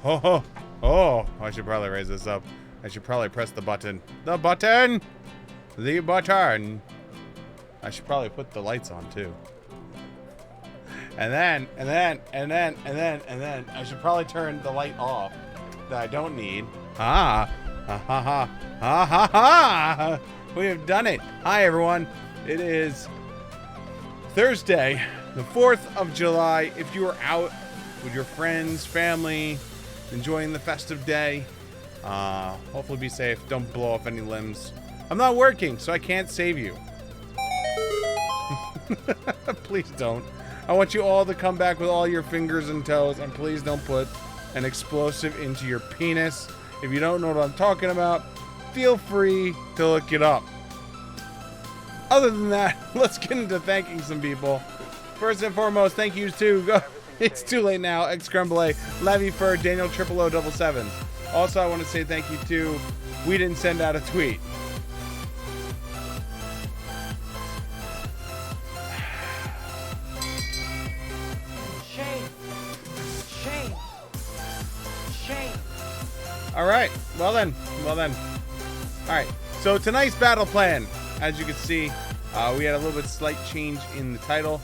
Oh, oh, I should probably raise this up. I should probably press the button. The button! The button! I should probably put the lights on too. And then I should probably turn the light off that I don't need. Ah! Ha ha ha! Ha ha ha! We have done it! Hi everyone! It is Thursday, the 4th of July. If you are out with your friends, family, enjoying the festive day, hopefully be safe. Don't blow off any limbs. I'm not working, so I can't save you. Please don't. I want you all to come back with all your fingers and toes, and please don't put an explosive into your penis. If you don't know what I'm talking about, feel free to look it up. Other than that, let's get into thanking some people. First and foremost, thank yous to It's Too Late Now, X Crumble, Levy Fur, Daniel 00077. Also, I want to say thank you to We Didn't Send Out a Tweet. All right. Well then. All right. So tonight's battle plan, as you can see, we had a little bit slight change in the title.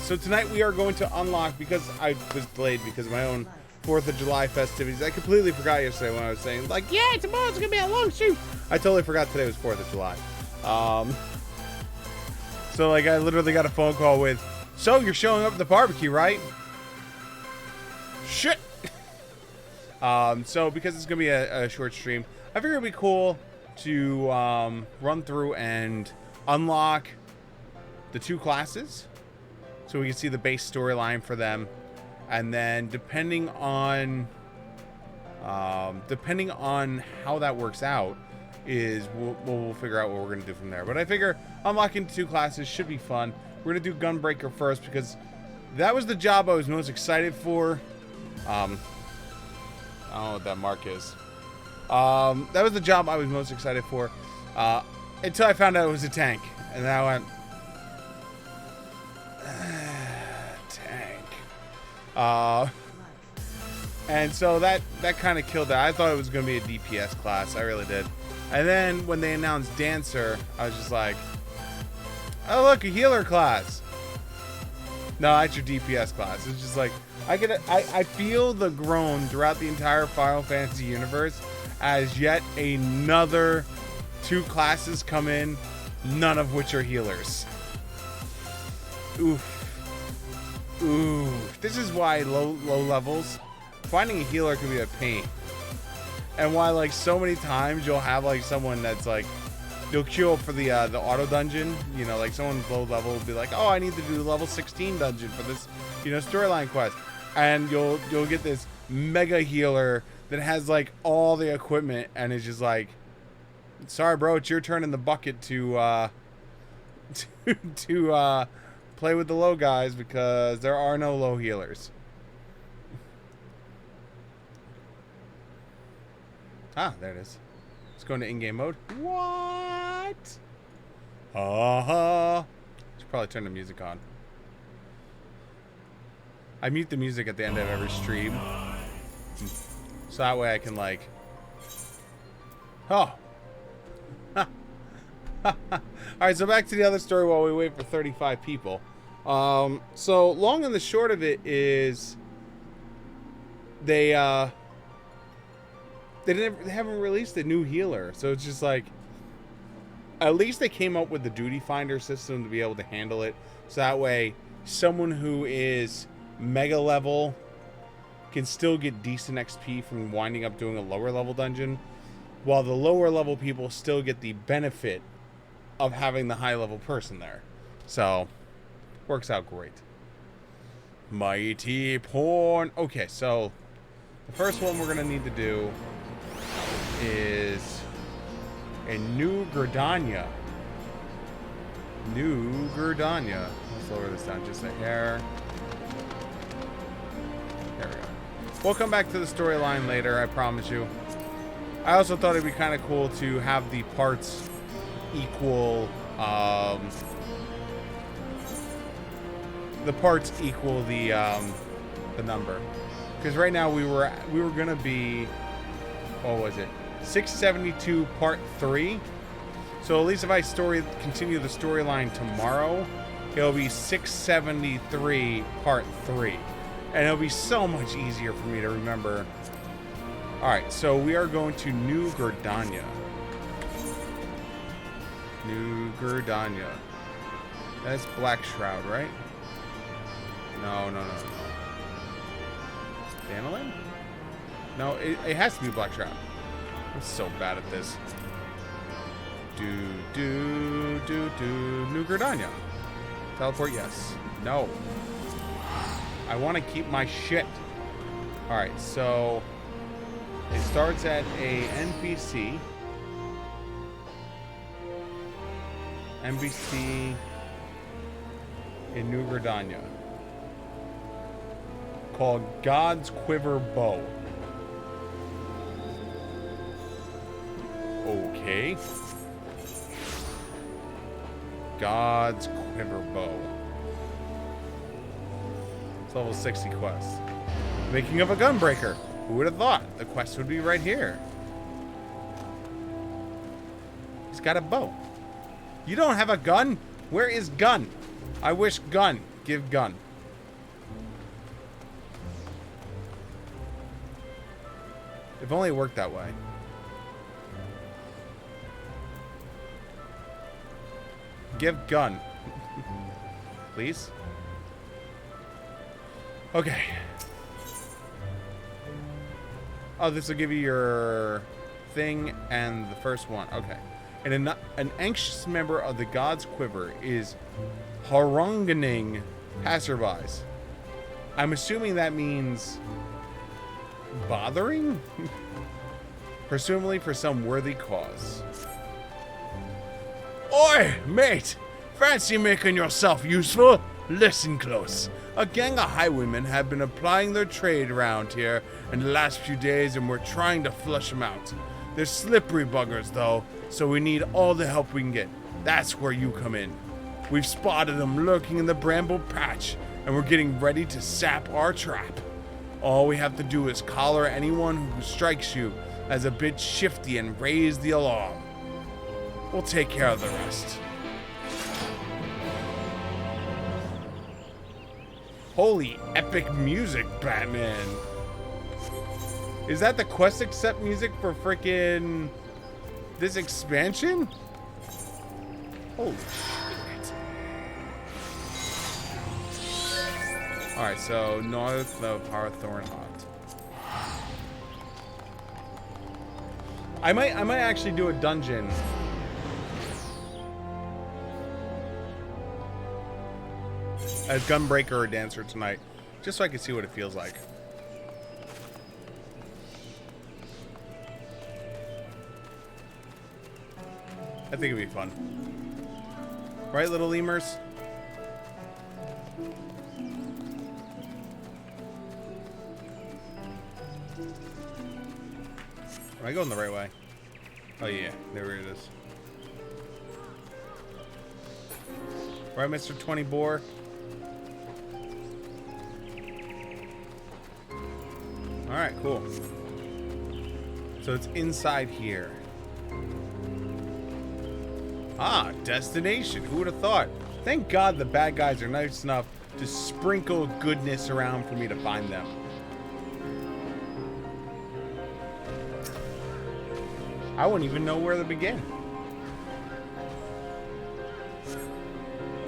So tonight we are going to unlock, because I was delayed because of my own 4th of July festivities. I completely forgot yesterday when I was saying, like, yeah, tomorrow's going to be a long shoot. I totally forgot today was 4th of July. So, like, I literally got a phone call with, so you're showing up at the barbecue, right? Shit. So because it's going to be a short stream, I figured it'd be cool to run through and unlock the 2 classes so we can see the base storyline for them, and then depending on how that works out is we'll figure out what we're going to do from there. But I figure unlocking 2 classes should be fun. We're going to do Gunbreaker first because that was the job I was most excited for. I don't know what that mark is. That was the job I was most excited for until I found out it was a tank. And then I went, tank. And so that kind of killed that. I thought it was going to be a DPS class. I really did. And then when they announced Dancer, I was just like, oh, look, a healer class. No, that's your DPS class. It's just like, I feel the groan throughout the entire Final Fantasy universe as yet another 2 classes come in, none of which are healers. Oof. Ooh. This is why low levels, finding a healer can be a pain. And why, like, so many times you'll have, like, someone that's, like, you'll queue up for the auto dungeon, you know, like someone low level will be like, oh, I need to do the level 16 dungeon for this, you know, storyline quest. And you'll get this mega healer that has like all the equipment and is just like, sorry bro, it's your turn in the bucket to play with the low guys because there are no low healers. Ah, there it is. Let's go into in-game mode. What? Should probably turn the music on. I mute the music at the end of every stream, so that way I can like, oh. Alright, so back to the other story while we wait for 35 people. So long and the short of it is they haven't released a new healer, so it's just like, at least they came up with the duty finder system to be able to handle it, so that way someone who is mega level can still get decent XP from winding up doing a lower level dungeon, while the lower level people still get the benefit of having the high level person there. So works out great. Mighty porn. Okay, so the first one we're gonna need to do is a New Gridania. Let's lower this down just a hair. There we go. We'll come back to the storyline later, I promise you. I also thought it'd be kind of cool to have the parts equal, the number. Because right now we were gonna be, what was it? 672 part 3. So at least if I continue the storyline tomorrow, it'll be 673 part 3. And it'll be so much easier for me to remember. Alright, so we are going to New Gridania. New Gridania. That's Black Shroud, right? No. Danilin? No, it has to be Black Shroud. I'm so bad at this. New Gridania. Teleport, yes. No. I want to keep my shit. Alright, so it starts at a NPC. NPC in New Gridania. Called God's Quiver Bow. Okay. God's Quiver Bow. It's level 60 quest. Making of a Gunbreaker. Who would have thought? The quest would be right here. He's got a bow. You don't have a gun? Where is gun? I wish gun. Give gun. If only it worked that way. Give gun. Please. Okay. Oh, this will give you your thing and the first one. Okay. And an anxious member of the God's Quiver is haranguing passerbys. I'm assuming that means bothering? Presumably for some worthy cause. Oi, mate! Fancy making yourself useful? Listen close. A gang of highwaymen have been applying their trade around here in the last few days, and we're trying to flush them out. They're slippery buggers, though, so we need all the help we can get. That's where you come in. We've spotted them lurking in the bramble patch, and we're getting ready to sap our trap. All we have to do is collar anyone who strikes you as a bit shifty and raise the alarm. We'll take care of the rest. Holy epic music, Batman. Is that the quest accept music for frickin' this expansion? Holy shit. Alright, so north of Harthorn Hut. I might actually do a dungeon. As Gunbreaker or Dancer tonight, just so I can see what it feels like. I think it'd be fun. Right, little lemurs? Am I going the right way? Oh yeah, there it is. Right, Mr. 20 Boar? Alright, cool. So it's inside here. Ah, destination. Who would have thought? Thank God the bad guys are nice enough to sprinkle goodness around for me to find them. I wouldn't even know where to begin.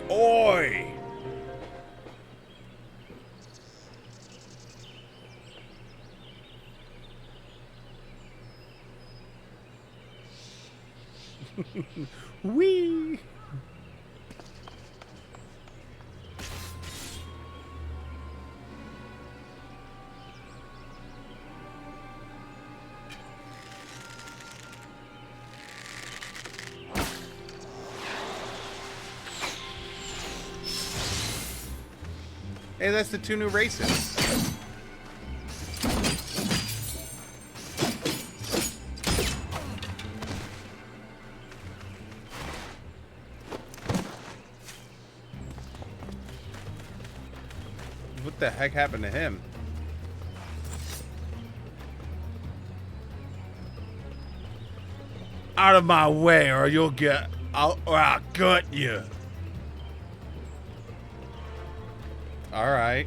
Oi! Wee! Hey, that's the two new races. What the heck happened to him? Out of my way, or you'll get... I'll gut you. Alright.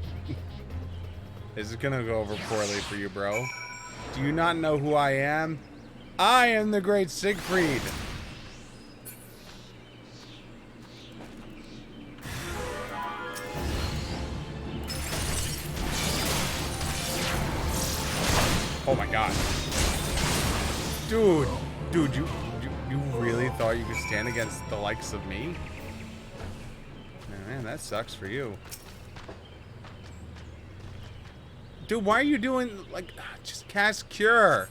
This is gonna go over poorly for you, bro. Do you not know who I am? I am the great Siegfried. Oh my god. Dude, you really thought you could stand against the likes of me? Man, that sucks for you. Dude, why are you doing, like, just cast Cure.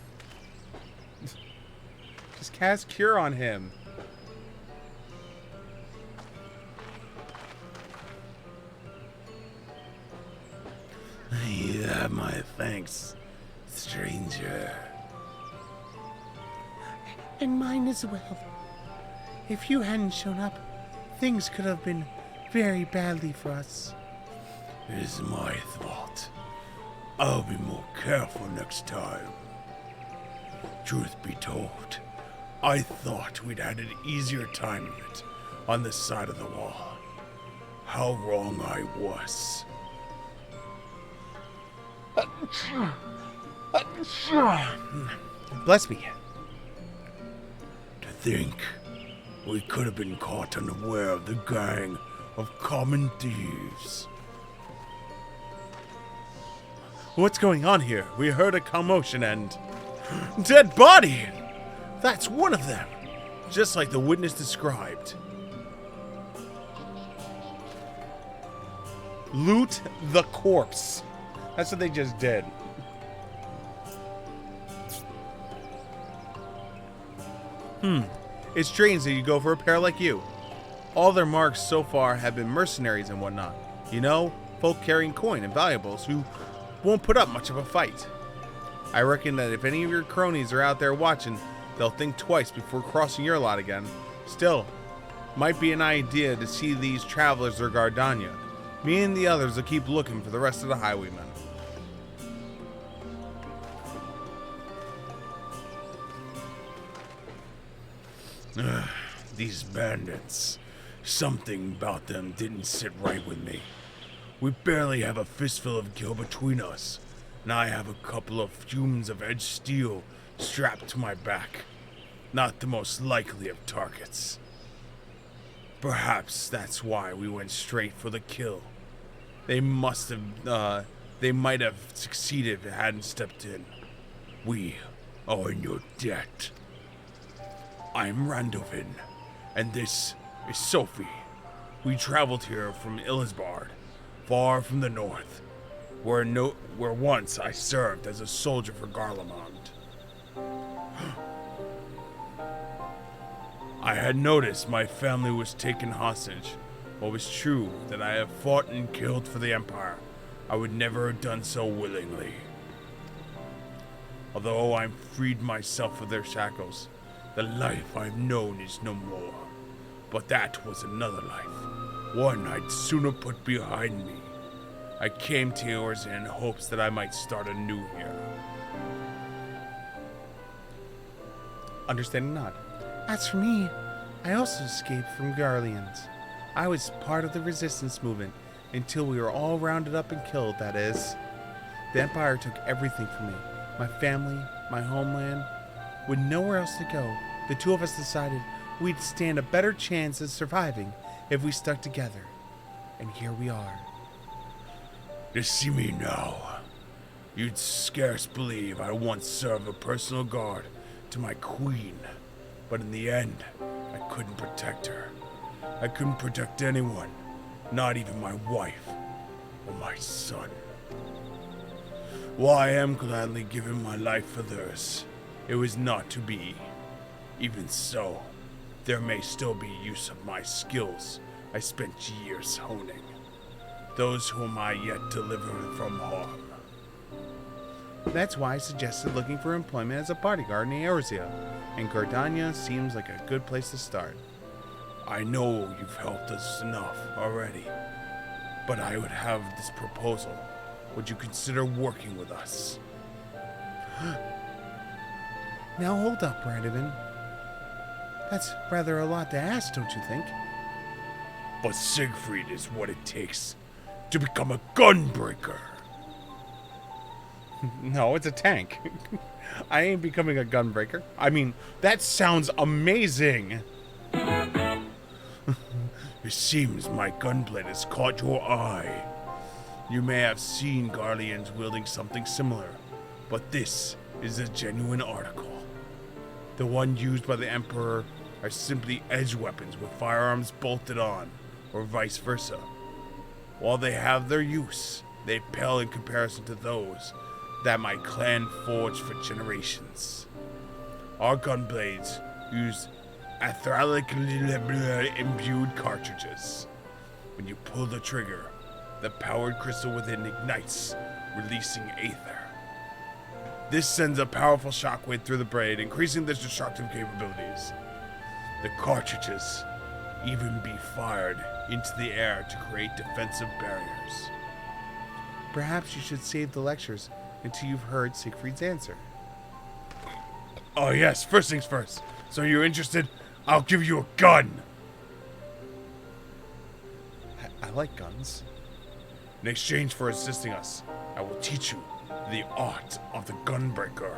Just cast Cure on him. Yeah, my thanks, stranger. And mine as well. If you hadn't shown up, things could have been very badly for us. It is my fault. I'll be more careful next time. Truth be told, I thought we'd had an easier time of it on this side of the wall. How wrong I was. Bless me. To think we could have been caught unaware of the gang of common thieves. What's going on here? We heard a commotion and... Dead body! That's one of them! Just like the witness described. Loot the corpse. That's what they just did. It's strange that you go for a pair like you. All their marks so far have been mercenaries and whatnot. You know, folk carrying coin and valuables who won't put up much of a fight. I reckon that if any of your cronies are out there watching, they'll think twice before crossing your lot again. Still, might be an idea to see these travelers or Gardania. Me and the others will keep looking for the rest of the highwaymen. These bandits. Something about them didn't sit right with me. We barely have a fistful of gil between us, and I have a couple of fumes of edged steel strapped to my back. Not the most likely of targets. Perhaps that's why we went straight for the kill. They might have succeeded if it hadn't stepped in. We are in your debt. I'm Randovin, and this is Sophie. We traveled here from Illisbard, far from the north, where once I served as a soldier for Garlemond. I had noticed my family was taken hostage. While it was true that I have fought and killed for the Empire, I would never have done so willingly. Although I've freed myself of their shackles, the life I've known is no more. But that was another life, one I'd sooner put behind me. I came to yours in hopes that I might start anew here. Understanding not. As for me, I also escaped from Garleans. I was part of the resistance movement until we were all rounded up and killed, that is. The Empire took everything from me. My family, my homeland. With nowhere else to go, the two of us decided we'd stand a better chance of surviving if we stuck together. And here we are. To see me now, you'd scarce believe I once served a personal guard to my queen. But in the end, I couldn't protect her. I couldn't protect anyone, not even my wife or my son. While I am gladly giving my life for theirs, it was not to be. Even so, there may still be use of my skills I spent years honing. Those whom I yet deliver from harm. That's why I suggested looking for employment as a bodyguard in Eorzea, and Gardania seems like a good place to start. I know you've helped us enough already, but I would have this proposal. Would you consider working with us? Now hold up, Radovan. That's rather a lot to ask, don't you think? But Siegfried is what it takes to become a gunbreaker. No, it's a tank. I ain't becoming a gunbreaker. I mean, that sounds amazing. It seems my gunblade has caught your eye. You may have seen Garleans wielding something similar, but this is a genuine article. The one used by the Emperor are simply edge weapons with firearms bolted on, or vice versa. While they have their use, they pale in comparison to those that my clan forged for generations. Our gunblades use aetherically imbued cartridges. When you pull the trigger, the powered crystal within ignites, releasing aether. This sends a powerful shockwave through the blade, increasing their destructive capabilities. The cartridges even be fired into the air to create defensive barriers. Perhaps you should save the lectures until you've heard Siegfried's answer. Oh yes, first things first. So you're interested? I'll give you a gun. I like guns. In exchange for assisting us, I will teach you the art of the gunbreaker.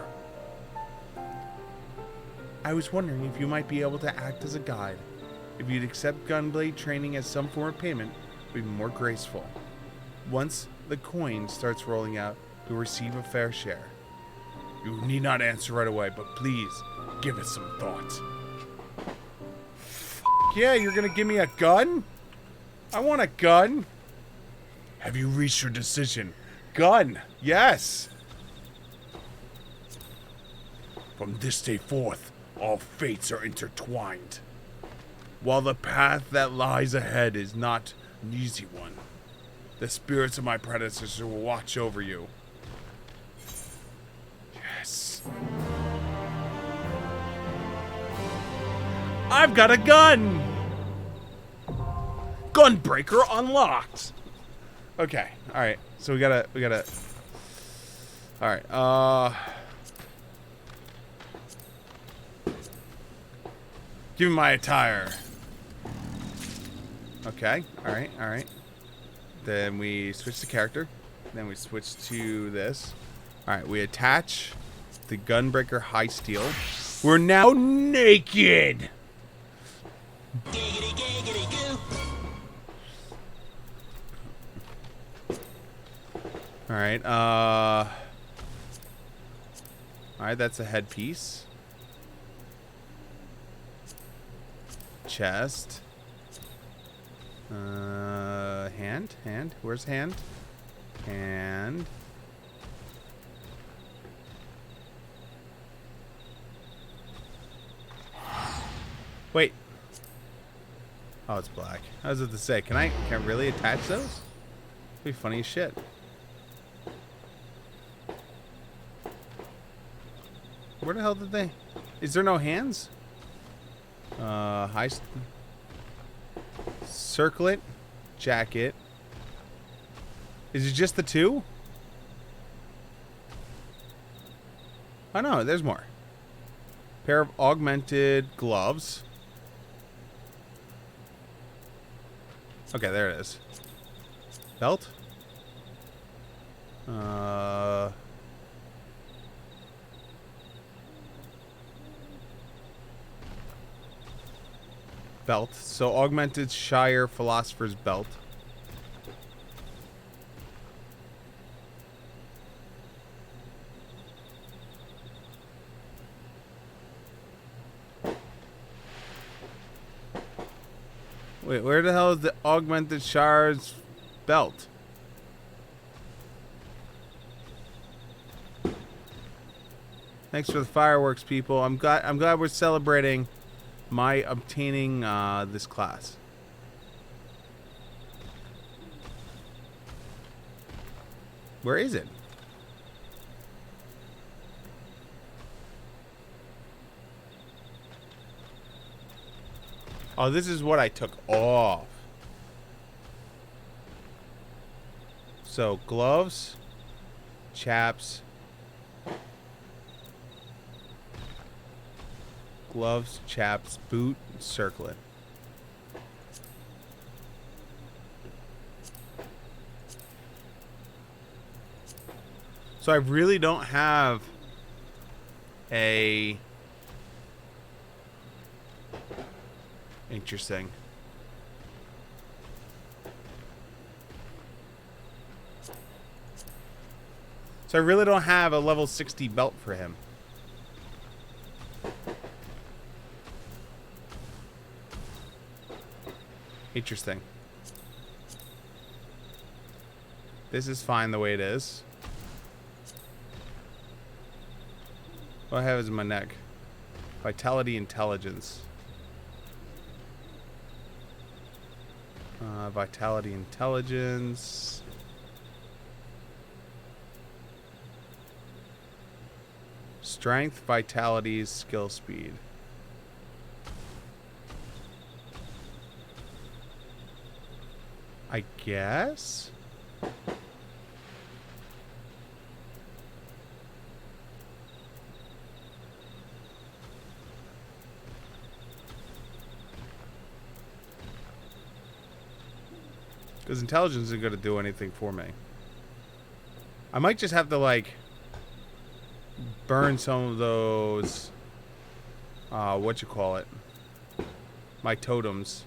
I was wondering if you might be able to act as a guide. If you'd accept gunblade training as some form of payment, it would be more graceful. Once the coin starts rolling out, you'll receive a fair share. You need not answer right away, but please give it some thought. Yeah, you're gonna give me a gun? I want a gun. Have you reached your decision? Gun, yes. From this day forth, all fates are intertwined. While the path that lies ahead is not an easy one, the spirits of my predecessors will watch over you. Yes. I've got a gun. Gunbreaker unlocked. Okay, all right. So we gotta. All right. Give me my attire. Okay. All right. Then we switch the character. Then we switch to this. All right. We attach the Gunbreaker high steel. We're now naked. All right. All right. That's a headpiece. Chest. Hand. Where's hand? Hand. Wait. Oh, it's black. I was about to say, can I really attach those? That'd be funny as shit. Where the hell did they? Is there no hands? Circlet, jacket. Is it just the two? Oh no, there's more. Pair of augmented gloves. Okay, there it is. Belt. Belt. So augmented Shire Philosopher's Belt. Wait, where the hell is the augmented Shire's belt? Thanks for the fireworks, people. I'm glad we're celebrating my obtaining this class. Where is it? Oh, this is what I took off. So, gloves, chaps, Gloves, chaps, boot, circlet. So I really don't have a... Interesting. So I really don't have a level 60 belt for him. Interesting. This is fine the way it is. What I have is my neck. Vitality, intelligence. Vitality, intelligence. Strength, vitality, skill, speed. I guess? Because intelligence isn't going to do anything for me. I might just have to, like, burn some of those, what you call it? My totems.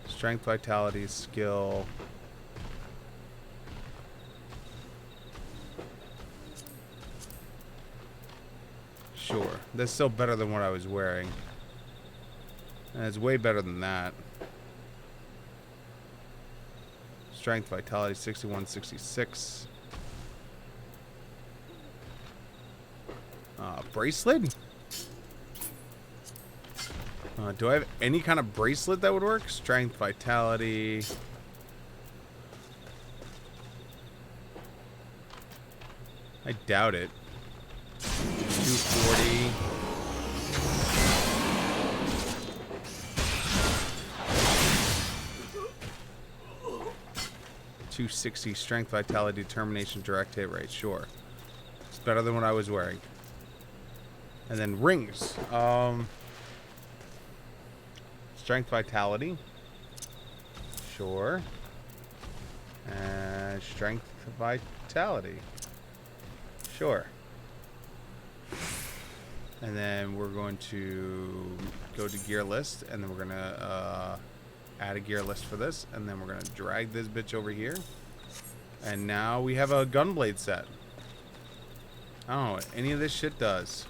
Strength, vitality, skill. Sure. That's still better than what I was wearing. And it's way better than that. Strength, vitality, 61, 66. Bracelet? Do I have any kind of bracelet that would work? Strength, vitality. I doubt it. 240. .260 strength, vitality, determination, direct hit rate. Sure, it's better than what I was wearing. And then rings. Strength, vitality. Sure. And strength, vitality. Sure. And then we're going to go to gear list, and then we're gonna add a gear list for this, and then we're gonna drag this bitch over here. And now we have a gunblade set. I don't know what any of this shit does.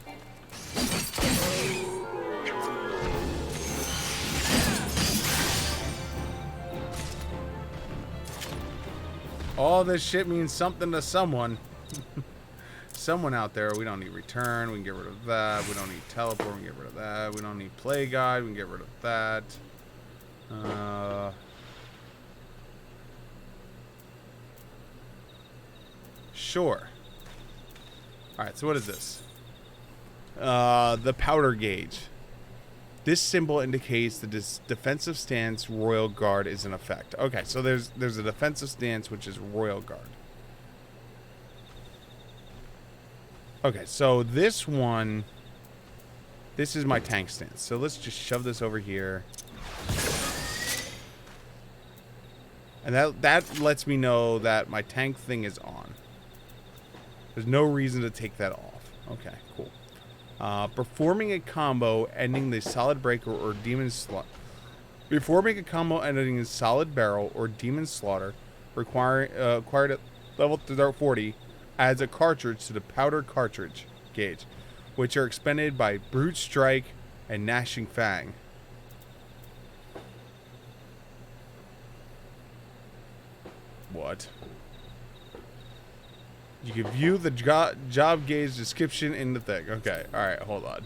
All this shit means something to someone. Someone out there. We don't need return. We can get rid of that. We don't need teleport. We can get rid of that. We don't need play guide. We can get rid of that. Sure. Alright, so what is this? The powder gauge. This symbol indicates the defensive stance Royal Guard is in effect. Okay, so there's a defensive stance which is Royal Guard. Okay, so this one, this is my tank stance. So let's just shove this over here. And that lets me know that my tank thing is on. There's no reason to take that off. Okay, cool. Performing a combo ending the solid breaker or demon slaughter. Performing a combo ending in solid barrel or demon slaughter acquired at level 40 adds a cartridge to the powder cartridge gauge, which are expended by Brute Strike and Gnashing Fang. What? You can view the job gauge description in the thing. Okay, alright, hold on.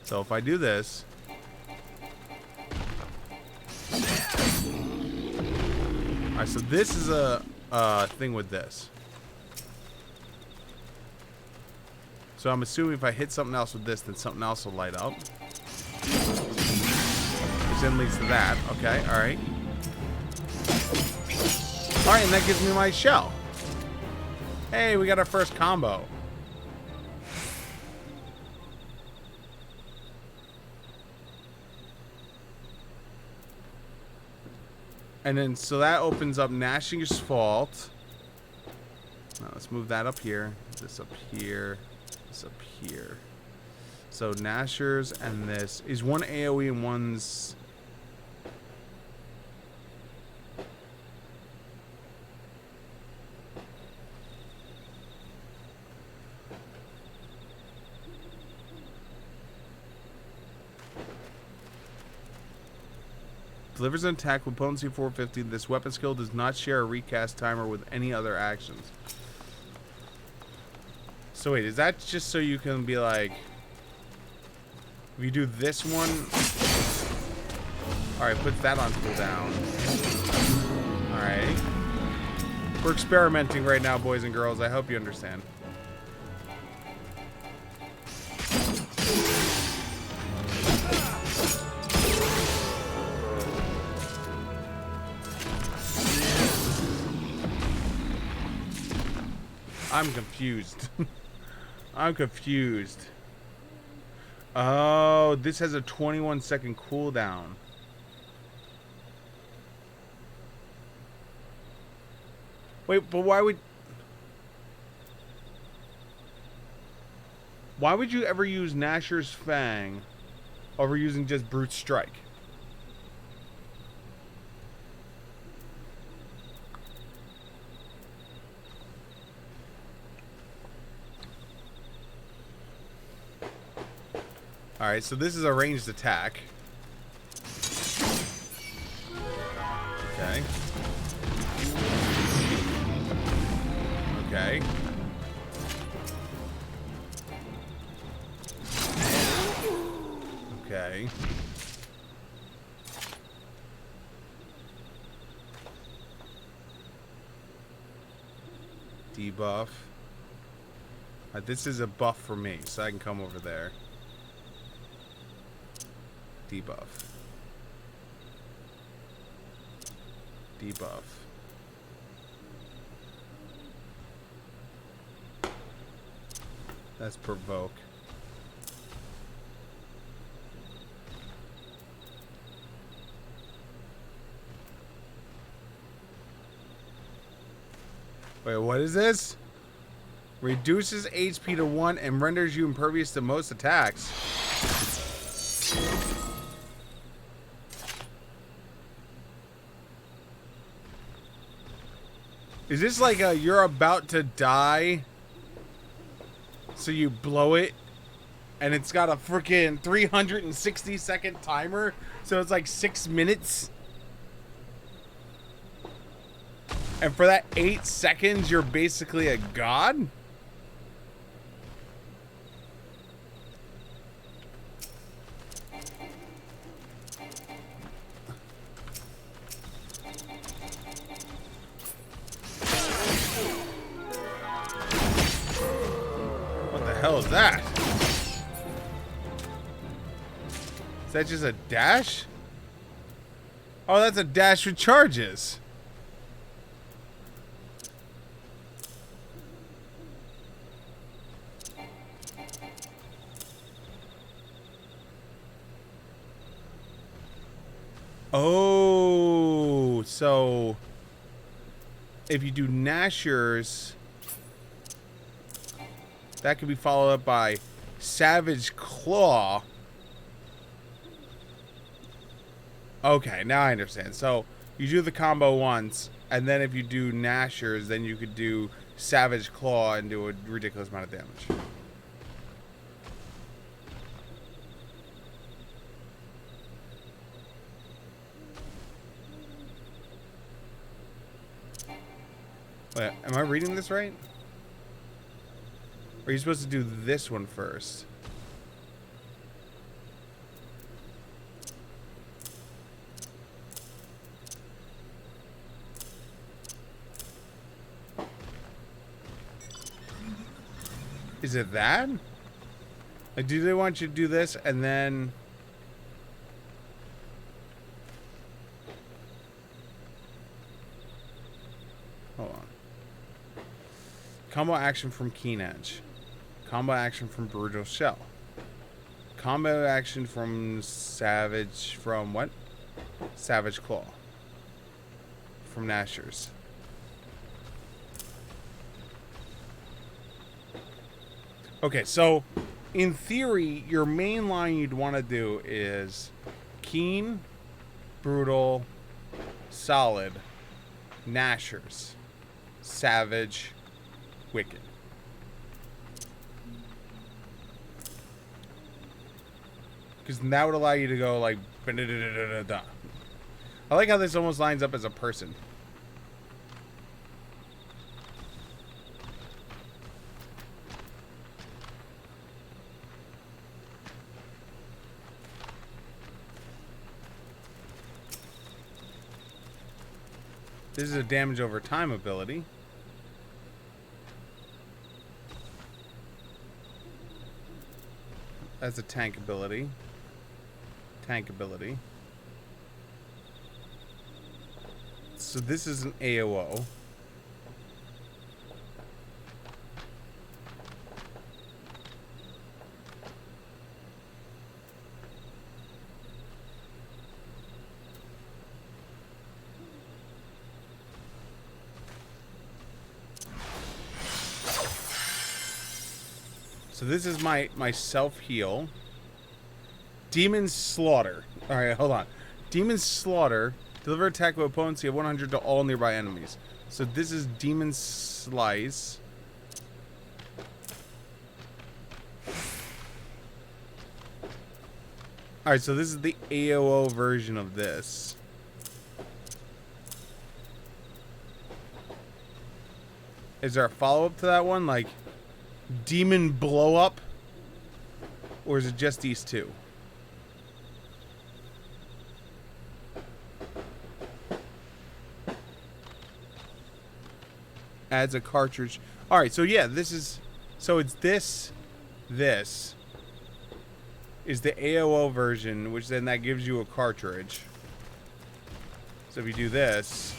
So if I do this. Alright, so this is a thing with this. So I'm assuming if I hit something else with this, then something else will light up. moves in leads to that. Okay, alright. Alright, and that gives me my shell. Hey, we got our first combo. And then, so that opens up Gnashing's Fault. Now, let's move that up here. This up here. This up here. So, Gnashers and this. Is one AoE and one's... Delivers an attack with potency 450. This weapon skill does not share a recast timer with any other actions. So wait, is that just so you can be like... If you do this one... Alright, put that on cooldown. Alright. We're experimenting right now, boys and girls. I hope you understand. I'm confused. I'm confused. Oh, this has a 21-second cooldown. Wait, but why would you ever use Gnasher's Fang over using just Brute Strike? Alright, so this is a ranged attack. Okay. Okay. Okay. Debuff. This is a buff for me, so I can come over there. Debuff. Debuff. That's provoke. Wait, what is this? Reduces HP to 1 and renders you impervious to most attacks. Is this like a you're about to die, so you blow it, and it's got a freaking 360-second timer, so it's like 6 minutes? And for that 8 seconds, you're basically a god? What the hell is that? Is that just a dash? Oh, that's a dash with charges. Oh, so if you do Gnashers, that could be followed up by Savage Claw. Okay, now I understand. So you do the combo once, and then if you do Gnashers, then you could do Savage Claw and do a ridiculous amount of damage. Wait, am I reading this right? Or are you supposed to do this one first? Is it that? Like, do they want you to do this and then... Combo action from Keen Edge. Combo action from Brutal Shell. Combo action from Savage... From what? Savage Claw. From Nashers. Okay, so... In theory, your main line you'd want to do is... Keen... Brutal... Solid... Nashers... Savage... Wicked. Because that would allow you to go like... I like how this almost lines up as a person. This is a damage over time ability. That's a tank ability. Tank ability. So this is an AOO. So this is my self-heal. Demon Slaughter. Alright, hold on. Demon Slaughter. Deliver attack with potency of 100 to all nearby enemies. So this is Demon Slice. Alright, so this is the AOO version of this. Is there a follow-up to that one? Like... Demon Blow Up? Or is it just these two? Adds a cartridge. Alright, so yeah, this is... So it's this. This. Is the AOO version, which then that gives you a cartridge. So if you do this...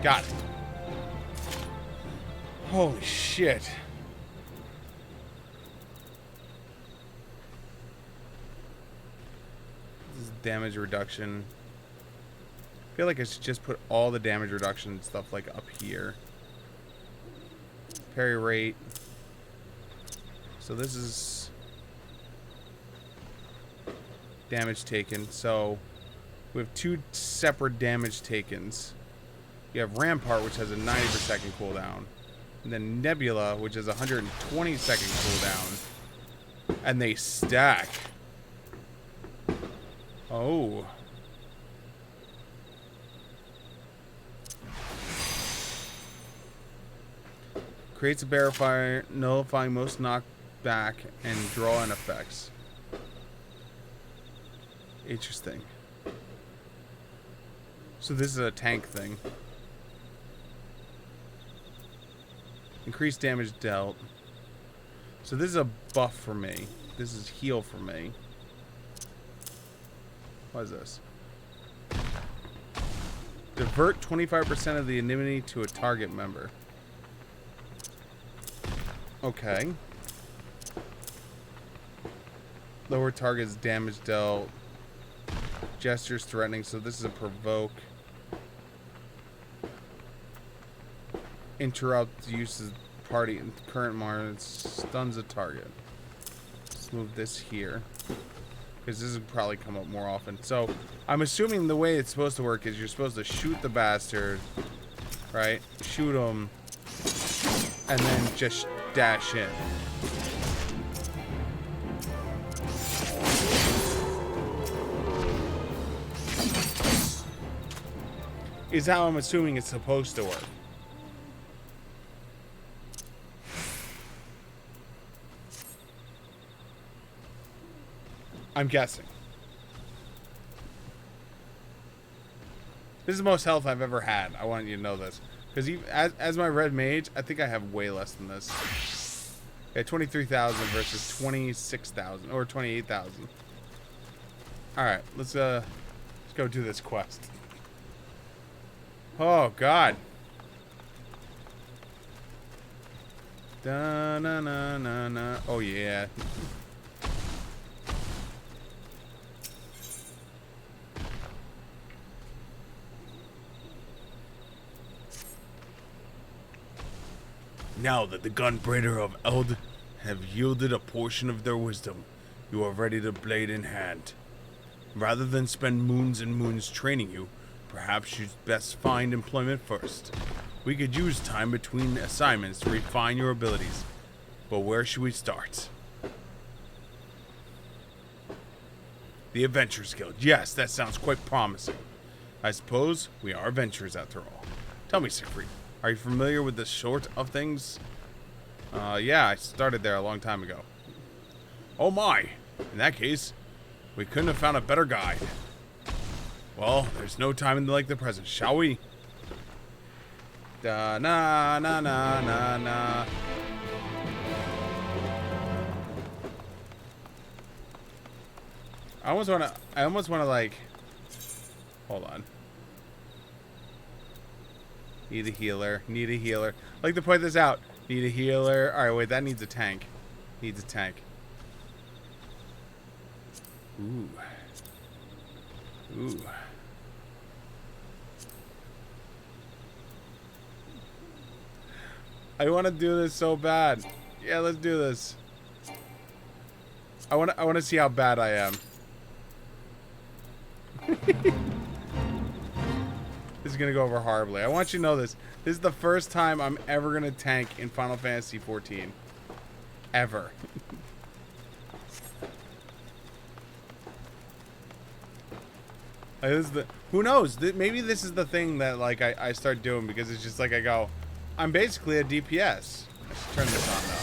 Got it. Holy shit. This is damage reduction. I feel like I should just put all the damage reduction stuff like up here. Parry rate. So this is damage taken. So we have two separate damage takens. You have Rampart, which has a 90 per second cooldown. And then Nebula, which is a 120 second cooldown. And they stack. Oh. Creates a barrier fire, nullifying most knockback and draw-in effects. Interesting. So this is a tank thing. Increased damage dealt. So this is a buff for me. This is heal for me. What is this? Divert 25% of the enmity to a target member. Okay. Lower target's damage dealt. Gestures threatening. So this is a provoke. Interrupt uses party and current Mars stuns a target. Let's move this here. Because this would probably come up more often. So I'm assuming the way it's supposed to work is you're supposed to shoot the bastard. Right? Shoot him. And then just dash in. Is how I'm assuming it's supposed to work. I'm guessing. This is the most health I've ever had. I want you to know this. Because as my red mage, I think I have way less than this. Yeah, 23,000 versus 26,000 or 28,000. All right, let's go do this quest. Oh God. Da na na na na. Oh yeah. Now that the Gunbreaker of Eld have yielded a portion of their wisdom, you are ready to blade in hand. Rather than spend moons and moons training you, perhaps you'd best find employment first. We could use time between assignments to refine your abilities, but where should we start? The Adventurers Guild. Yes, that sounds quite promising. I suppose we are adventurers after all. Tell me, Siegfried, are you familiar with the sort of things? Yeah, I started there a long time ago. Oh my! In that case, we couldn't have found a better guide. Well, there's no time like the present, shall we? Da na na na na na. I almost wanna like, hold on. Need a healer. Need a healer. I'd like to point this out. Need a healer. All right, wait. That needs a tank. Needs a tank. Ooh. Ooh. I want to do this so bad. Yeah, let's do this. I want to see how bad I am. This is going to go over horribly. I want you to know this. This is the first time I'm ever going to tank in Final Fantasy 14. Ever. Like, this is the, who knows? Maybe this is the thing that like I start doing, because it's just like I go, I'm basically a DPS. I should turn this on now.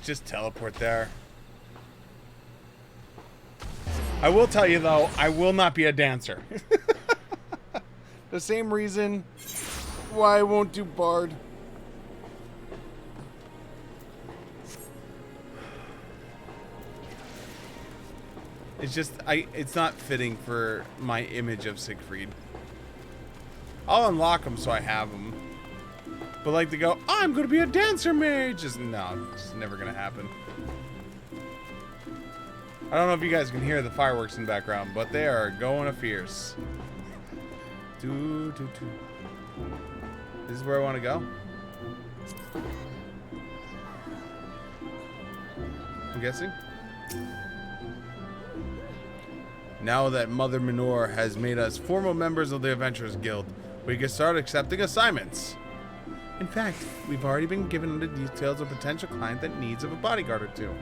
Just teleport there. I will tell you though, I will not be a dancer. The same reason why I won't do Bard. It's just it's not fitting for my image of Siegfried. I'll unlock them so I have them. But like to go, oh, I'm gonna be a dancer mage. Just no, it's never gonna happen. I don't know if you guys can hear the fireworks in the background, but they are going a fierce. This is where I want to go. I'm guessing. Now that Mother Minor has made us formal members of the Adventurers Guild, we can start accepting assignments. In fact, we've already been given the details of a potential client that needs of a bodyguard or two.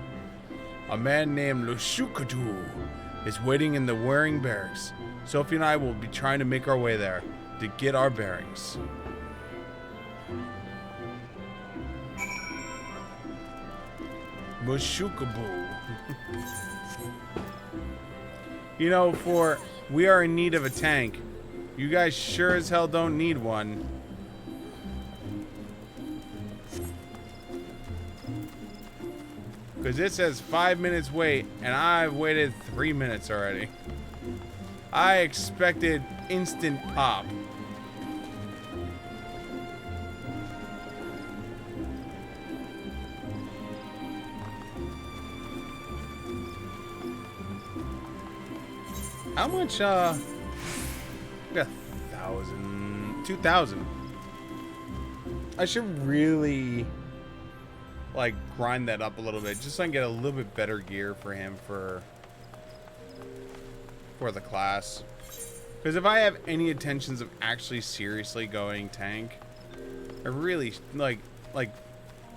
A man named Lushukadu is waiting in the Waring Barracks. Sophie and I will be trying to make our way there to get our bearings. Mushukabu. You know, for we are in need of a tank. You guys sure as hell don't need one. Because it says 5 minutes wait, and I've waited 3 minutes already. I expected instant pop. How much, we got 1,000, 2,000. I should really like grind that up a little bit just so I can get a little bit better gear for him for the class. Because if I have any intentions of actually seriously going tank, I really like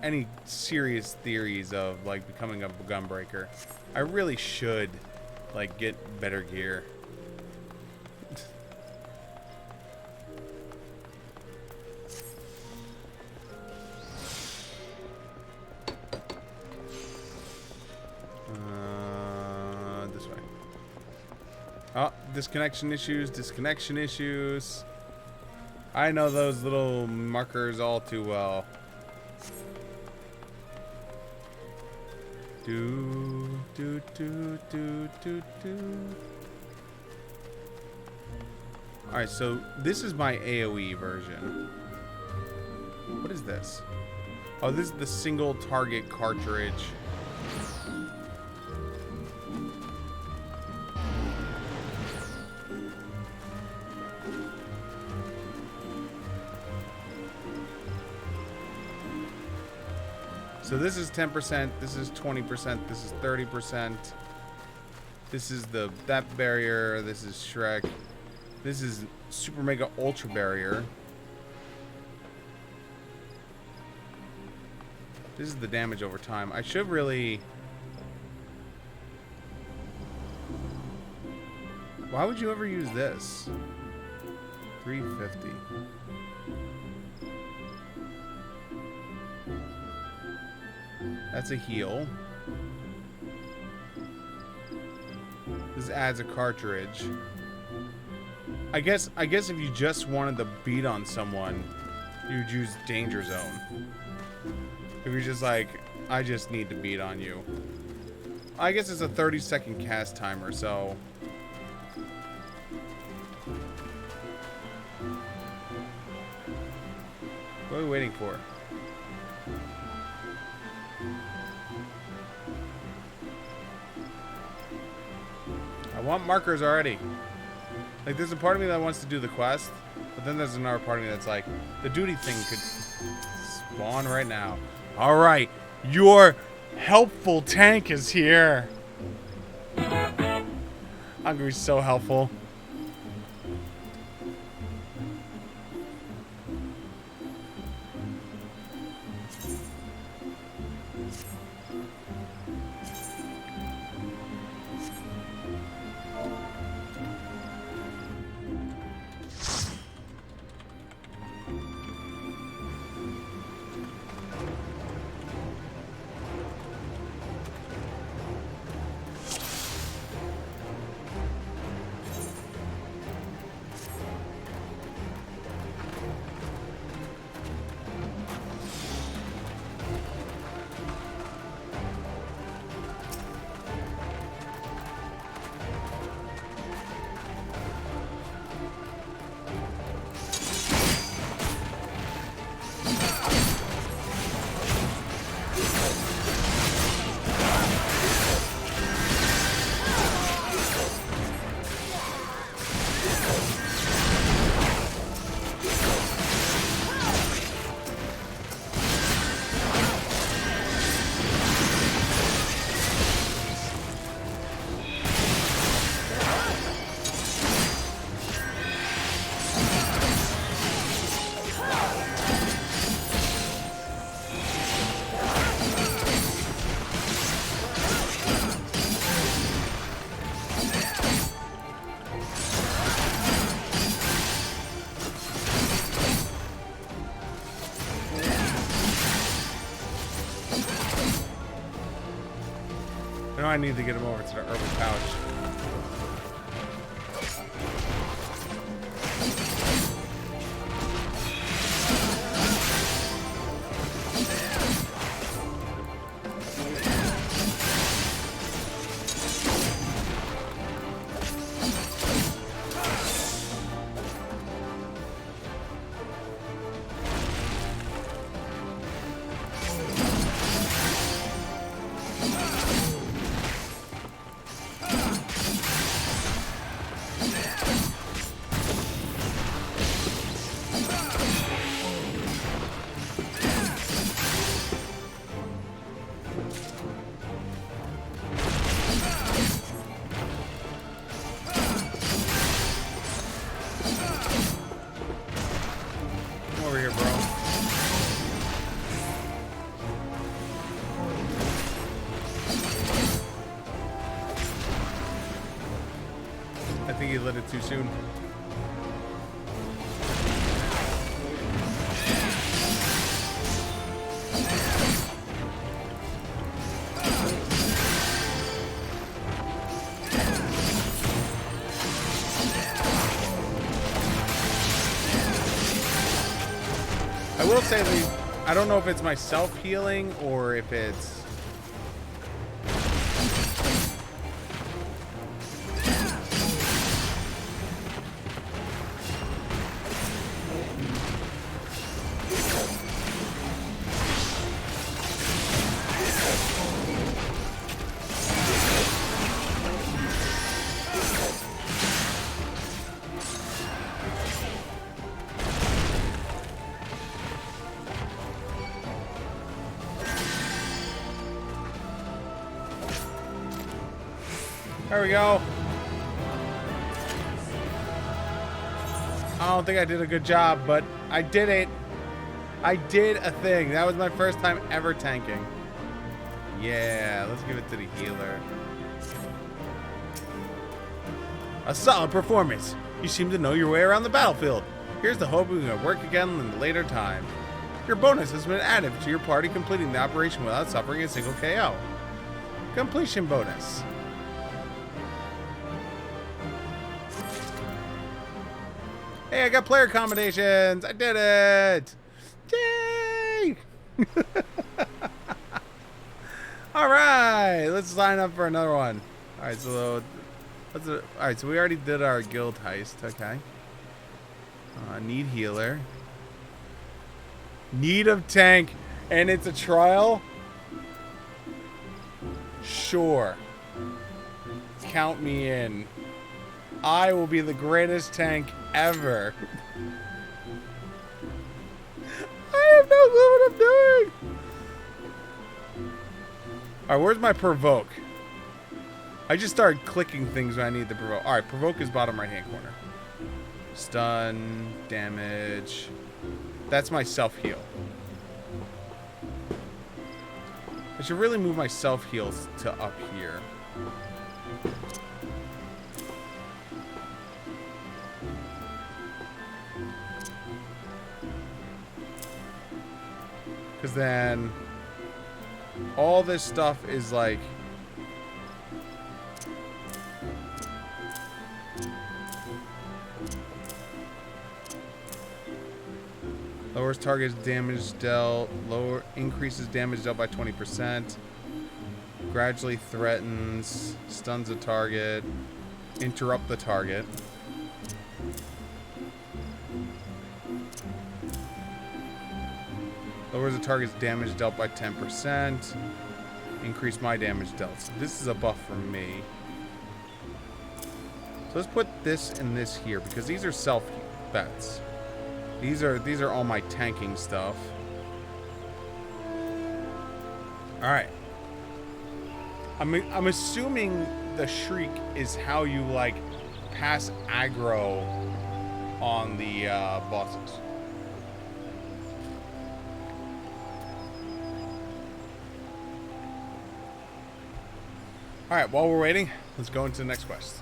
any serious theories of like becoming a Gunbreaker, I really should like get better gear. Oh, disconnection issues, disconnection issues. I know those little markers all too well. Do, do, do, do, do, do. Alright, so this is my AoE version. What is this? Oh, this is the single target cartridge. So this is 10%, this is 20%, this is 30%. This is that barrier, this is Shrek. This is Super Mega Ultra Barrier. This is the damage over time. I should really... Why would you ever use this? 350. That's a heal. This adds a cartridge. I guess if you just wanted to beat on someone, you'd use Danger Zone. If you're just like, I just need to beat on you. I guess it's a 30-second cast timer, so... What are we waiting for? I want markers already. Like, there's a part of me that wants to do the quest, but then there's another part of me that's like, the duty thing could spawn right now. Alright, your helpful tank is here. I'm gonna be so helpful. I need to get him over to the urban pouch. I think he lit it too soon. will say that I don't know if it's my self-healing or if it's... There we go. I don't think I did a good job, but I did it. I did a thing. That was my first time ever tanking. Yeah, let's give it to the healer. A solid performance. You seem to know your way around the battlefield. Here's the hope we can work again in a later time. Your bonus has been added to your party completing the operation without suffering a single KO. Completion bonus. Hey, I got player accommodations. I did it. Yay! All right, let's sign up for another one. All right, so we already did our guild heist. Okay. Need healer. Need of tank, and it's a trial. Sure. Count me in. I will be the greatest tank ever. I have no clue what I'm doing. Alright, where's my provoke? I just started clicking things when I need the provoke. Alright, provoke is bottom right hand corner. Stun, damage. That's my self-heal. I should really move my self-heals to up here. Because then all this stuff is like... lowers target's damage dealt. Increases damage dealt by 20%. Gradually threatens. Stuns a target. Interrupt the target. Lowers the target's damage dealt by 10%. Increase my damage dealt. So this is a buff for me. So let's put this and this here because these are self bets. These are all my tanking stuff. All right. I'm assuming the shriek is how you like pass aggro on the bosses. Alright, while we're waiting, let's go into the next quest.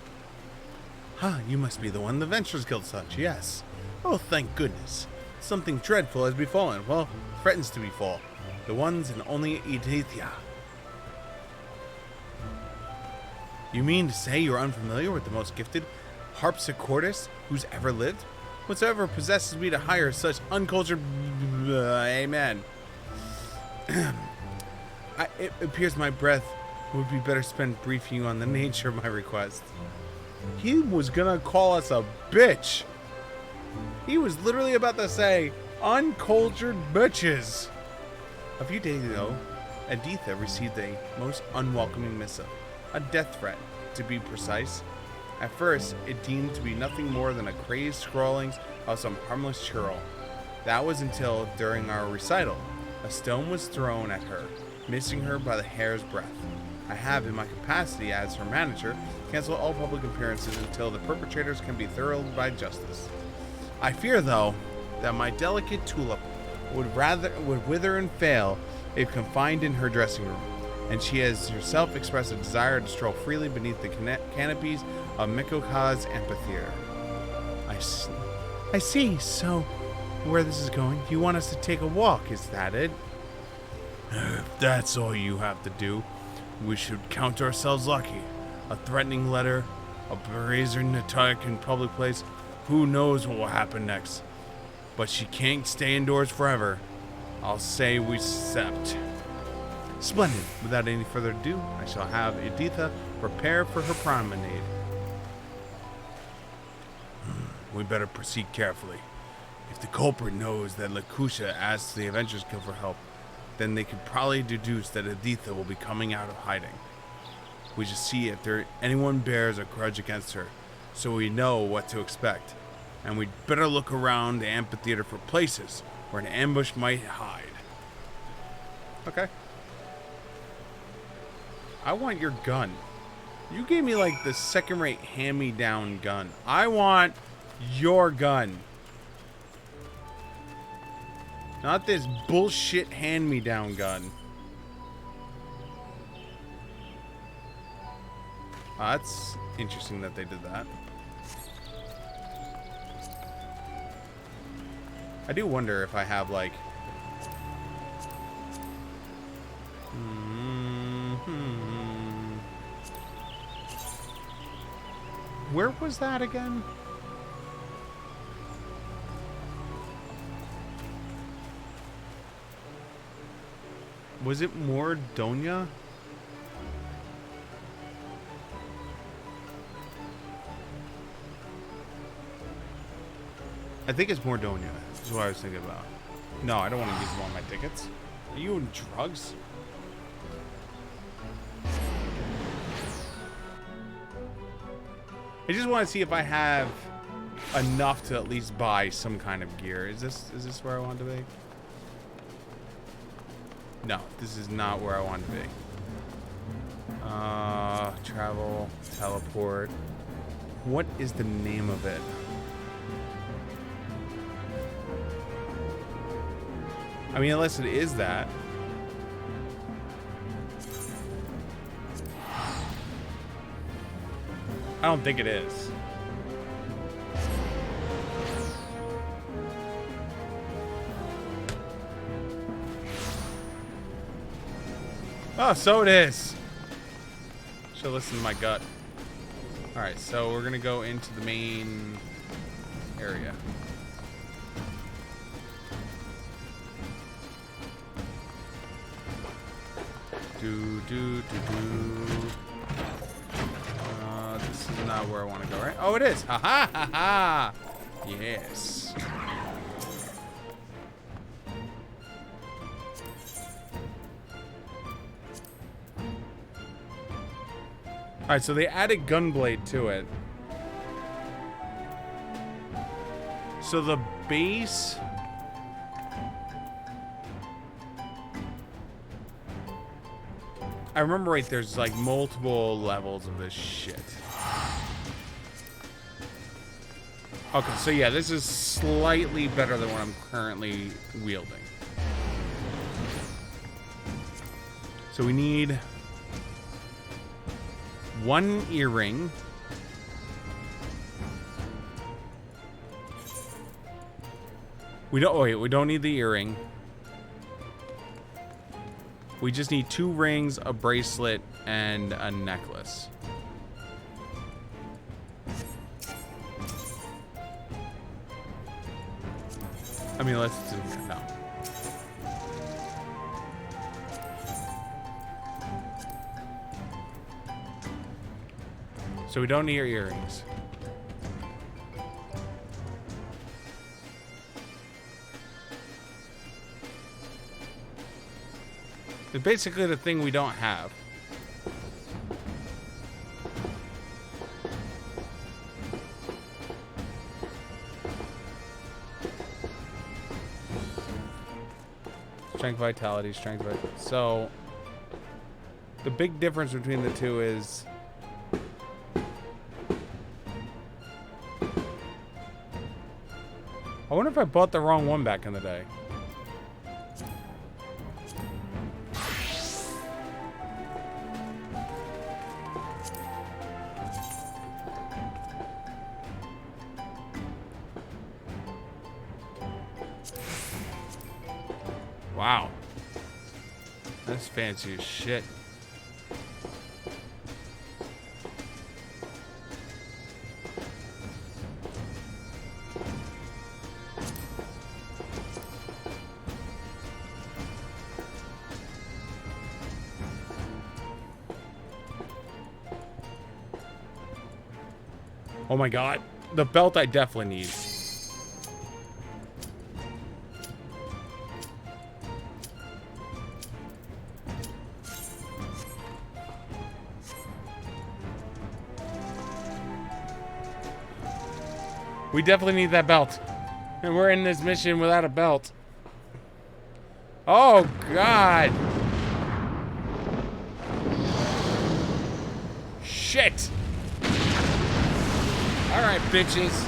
You must be the one the Venturers killed such, yes. Oh, thank goodness. Something dreadful has befallen. Well, threatens to befall. The ones and only Edithia. You mean to say you're unfamiliar with the most gifted harpsichordist who's ever lived? Whatsoever possesses me to hire such uncultured... amen. It appears my breath would be better spent briefing you on the nature of my request. He was gonna call us a bitch. He was literally about to say, uncultured bitches. A few days ago, Editha received a most unwelcoming missive. A death threat, to be precise. At first, it deemed to be nothing more than a crazed scrawling of some harmless churl. That was until, during our recital, a stone was thrown at her, missing her by the hair's breadth. I have, in my capacity as her manager, canceled all public appearances until the perpetrators can be thoroughly by justice. I fear, though, that my delicate tulip would wither and fail if confined in her dressing room, and she has herself expressed a desire to stroll freely beneath the canopies of Mikoka's amphitheater. I see. So, where this is going, you want us to take a walk, is that it? If that's all you have to do, we should count ourselves lucky. A threatening letter, a brazen attack in public place, who knows what will happen next. but she can't stay indoors forever. I'll say we accept. Splendid. Without any further ado, I shall have Editha prepare for her promenade. We better proceed carefully. If the culprit knows that Lakusha asked the Adventurers Guild for help, then they could probably deduce that Editha will be coming out of hiding. We should see if anyone bears a grudge against her, so we know what to expect. And we'd better look around the amphitheater for places where an ambush might hide. Okay. I want your gun. You gave me like the second-rate hand-me-down gun. I want your gun. Not this bullshit hand-me-down gun. That's interesting that they did that. I do wonder if I have like... Where was that again? Was it more Donya? I think it's more Donya. Is what I was thinking about. No, I don't want to use them on my tickets. Are you on drugs? I just want to see if I have enough to at least buy some kind of gear. Is this where I want to be? No, this is not where I want to be. Travel, teleport. What is the name of it? I mean, unless it is that. I don't think it is. Oh, so it is. Should listen to my gut. Alright, so we're gonna go into the main area. This is not where I want to go, right? Oh, it is. Ha ha ha ha. Yes. All right, so they added Gunblade to it. So the base. I remember right, there's like multiple levels of this shit. Okay, so yeah, this is slightly better than what I'm currently wielding. So we need one earring. We don't need the earring. We just need 2 rings, a bracelet, and a necklace. I mean, let's do it. No. So we don't need our earrings. It's basically the thing we don't have. Strength, vitality, strength, vitality. So the big difference between the two is I wonder if I bought the wrong one back in the day. Wow. That's fancy as shit. Oh my god. The belt I definitely need. We definitely need that belt. And we're in this mission without a belt. Oh, God. Shit. All right, bitches.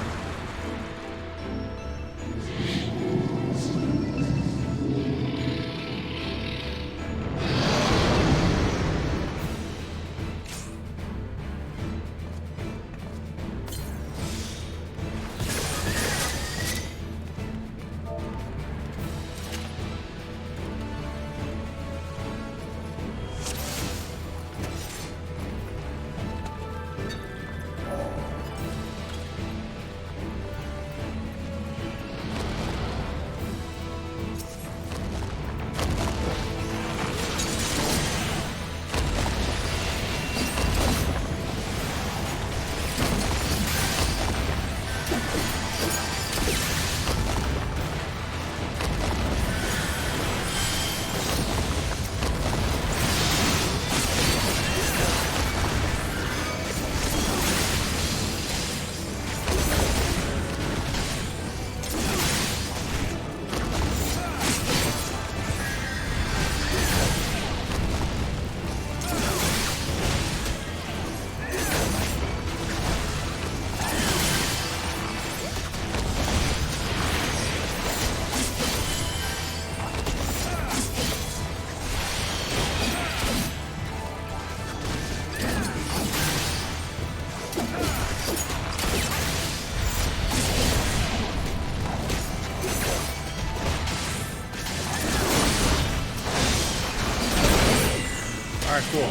All right, cool.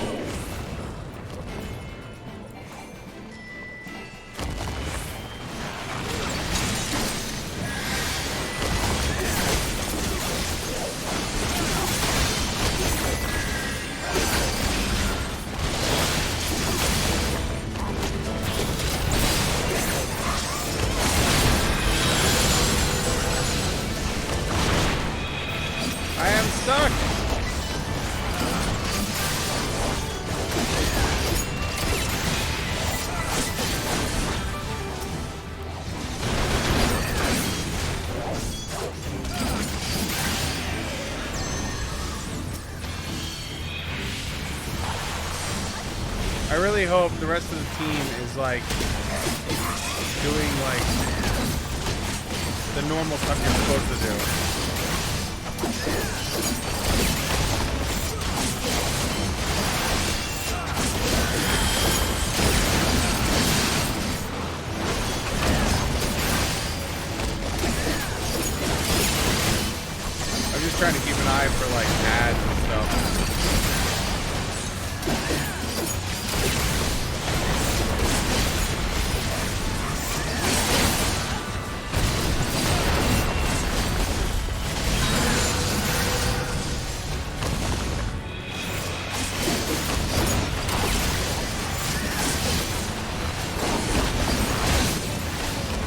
I am stuck. I really hope the rest of the team is like doing like the normal stuff you're supposed to do. I'm just trying to keep an eye for like ads and stuff.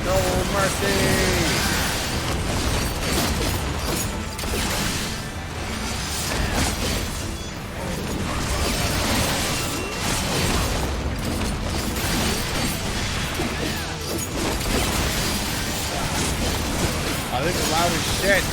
No mercy! Oh, this is loud as shit.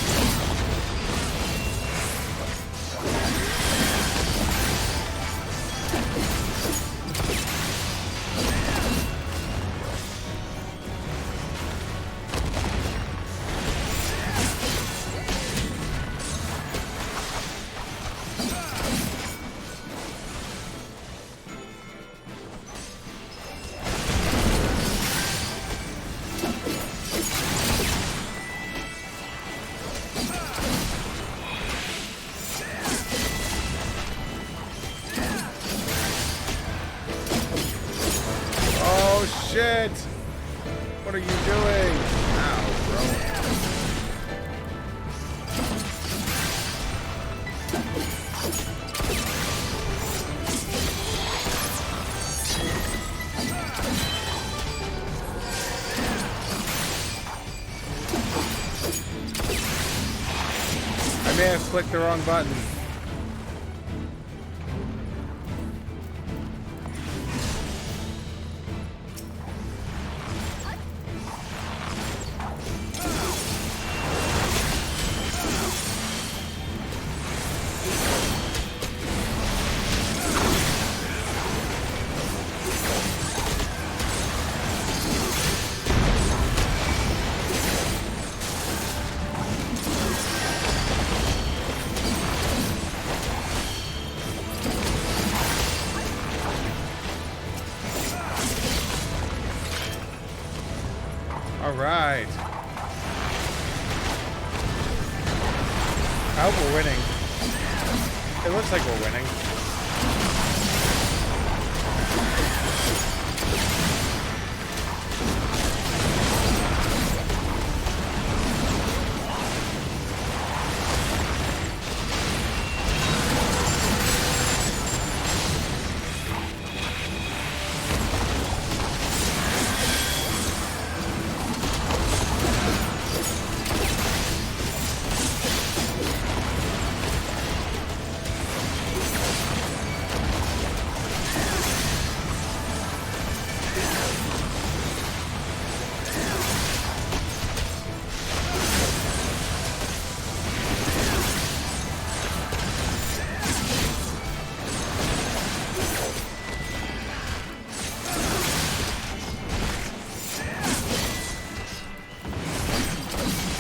Oh shit! What are you doing? Ow, bro. may have clicked the wrong button. All right. I hope we're winning. It looks like we're winning.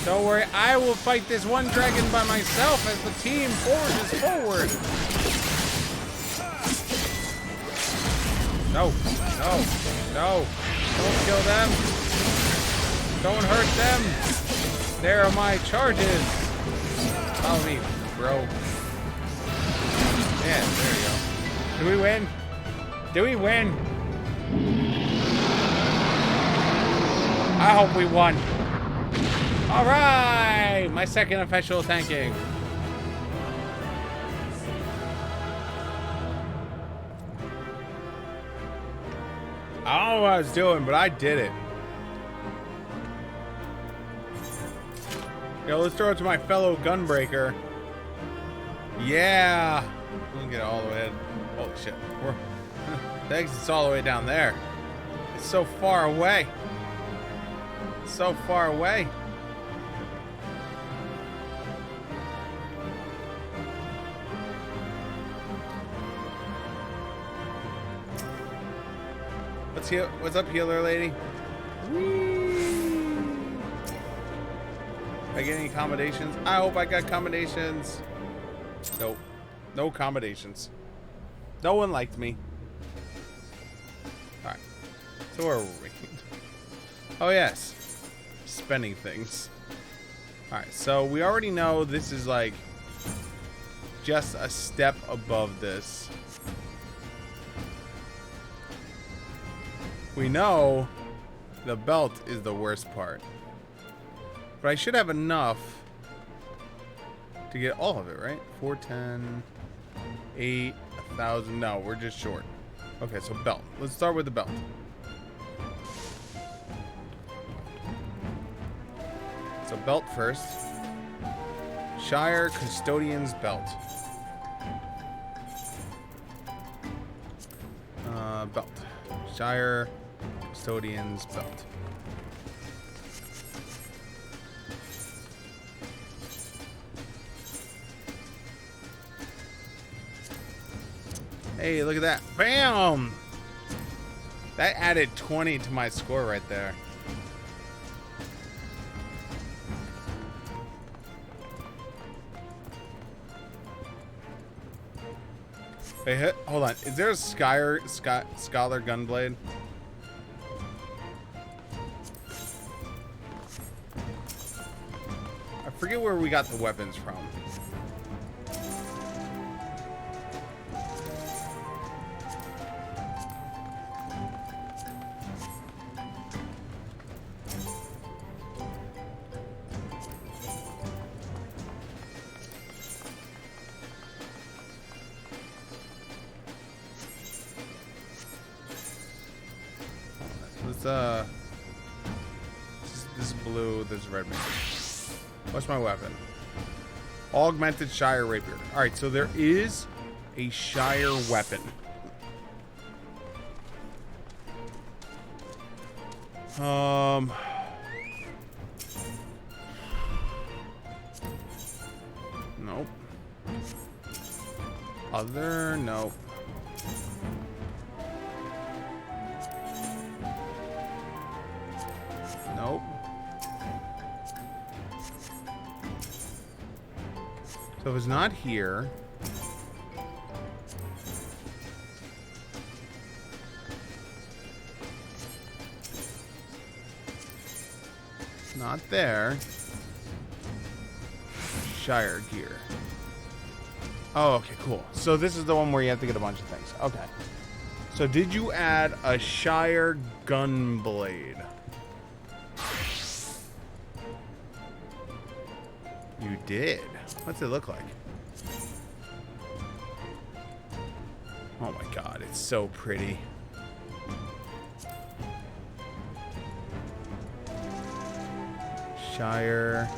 Don't worry, I will fight this one dragon by myself as the team forges forward. No, no, no. Don't kill them. Don't hurt them. There are my charges. Follow me, bro. Yeah, there you go. Do we win? Do we win? I hope we won. All right, my second official tanking. I don't know what I was doing, but I did it. Yo, let's throw it to my fellow Gunbreaker. Yeah. We can get it all the way. Holy shit. The exit's all the way down there. It's so far away. So far away. What's up, healer lady? Whee! I get any accommodations? I hope I got accommodations. Nope. No accommodations. No one liked me. Alright. So where were we? Oh, yes. Spending things. Alright, so we already know this is like just a step above this. We know the belt is the worst part. But I should have enough to get all of it, right? 410, 8, 1,000. No, we're just short. Okay, so belt. Let's start with the belt. So belt first. Shire Custodian's belt. Belt. Shire Custodian's belt. Hey, look at that. Bam! That added 20 to my score right there. Wait, hold on. Is there a Scholar Gunblade? I forget where we got the weapons from. This is blue, this is red. What's my weapon? Augmented Shire Rapier. Alright, so there is a Shire weapon. Nope. Other, nope. Nope. So if it's not here, not there. Shire gear. Oh, okay, cool. So this is the one where you have to get a bunch of things. Okay. So did you add a Shire Gunblade? You did. What's it look like? Oh my god, it's so pretty. Shire.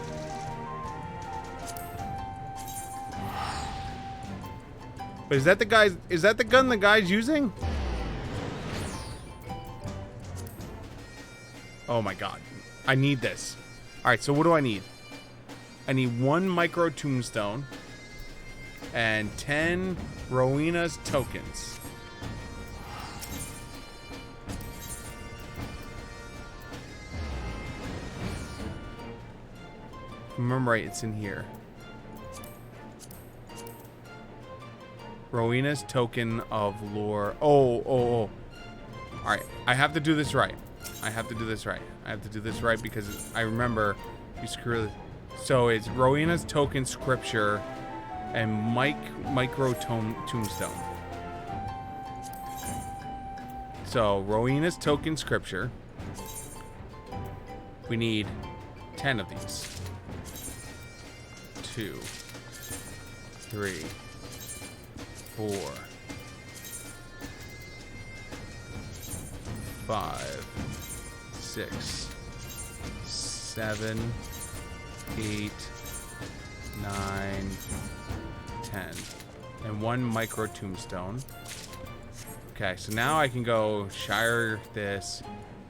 But is that the guy's, is that the gun the guy's using? Oh my god. I need this. Alright, so what do I need? I need 1 micro tombstone and 10 Rowena's tokens. Remember right, it's in here. Rowena's token of lore. Oh. Alright, I have to do this right. I have to do this right because I remember you screw. So it's Rowena's token scripture and micro tombstone. So Rowena's token scripture. We need 10 of these. 2, 3, 4, 5, 6, 7, 8, 9, 10, and 1 micro tombstone. Okay, so now I can go Shire this,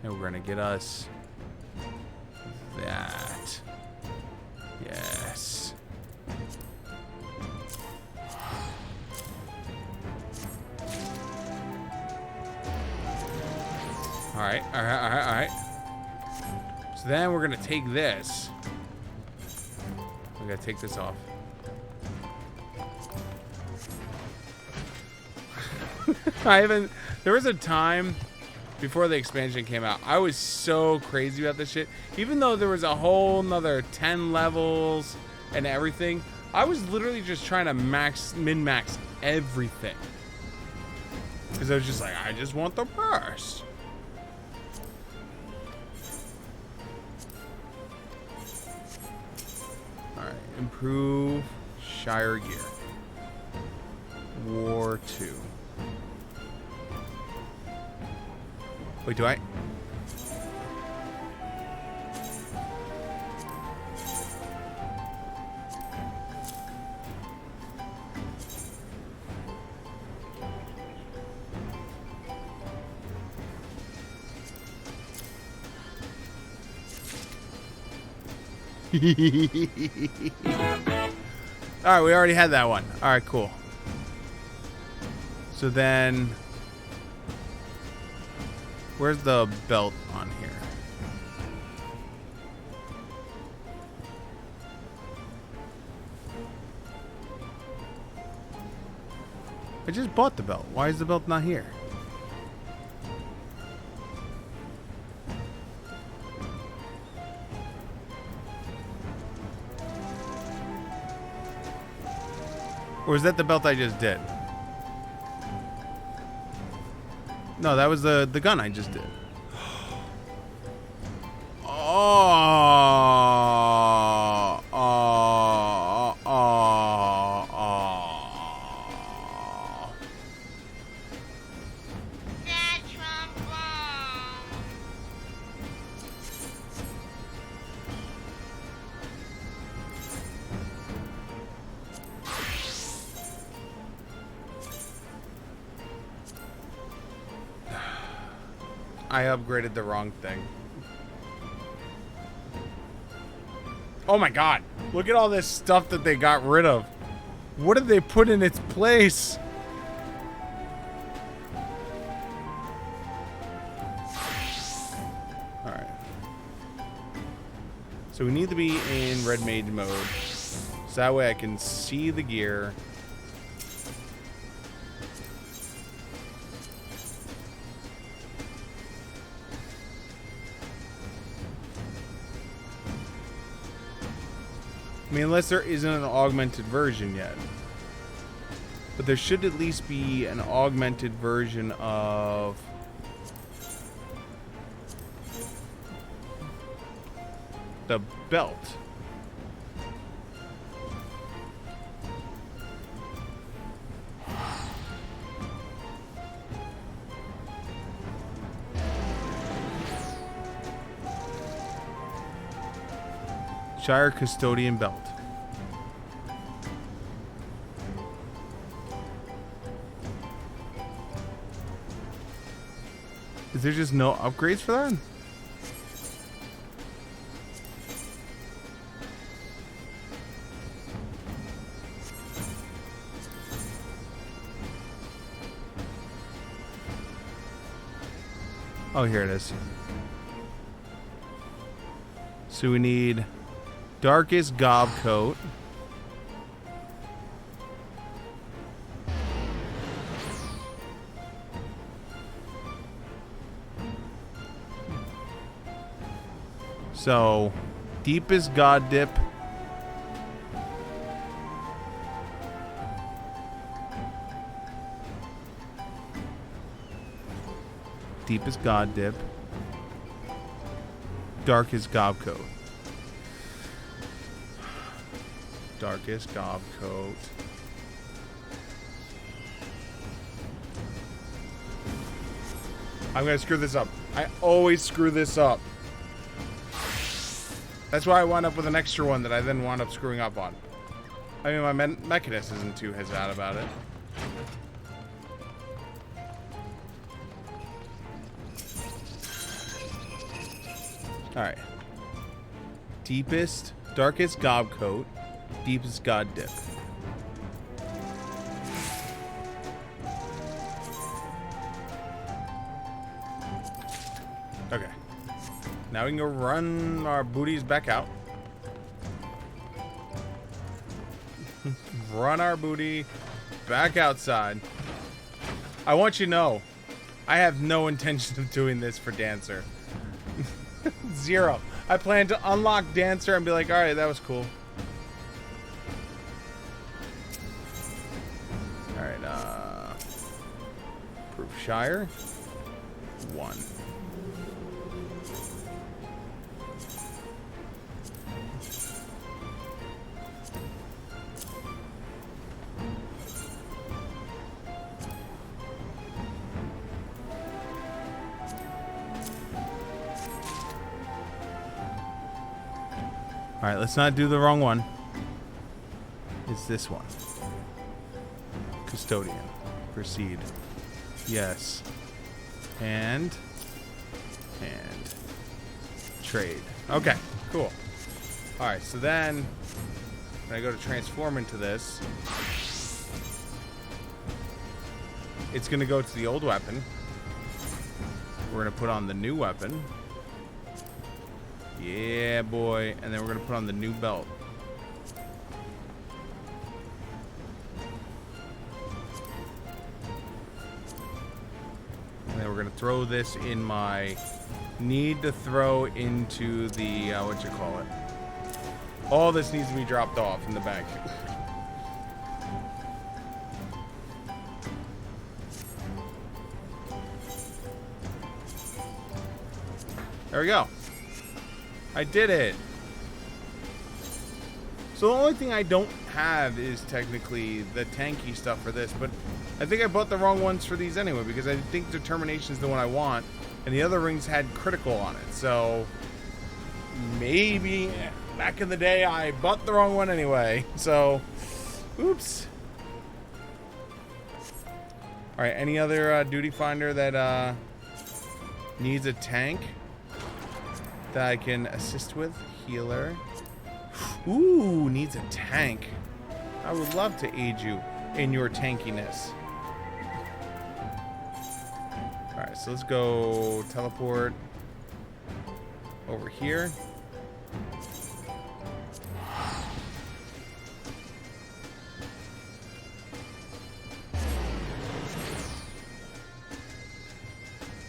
and we're gonna get us that. Yes. All right. So then we're gonna take this. We gotta take this off. There was a time before the expansion came out, I was so crazy about this shit. Even though there was a whole nother 10 levels and everything, I was literally just trying to min-max everything. Because I was just like, I just want the burst. Alright, improve Shire gear. War 2. Wait, do I? Alright, we already had that one. Alright, cool. So then, where's the belt on here? I just bought the belt. Why is the belt not here? Or is that the belt I just did? No, that was the gun I just did. I upgraded the wrong thing. Oh my god. Look at all this stuff that they got rid of. What did they put in its place? Alright. So we need to be in red mage mode. So that way I can see the gear. I mean, unless there isn't an augmented version yet. But there should at least be an augmented version of... the belt. Shire Custodian Belt. Is there just no upgrades for that? Oh, here it is. So we need Darkest Gob Coat. So, Deepest God Dip. Deepest God Dip. Darkest Gob Coat. Darkest Gob Coat. I'm gonna screw this up. I always screw this up. That's why I wound up with an extra one that I then wound up screwing up on. I mean, my Mechanist isn't too bad about it. Alright. Deepest, Darkest Gob Coat. Deepest God Dip. Okay. Now we can go run our booties back out. Run our booty back outside. I want you to know, I have no intention of doing this for Dancer. Zero. I plan to unlock Dancer and be like, alright, that was cool. Alright, Proof Shire. 1. Alright, let's not do the wrong one. It's this one. Custodian. Proceed. Yes. And trade. Okay, cool. Alright, so then when I go to transform into this, it's going to go to the old weapon. We're going to put on the new weapon. Yeah, boy. And then we're going to put on the new belt. And then we're going to throw this in my... Need to throw into the... what you call it? All this needs to be dropped off in the bank. There we go. I did it. So the only thing I don't have is technically the tanky stuff for this, but I think I bought the wrong ones for these anyway, because I think Determination is the one I want, and the other rings had critical on it. So maybe back in the day I bought the wrong one anyway. So oops. All right, any other duty finder that Needs a tank that I can assist with. Healer. Ooh, needs a tank. I would love to aid you in your tankiness. Alright, so let's go teleport over here.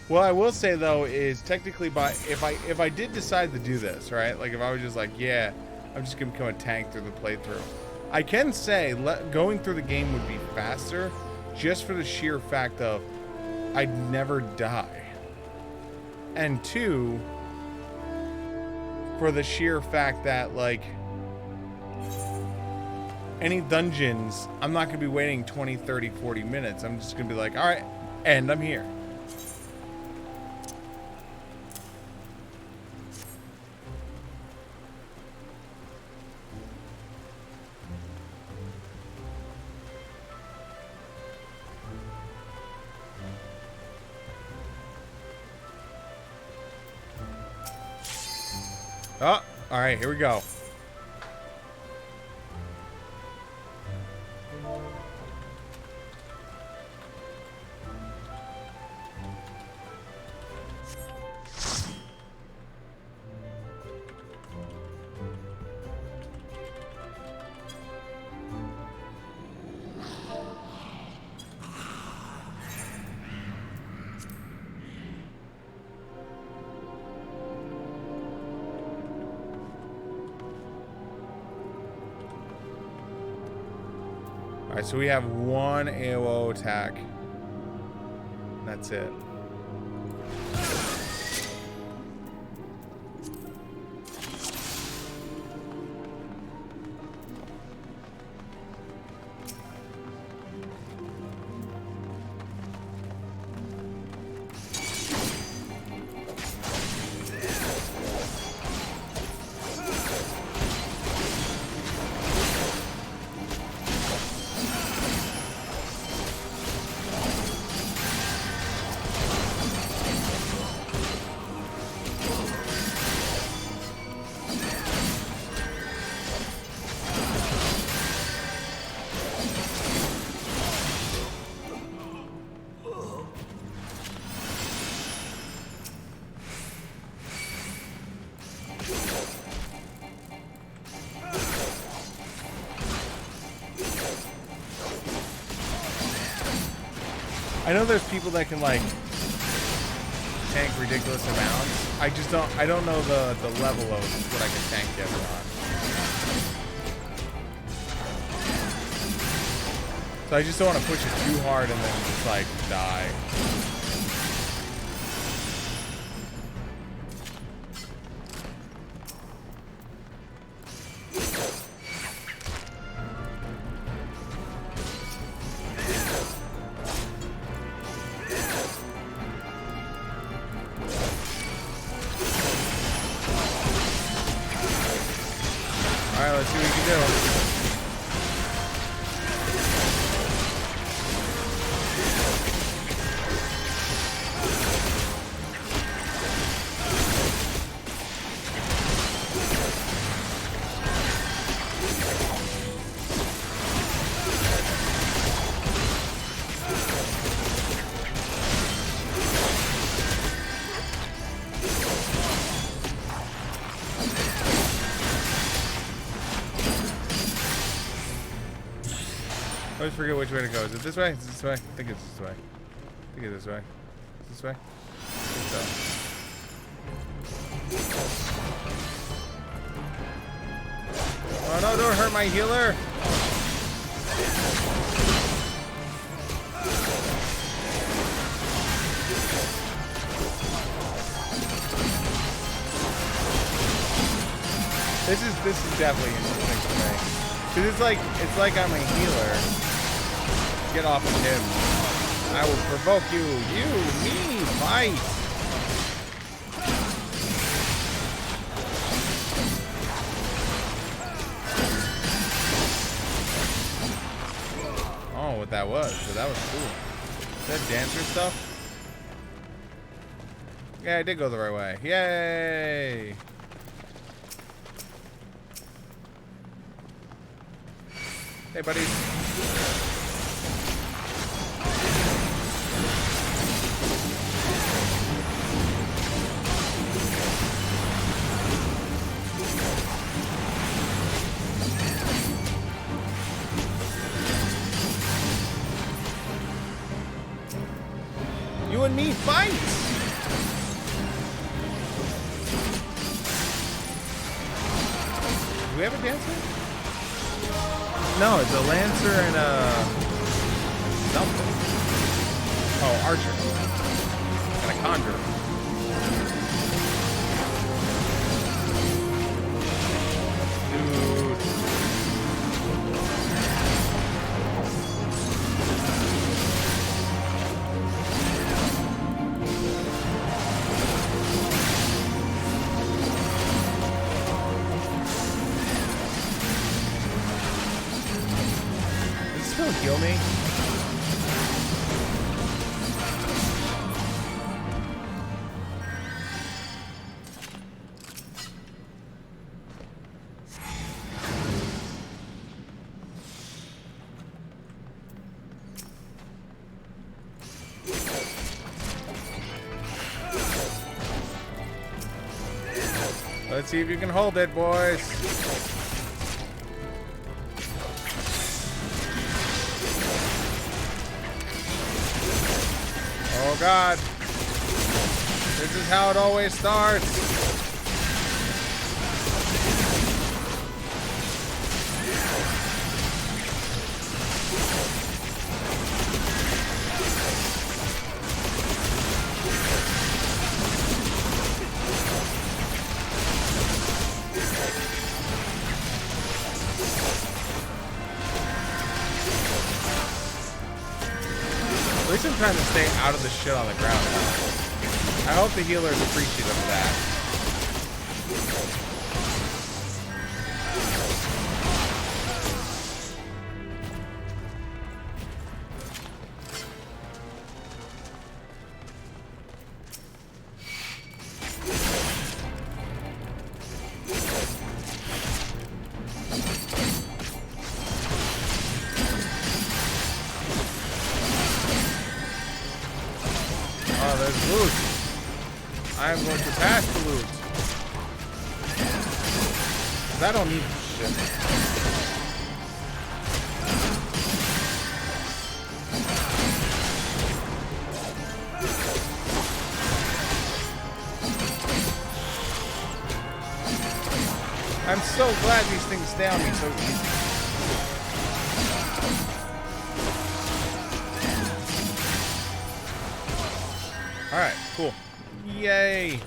What I will say though is technically, if I did decide to do this, right? Like if I was just like, yeah, I'm just gonna become a tank through the playthrough, I can say going through the game would be faster, just for the sheer fact of I'd never die, and two, for the sheer fact that like any dungeons, I'm not gonna be waiting 20, 30, 40 minutes. I'm just gonna be like, all right, and I'm here. Oh, all right, here we go. Alright, so we have one AOO attack. That's it. I know there's people that can like tank ridiculous amounts. I don't know the level of what I can tank yet or not. So I just don't want to push it too hard and then just like die. Alright, let's see what we can do. I always forget which way to go. Is it this way? Is it this way? I think it's this way. I think it's this way. Is this way? I think so. Oh no, don't hurt my healer! This is definitely interesting to me. Cause it's like I'm a healer. Get off of him. I will provoke you. You, me, fight. Oh, what that was. So that was cool. Is that dancer stuff? Yeah, I did go the right way. Yay! Hey, buddies. You and me fight! Do we have a dancer? No, it's a lancer and a something. Oh, archer. And a conjurer. Dude. Still heal me. Let's see if you can hold it, boys. Oh God, this is how it always starts. At least I'm trying to stay out of the shit on the ground now. I hope the healer is appreciative of that. Oh, there's loot. I'm going to pass the loot. 'Cause I don't need shit. I'm so glad these things stay on me so easy. Alright, cool. Yay!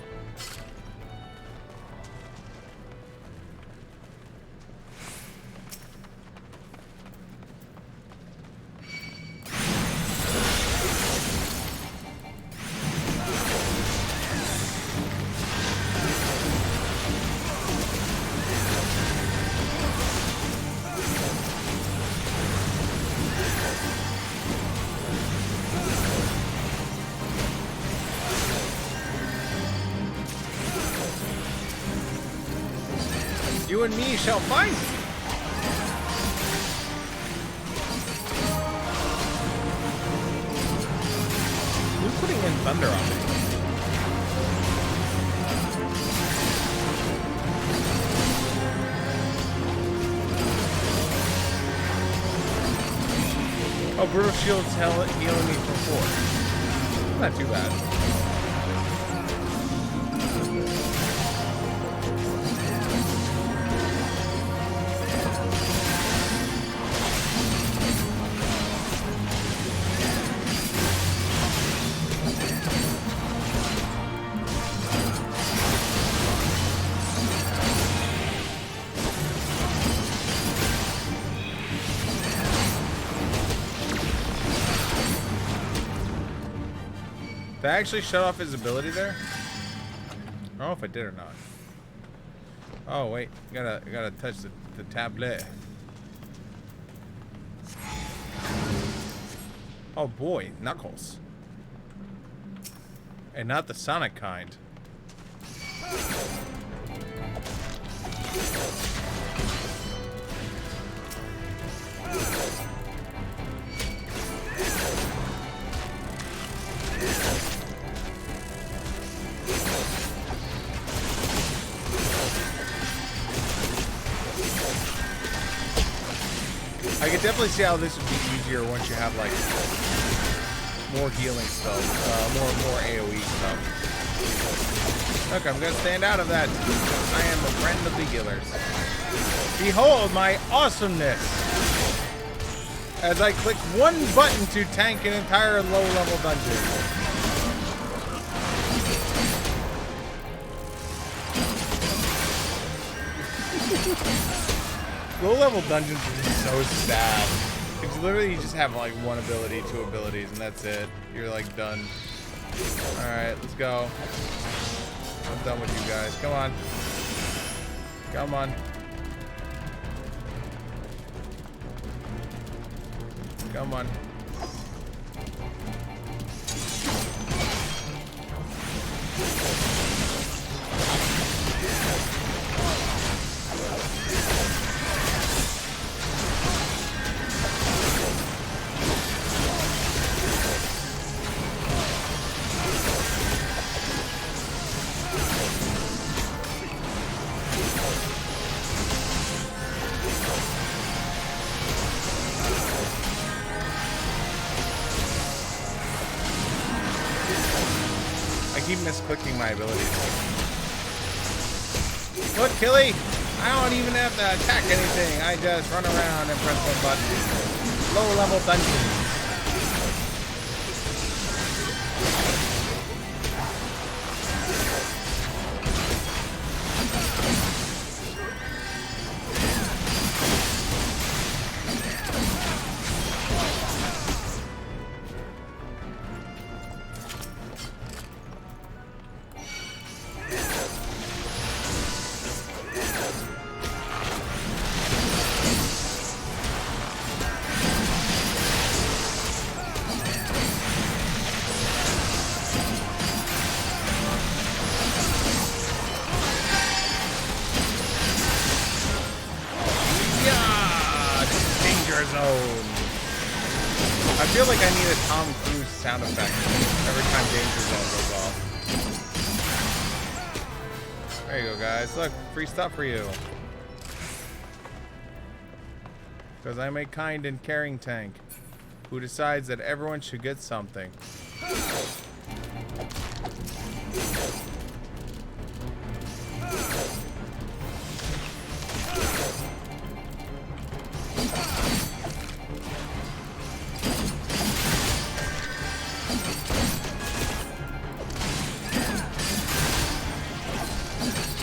You and me shall fight! Who's putting in thunder on me? Oh, Brutal Shield's healing me for 4. Not too bad. Did I actually shut off his ability there? I don't know if I did or not. Oh wait, gotta touch the tablet. Oh boy, Knuckles. And not the Sonic kind. I can definitely see how this would be easier once you have like more healing stuff, more AoE stuff. Look, I'm gonna stand out of that. I am the friend of the healers. Behold my awesomeness! As I click one button to tank an entire low-level dungeon. Low-level dungeons are just so sad. Because literally you just have like one ability, two abilities, and that's it. You're like done. Alright, let's go. I'm done with you guys. Come on. Come on. Come on. I keep misclicking my abilities. Look, Killy! I don't even have to attack anything. I just run around and press one button. Low-level dungeons. Zone. I feel like I need a Tom Cruise sound effect every time Danger Zone goes off. There you go, guys. Look, free stuff for you. Because I'm a kind and caring tank who decides that everyone should get something.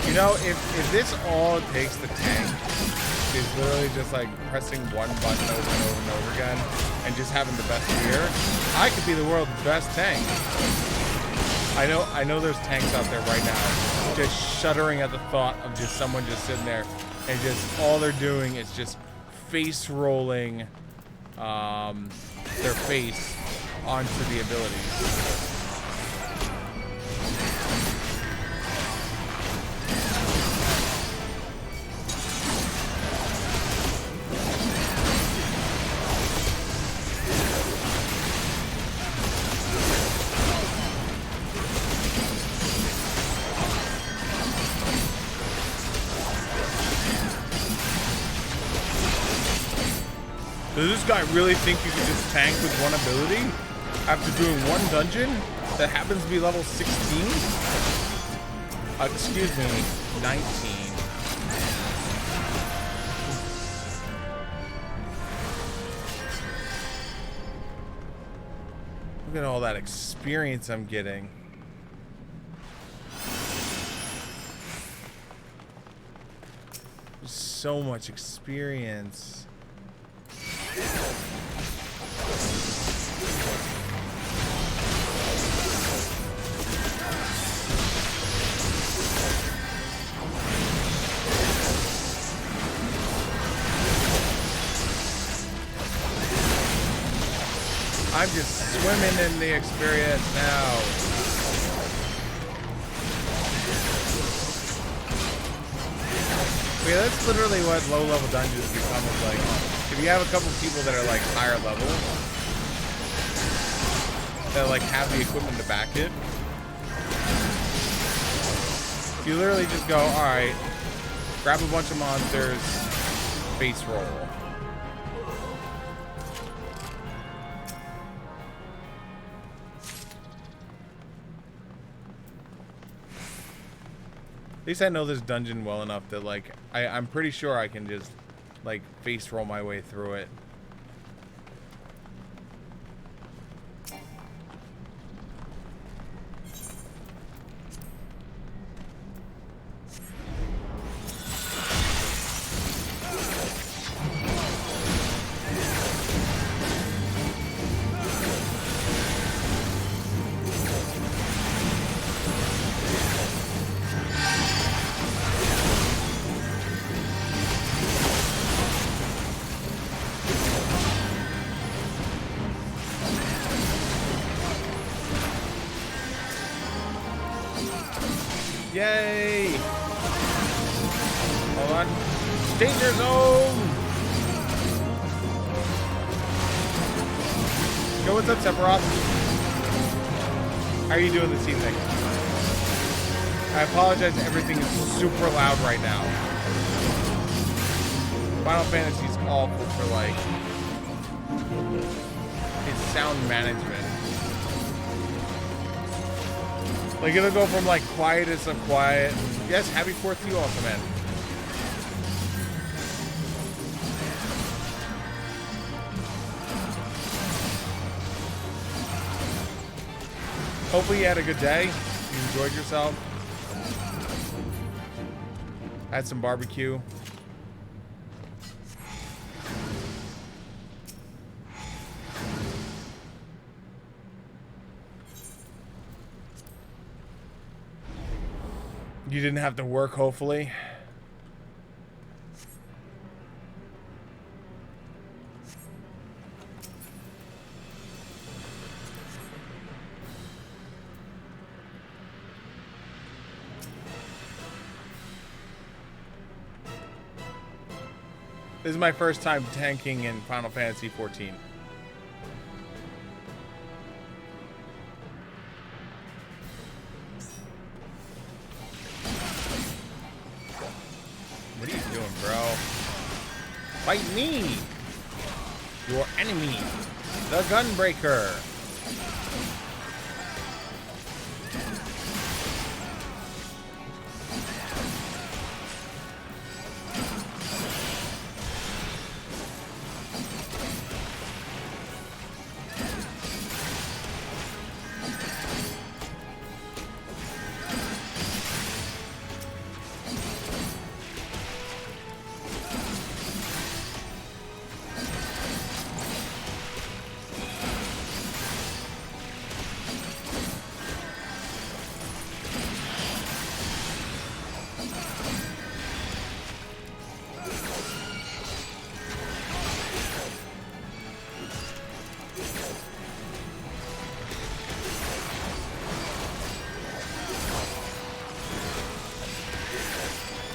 You know, if this all it takes the tank is literally just like pressing one button over and over and over again and just having the best gear, I could be the world's best tank. I know there's tanks out there right now just shuddering at the thought of just someone just sitting there and just all they're doing is just face rolling their face onto the abilities. Does this guy really think you can just tank with one ability after doing one dungeon that happens to be level 16? Excuse me, 19. Look at all that experience I'm getting. So much experience. I'm just swimming in the experience now. Yeah, that's literally what low-level dungeons become. Is like, if you have a couple people that are like higher level, that like have the equipment to back it, you literally just go, all right, grab a bunch of monsters, face roll. At least I know this dungeon well enough that, like, I'm pretty sure I can just, like, face roll my way through it. Yay! Hold on. Danger zone! Yo, what's up, Sephiroth? How are you doing this evening? I apologize, everything is super loud right now. Final Fantasy is awful for, like, its sound management. Like, it'll go from, like, quietest of quiet. Yes, happy 4th to you also, man. Hopefully you had a good day. You enjoyed yourself. Had some barbecue. You didn't have to work, hopefully. This is my first time tanking in Final Fantasy 14. What are you doing, bro? Fight me! Your enemy, the Gunbreaker!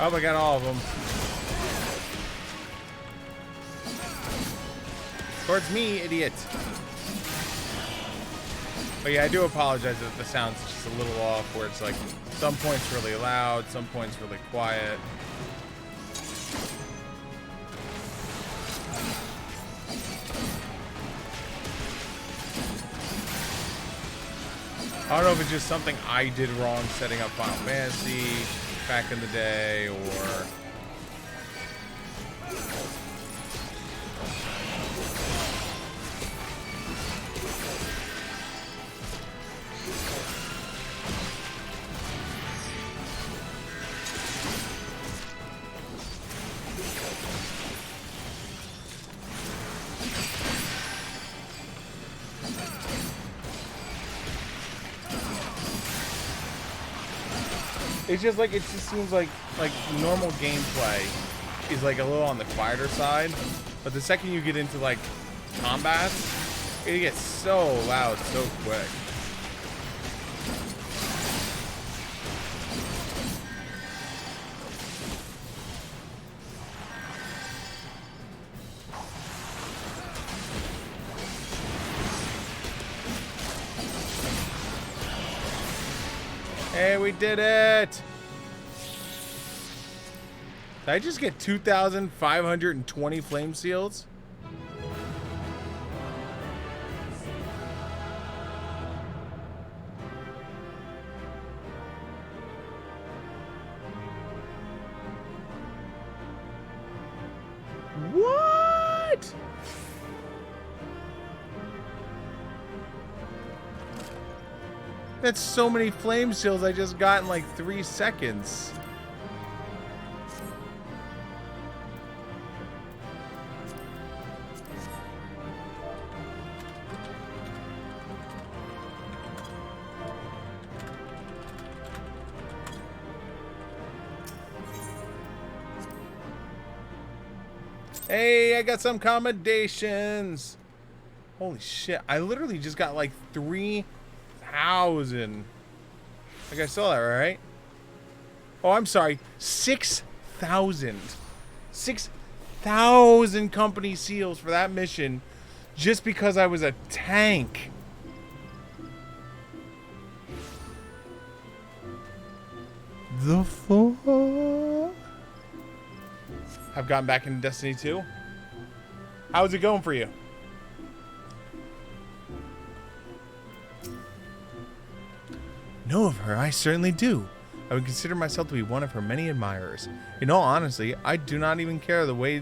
Oh, I got all of them. Towards me, idiot. But yeah, I do apologize if the sound's just a little off, where it's like some points really loud, some points really quiet. I don't know if it's just something I did wrong setting up Final Fantasy back in the day, or it's just like, it just seems like normal gameplay is like a little on the quieter side, but the second you get into like combats, it gets so loud so quick. Hey, we did it! Did I just get 2,520 flame seals? What? That's so many flame seals I just got in like 3 seconds. Hey, I got some accommodations. Holy shit. I literally just got like 3,000. Like I saw that, right? Oh, I'm sorry. 6,000. 6,000 company seals for that mission just because I was a tank. The fuck? I've gotten back into Destiny 2. How's it going for you? Know of her, I certainly do. I would consider myself to be one of her many admirers. In all honesty, I do not even care the way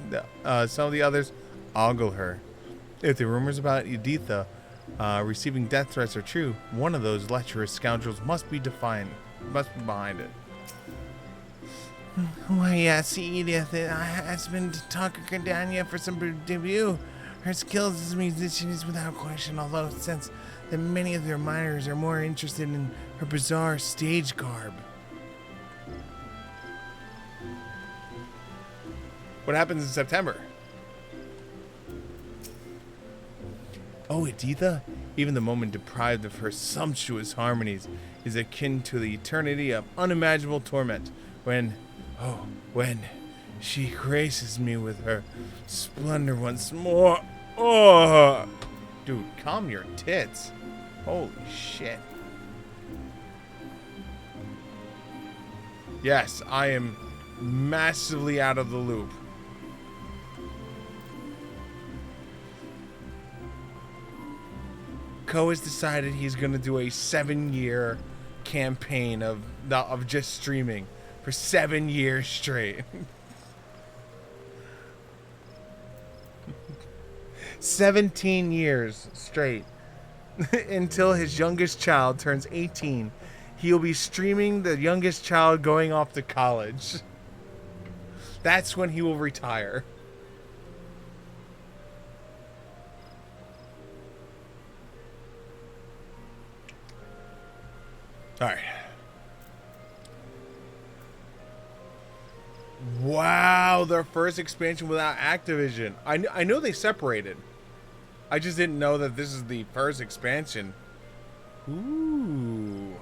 some of the others ogle her. If the rumors about Editha receiving death threats are true, one of those lecherous scoundrels must be behind it. Why, yes, Edith has been talking to Cardania for some debut. Her skills as a musician is without question, although since that many of their miners are more interested in her bizarre stage garb. What happens in September? Oh, Editha? Even the moment deprived of her sumptuous harmonies is akin to the eternity of unimaginable torment when she graces me with her splendor once more. Oh, dude, calm your tits. Holy shit. Yes, I am massively out of the loop. Ko has decided he's going to do a 7-year campaign of just streaming for 7 years straight. 17 years straight. Until his youngest child turns 18. He'll be streaming the youngest child going off to college. That's when he will retire. Alright. Wow, their first expansion without Activision. I know they separated. I just didn't know that this is the first expansion. Ooh.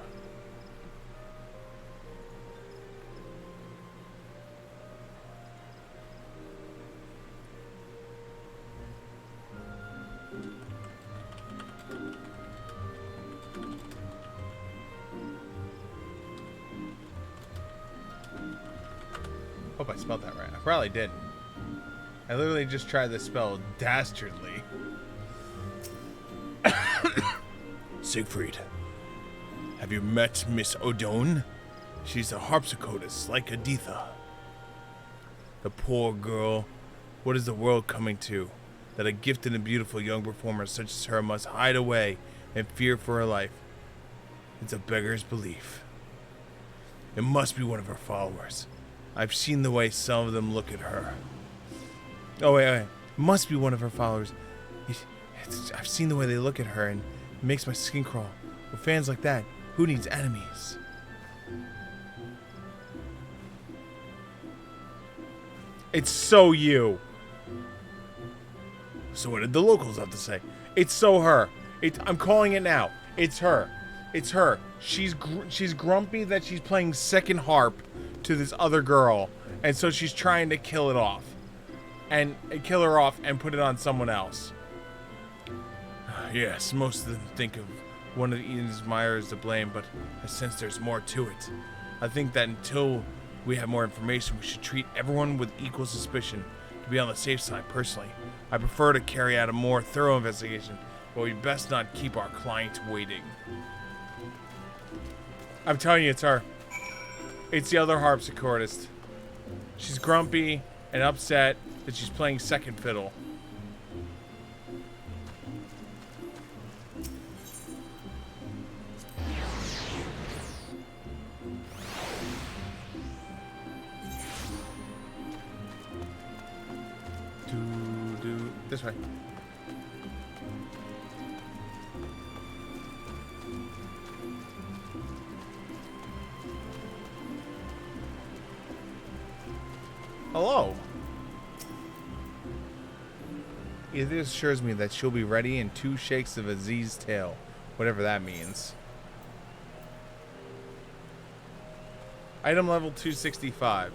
Hope I spelled that right. I probably didn't. I literally just tried to spell dastardly. Siegfried, have you met Miss Odone? She's a harpsichordist like Editha. The poor girl. What is the world coming to? That a gifted and beautiful young performer such as her must hide away and fear for her life. It's a beggar's belief. It must be one of her followers. I've seen the way some of them look at her. Oh, wait. It must be one of her followers. I've seen the way they look at her, and it makes my skin crawl. With fans like that, who needs enemies? It's so you. So what did the locals have to say? It's so her. I'm calling it now. It's her. It's her. She's grumpy that she's playing second harp to this other girl, and so she's trying to kill her off and put it on someone else. Yes, most of them think of one of Eden's Meyer is to blame, but I sense there's more to it. I think that until we have more information, we should treat everyone with equal suspicion to be on the safe side. Personally, I prefer to carry out a more thorough investigation, but we best not keep our clients waiting. I'm telling you, it's her. It's the other harpsichordist. She's grumpy and upset that she's playing second fiddle. This way. Hello. It assures me that she'll be ready in 2 shakes of Aziz's tail, whatever that means. Item level 265.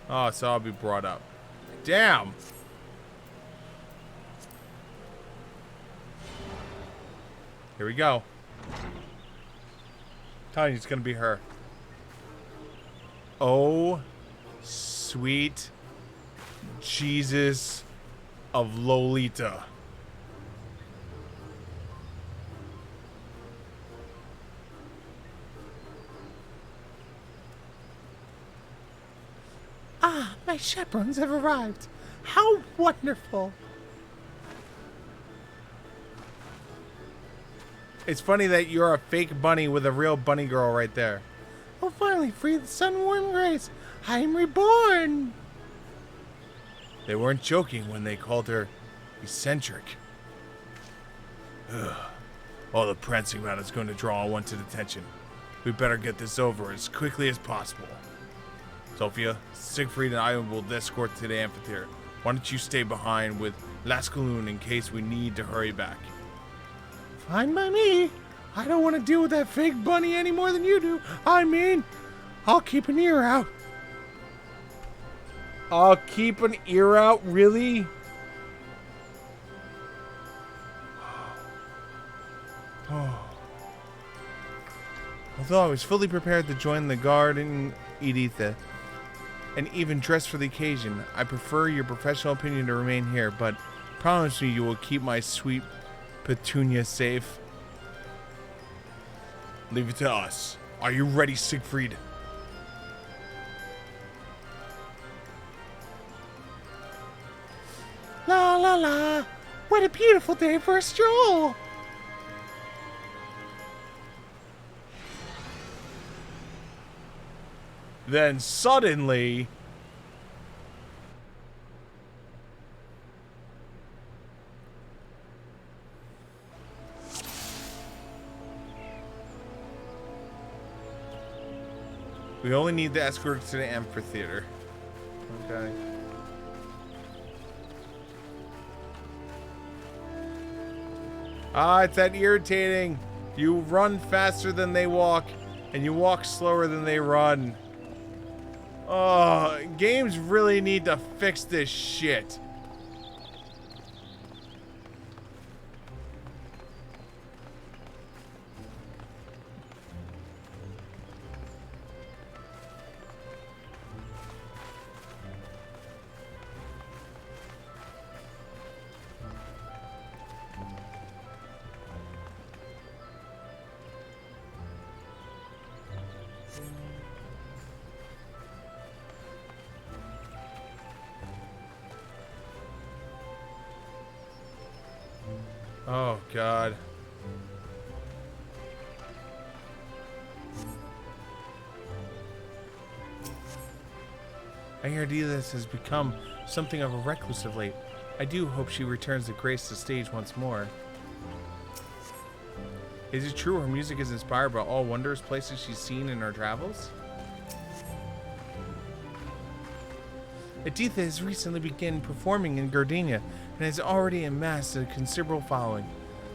Oh, so I'll be brought up. Damn. Here we go. Telling you, it's gonna be her. Oh, sweet Jesus of Lolita. Ah, my chaperones have arrived. How wonderful. It's funny that you're a fake bunny with a real bunny girl right there. Oh, finally, free the sun-warmed rays. I am reborn. They weren't joking when they called her eccentric. Ugh. All the prancing about is going to draw unwanted attention. We better get this over as quickly as possible. Sophia, Siegfried and I will escort to the amphitheater. Why don't you stay behind with Lascaloon in case we need to hurry back? Fine by me. I don't want to deal with that fake bunny any more than you do. I mean, I'll keep an ear out. I'll keep an ear out, really? Although I was fully prepared to join the guard in Editha, and even dressed for the occasion, I prefer your professional opinion to remain here, but promise me you will keep my sweet Petunia safe. Leave it to us. Are you ready, Siegfried? La la la. What a beautiful day for a stroll. Then suddenly... we only need the escort to the amphitheater. Okay. Ah, it's that irritating. You run faster than they walk, and you walk slower than they run. Oh, games really need to fix this shit. Oh, God. I hear Delis has become something of a recluse of late. I do hope she returns to grace the stage once more. Is it true her music is inspired by all wondrous places she's seen in her travels? Editha has recently begun performing in Gardenia and has already amassed a considerable following.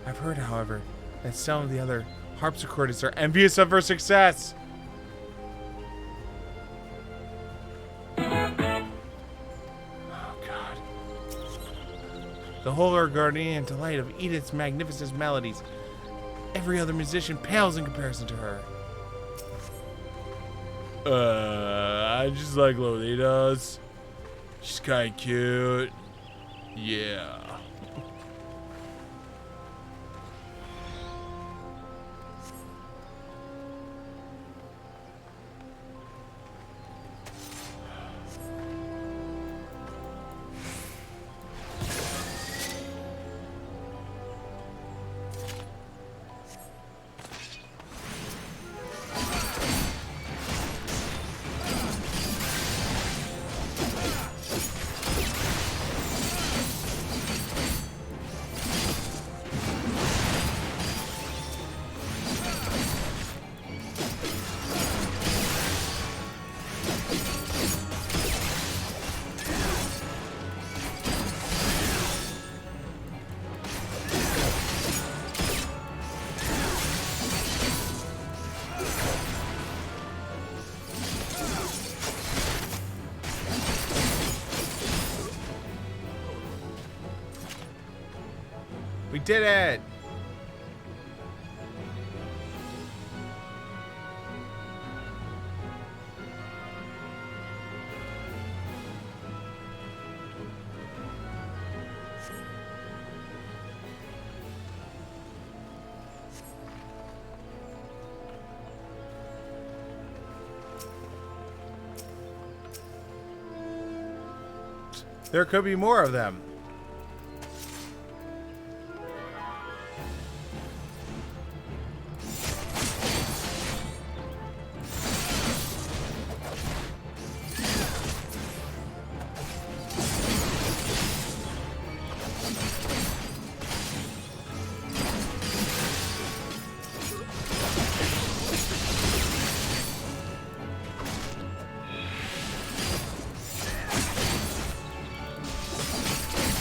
I've heard, however, that some of the other harpsichordists are envious of her success. Oh, God. The whole are Gardenian delight of Edith's magnificent melodies. Every other musician pales in comparison to her. I just like Lolitas. She's kinda cute. Yeah. We did it! There could be more of them.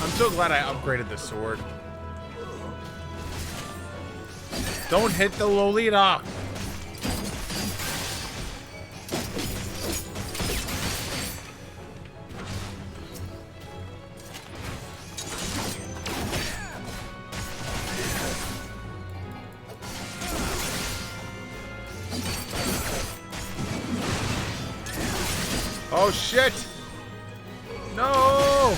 I'm so glad I upgraded the sword. Don't hit the Lolita! Oh shit! No!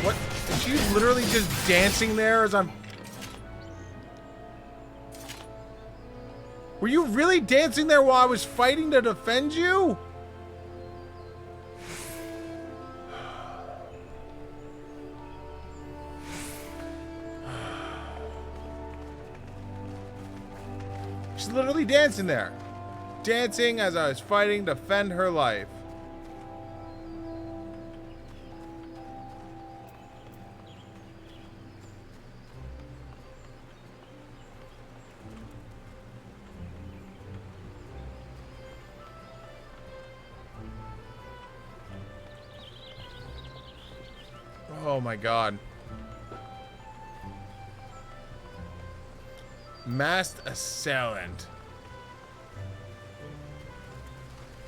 What? Is she literally just dancing there as I'm... Were you really dancing there while I was fighting to defend you? She's literally dancing there. Dancing as I was fighting to defend her life. Oh my god. Masked assailant.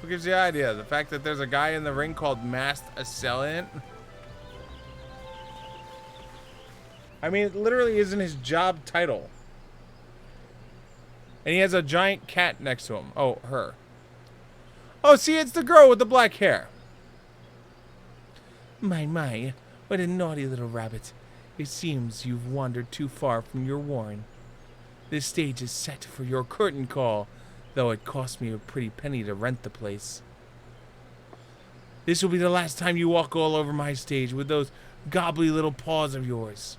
Who gives the idea? The fact that there's a guy in the ring called Masked Assailant? I mean, it literally isn't his job title. And he has a giant cat next to him. Oh, her. Oh, see, it's the girl with the black hair. My, what a naughty little rabbit. It seems you've wandered too far from your warren. This stage is set for your curtain call, though it cost me a pretty penny to rent the place. This will be the last time you walk all over my stage with those gobbly little paws of yours.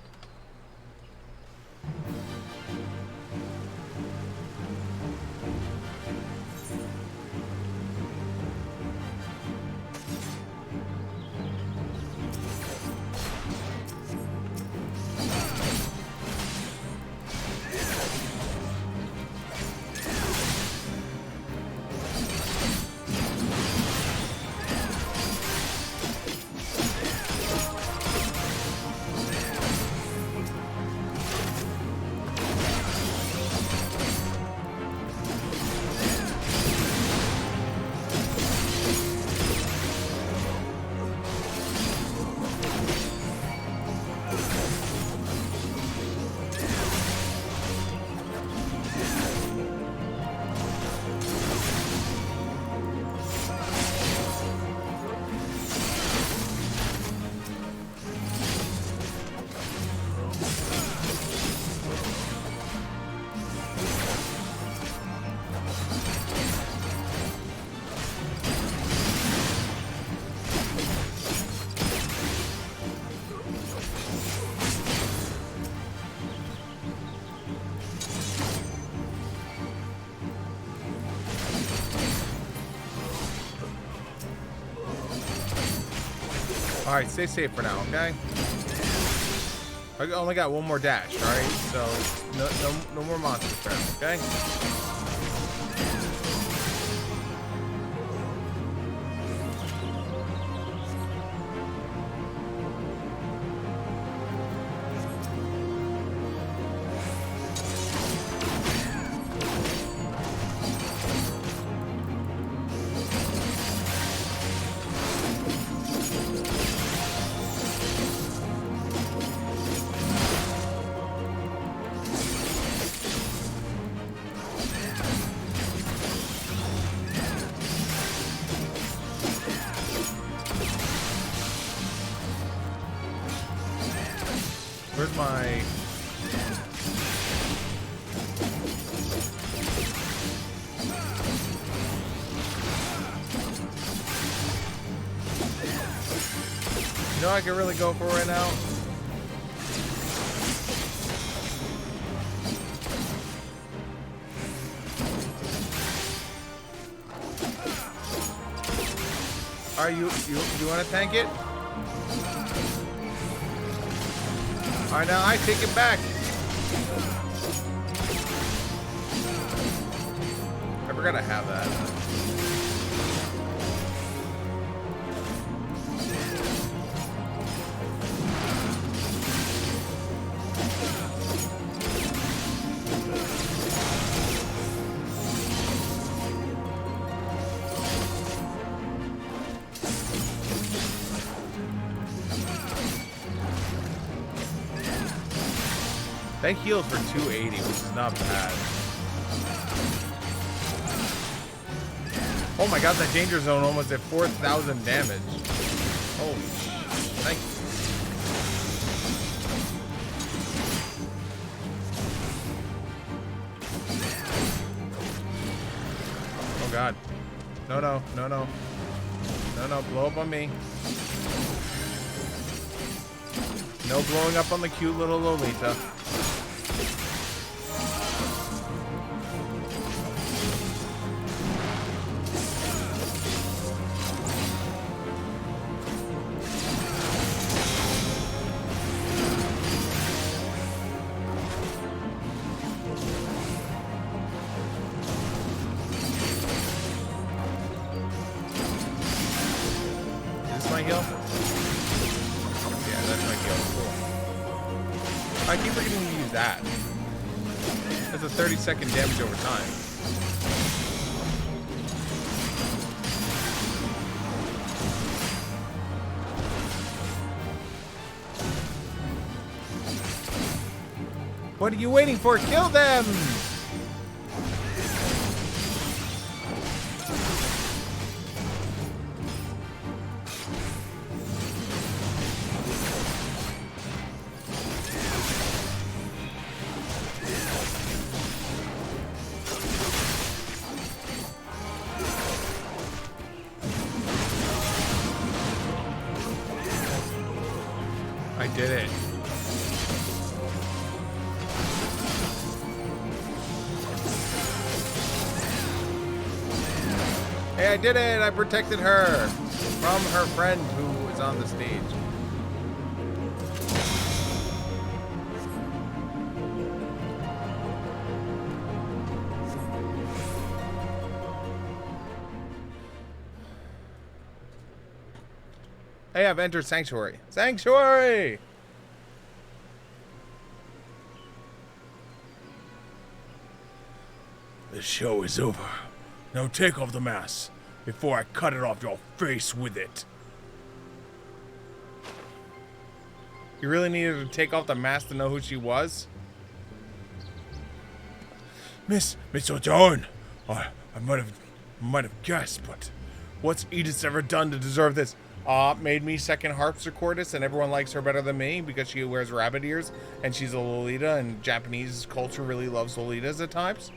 Alright, stay safe for now, okay? I only got one more dash, alright? So, no more monsters for now, okay? Where's my... You know what I can really go for right now? Alright, you want to tank it? Alright, now I take it back. I forgot to have that. That heals for 280, which is not bad. Oh my god, that danger zone almost at 4,000 damage. Holy shit. Thank you. Oh god. No, no, no, no. No, no, blow up on me. No blowing up on the cute little Lolita. My heal? Yeah, that's my heal. Cool. I keep forgetting to use that. That's a 30-second damage over time. What are you waiting for? Kill them! did it. Hey, I did it! I protected her from her friend who was on the stage. Hey, I've entered Sanctuary. Sanctuary! The show is over. Now take off the mask before I cut it off your face with it. You really needed to take off the mask to know who she was? Miss O'Dawn, I might have guessed, but What's Edith ever done to deserve this? Made me second harpsichordist and everyone likes her better than me because she wears rabbit ears and she's a Lolita and Japanese culture really loves Lolitas at times?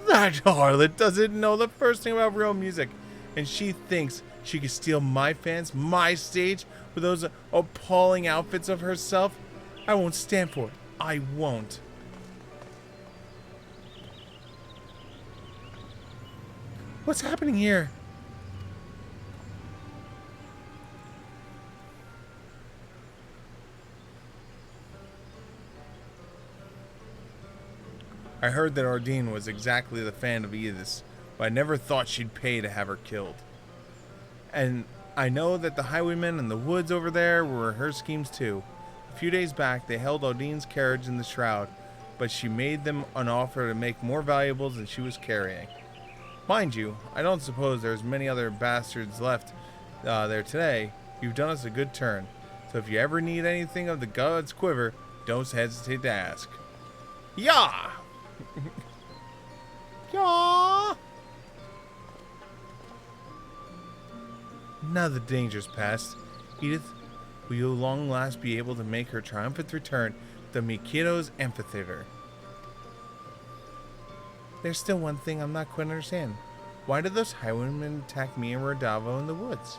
That harlot doesn't know the first thing about real music, and she thinks she could steal my fans, my stage, with those appalling outfits of herself. I won't stand for it. I won't. What's happening here? I heard that Ordine was exactly the fan of Edith's, but I never thought she'd pay to have her killed. And I know that the highwaymen in the woods over there were her schemes too. A few days back, they held Odine's carriage in the shroud, but she made them an offer to make more valuables than she was carrying. Mind you, I don't suppose there's many other bastards left there today. You've done us a good turn, so if you ever need anything of the gods' quiver, don't hesitate to ask. Yah! Yah! Now the danger's past. Edith, will you long last be able to make her triumphant return to Mikido's amphitheater? There's still one thing I'm not quite understanding. Why did those highwaymen attack me and Rodavo in the woods?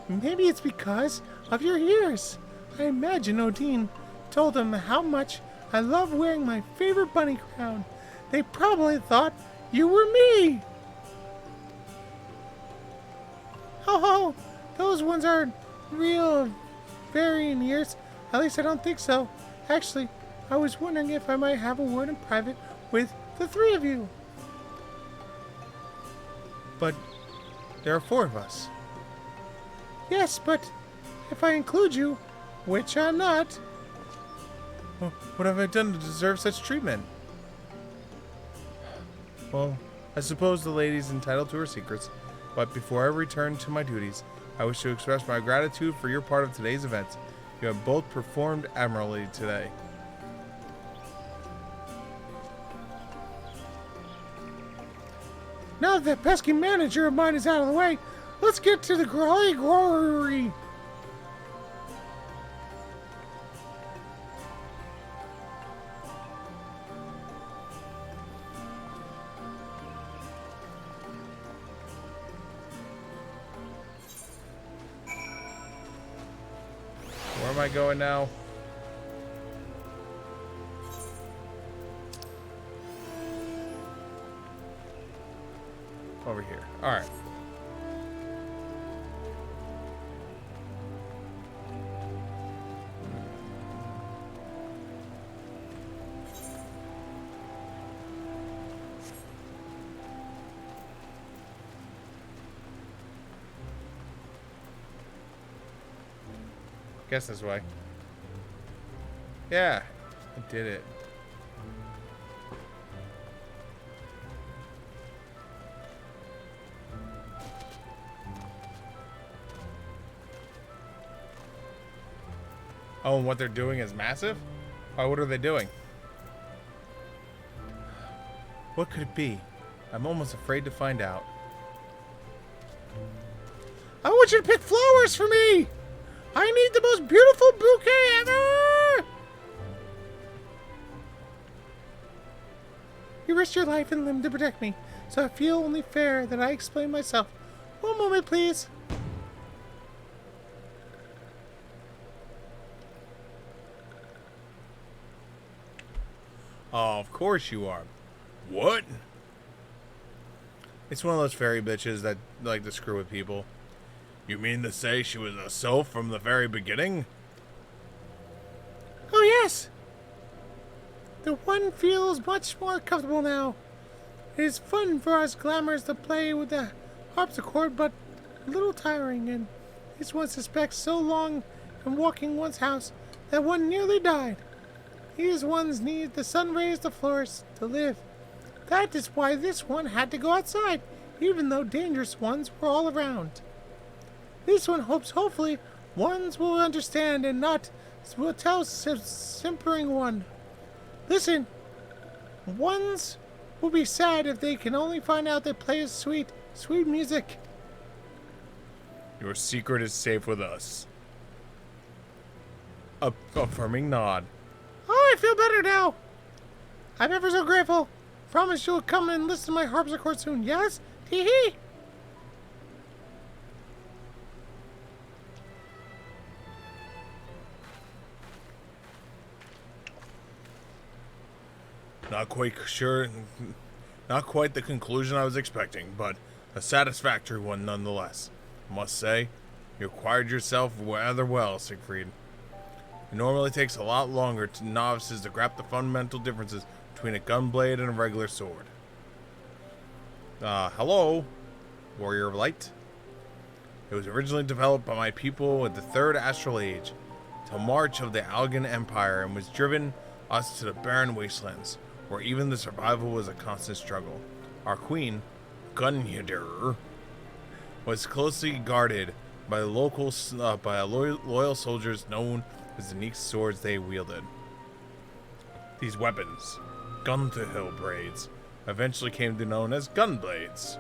Maybe it's because of your ears. I imagine Odine told them how much I love wearing my favorite bunny crown. They probably thought you were me. Oh, those ones aren't real varying ears. At least I don't think so. Actually, I was wondering if I might have a word in private with the three of you. But there are four of us. Yes, but if I include you, which I'm not, what have I done to deserve such treatment? Well, I suppose the lady's entitled to her secrets, but before I return to my duties, I wish to express my gratitude for your part of today's events. You have both performed admirably today. Now that that pesky manager of mine is out of the way, let's get to the glory. Where am I going now? Over here. All right. Guess this way. Yeah, I did it. Oh, and what they're doing is massive? Oh, what are they doing? What could it be? I'm almost afraid to find out. I want you to pick flowers for me! I need the most beautiful bouquet ever! You risked your life and limb to protect me, so I feel only fair that I explain myself. One moment, please. Oh, of course you are. What? It's one of those fairy bitches that like to screw with people. You mean to say she was a sylph from the very beginning? Oh, yes. The one feels much more comfortable now. It is fun for us glamours to play with the harpsichord, but a little tiring, and this one suspects so long in walking one's house that one nearly died. These ones need the sun rays to flourish, to live. That is why this one had to go outside, even though dangerous ones were all around. This one hopes hopefully ones will understand and not will tell simpering one. Listen, ones will be sad if they can only find out they play sweet, sweet music. Your secret is safe with us. Affirming nod. Oh, I feel better now. I'm ever so grateful. Promise you'll come and listen to my harpsichord soon, yes? Tee hee. Not quite sure. Not quite the conclusion I was expecting, but a satisfactory one nonetheless. I must say, you acquired yourself rather well, Siegfried. It normally takes a lot longer to novices to grasp the fundamental differences between a gunblade and a regular sword. Hello, Warrior of Light. It was originally developed by my people at the Third Astral Age, to march of the Algan Empire, and was driven us to the barren wastelands, where even the survival was a constant struggle. Our queen, Gunbreaker, was closely guarded by the loyal soldiers known as the unique swords they wielded. These weapons, gun-to-hill braids, eventually came to be known as gunblades.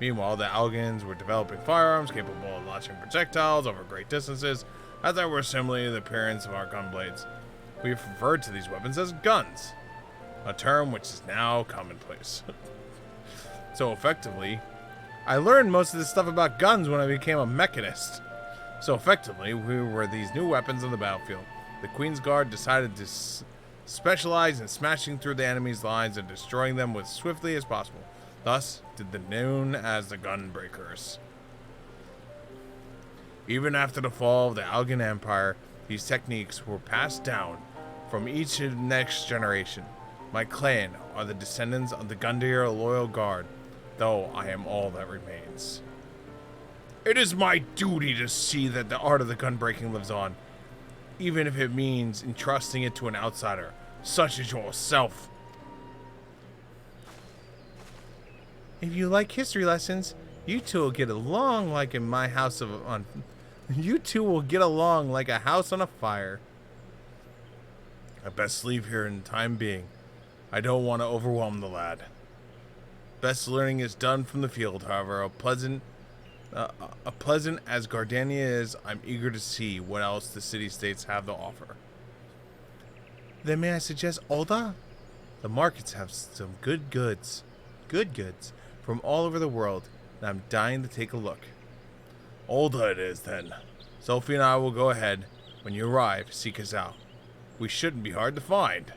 Meanwhile, the Algans were developing firearms capable of launching projectiles over great distances, as they were similar to the appearance of our gunblades. We have referred to these weapons as guns, a term which is now commonplace. So effectively, I learned most of this stuff about guns when I became a mechanist. So effectively, we were these new weapons on the battlefield. The Queen's Guard decided to specialize in smashing through the enemy's lines and destroying them as swiftly as possible. Thus, did the known as the Gunbreakers. Even after the fall of the Algan Empire, these techniques were passed down from each next generation. My clan are the descendants of the Gundyr Loyal Guard, though I am all that remains. It is my duty to see that the art of the gunbreaking lives on, even if it means entrusting it to an outsider, such as yourself. If you like history lessons, you two will get along like in my house on. You two will get along like a house on a fire. I best leave here in the time being. I don't want to overwhelm the lad. Best learning is done from the field, however. A pleasant as Gardania is, I'm eager to see what else the city-states have to offer. Then may I suggest Ulda? The markets have some good goods from all over the world, and I'm dying to take a look. Ulda it is, then. Sophie and I will go ahead. When you arrive, seek us out. We shouldn't be hard to find.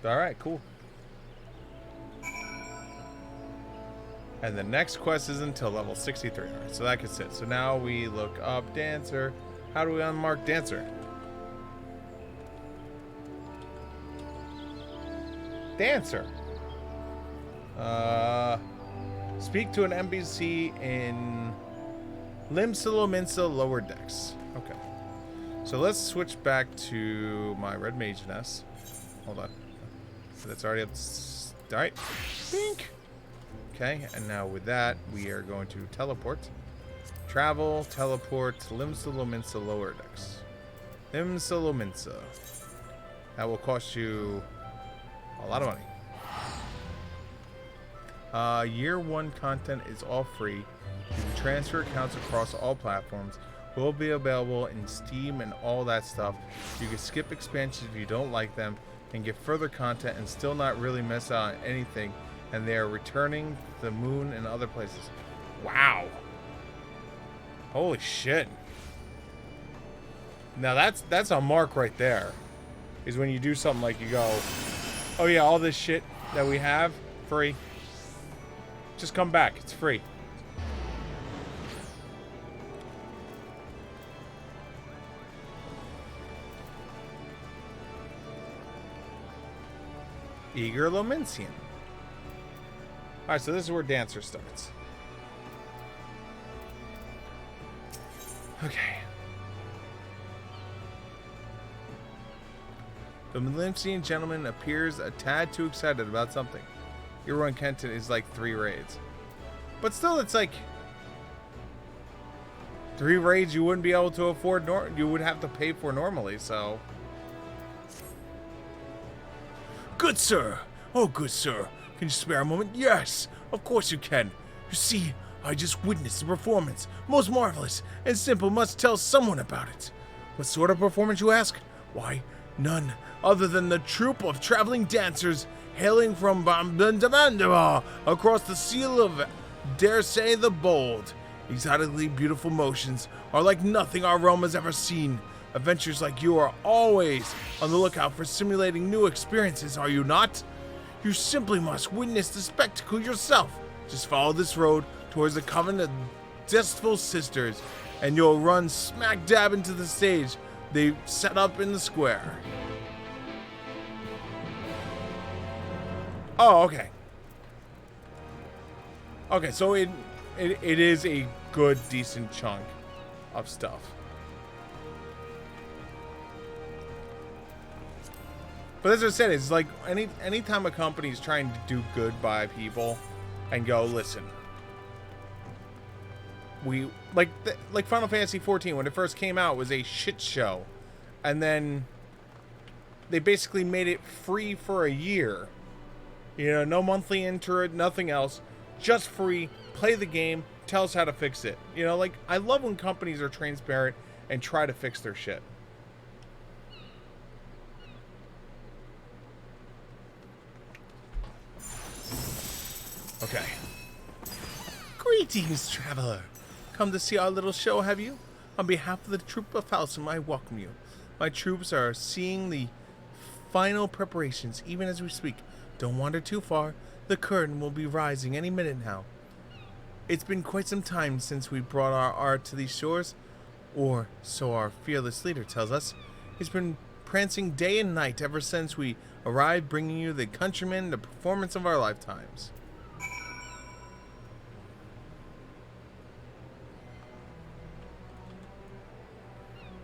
Alright, cool. And the next quest is until level 63. Alright, so that gets it. So now we look up Dancer. How do we unmark Dancer? Dancer. Speak to an NPC in Limsalominsa Lower Decks. Okay. So let's switch back to my Red Mage Nest. Hold on. So that's already up. Alright. Bink. Okay, and now with that, we are going to teleport. Travel, teleport, Limsalominsa Lower Decks. Limsalominsa. That will cost you a lot of money. Year 1 content is all free. You can transfer accounts across all platforms. will be available in Steam and all that stuff. You can skip expansions if you don't like them and get further content and still not really miss out on anything. And they are returning to the moon and other places. Wow. Holy shit. Now that's a mark right there. Is when you do something like you go, oh yeah, all this shit that we have, free. Just come back, it's free. Eager Lomencian. Alright, so this is where Dancer starts. Okay. The Lomencian gentleman appears a tad too excited about something. Hero and Kenton is like 3 raids. But still, it's like 3 raids you wouldn't be able to afford, you would have to pay for normally, so. Good sir. Oh, good sir. Can you spare a moment? Yes, of course you can. You see, I just witnessed a performance. Most marvelous and simple. Must tell someone about it. What sort of performance, you ask? Why, none other than the troupe of traveling dancers hailing from Bamdandabandaba across the seal of dare say the bold. Exotically beautiful motions are like nothing our realm has ever seen. Adventures like you are always on the lookout for simulating new experiences, are you not? You simply must witness the spectacle yourself. Just follow this road towards the Coven of Zestful Sisters, and you'll run smack dab into the stage they set up in the square. Oh, okay. Okay, so it is a good, decent chunk of stuff. But as I said, it's like anytime a company is trying to do good by people and go, listen, we like Final Fantasy 14 when it first came out was a shit show, and then they basically made it free for a year. You know, no monthly interest, nothing else, just free. Play the game, tell us how to fix it. You know, like I love when companies are transparent and try to fix their shit. Okay. Greetings, traveler. Come to see our little show, have you? On behalf of the troop of Falsum, I welcome you. My troops are seeing the final preparations, even as we speak. Don't wander too far. The curtain will be rising any minute now. It's been quite some time since we brought our art to these shores, or so our fearless leader tells us. He's been prancing day and night ever since we arrived, bringing you the countrymen, the performance of our lifetimes.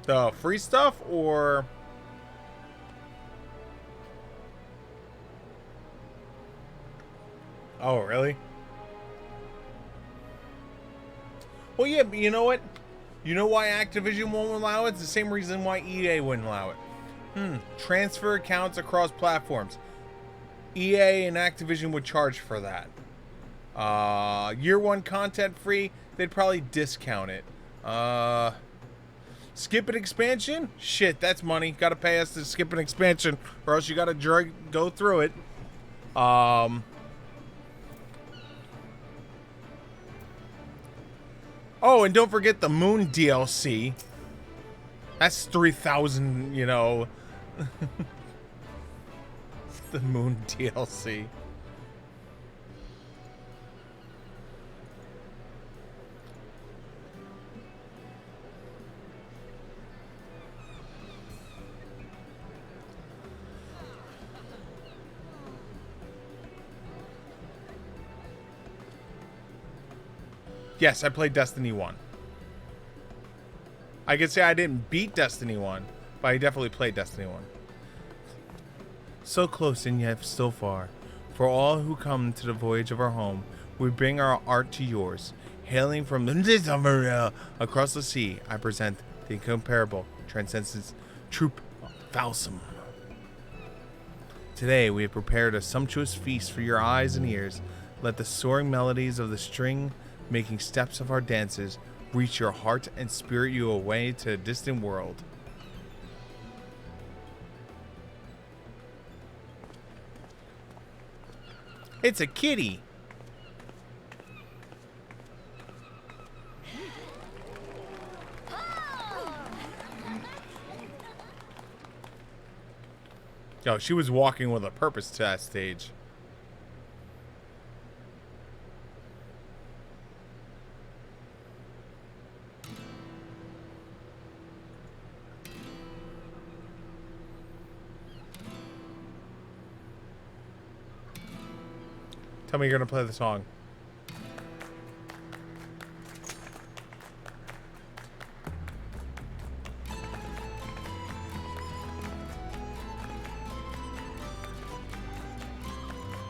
The free stuff, or... Oh, really? Well, yeah, but you know what? You know why Activision won't allow it? It's the same reason why EA wouldn't allow it. Transfer accounts across platforms. EA and Activision would charge for that. Year 1 content free, they'd probably discount it. Skip an expansion? Shit, that's money. Gotta pay us to skip an expansion, or else you gotta go through it. Oh, and don't forget the Moon DLC. That's 3,000, you know. The Moon DLC. Yes, I played Destiny 1. I could say I didn't beat Destiny 1, but I definitely played Destiny 1. So close and yet so far. For all who come to the voyage of our home, we bring our art to yours. Hailing from the across the sea, I present the incomparable Transcendence Troop Falsum. Today we have prepared a sumptuous feast for your eyes and ears. Let the soaring melodies of the string making steps of our dances reach your heart and spirit you away to a distant world. It's a kitty. Yo, she was walking with a purpose to that stage. Tell me you're gonna play the song.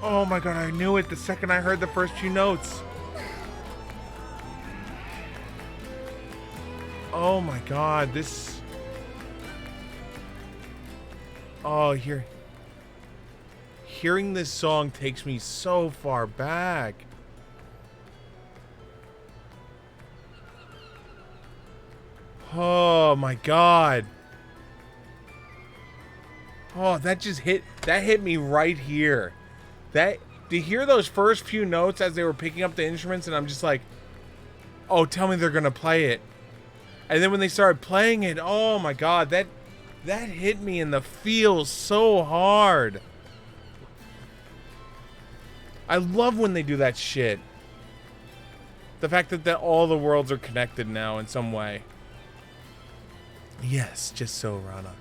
Oh my god, I knew it the second I heard the first few notes. Oh my god, this... Oh, hearing this song takes me so far back. Oh my god. Oh, that hit me right here. That, to hear those first few notes as they were picking up the instruments, and I'm just like, oh, tell me they're gonna play it. And then when they started playing it, oh my god, that hit me in the feels so hard. I love when they do that shit. The fact that all the worlds are connected now in some way. Yes, just so, Rana.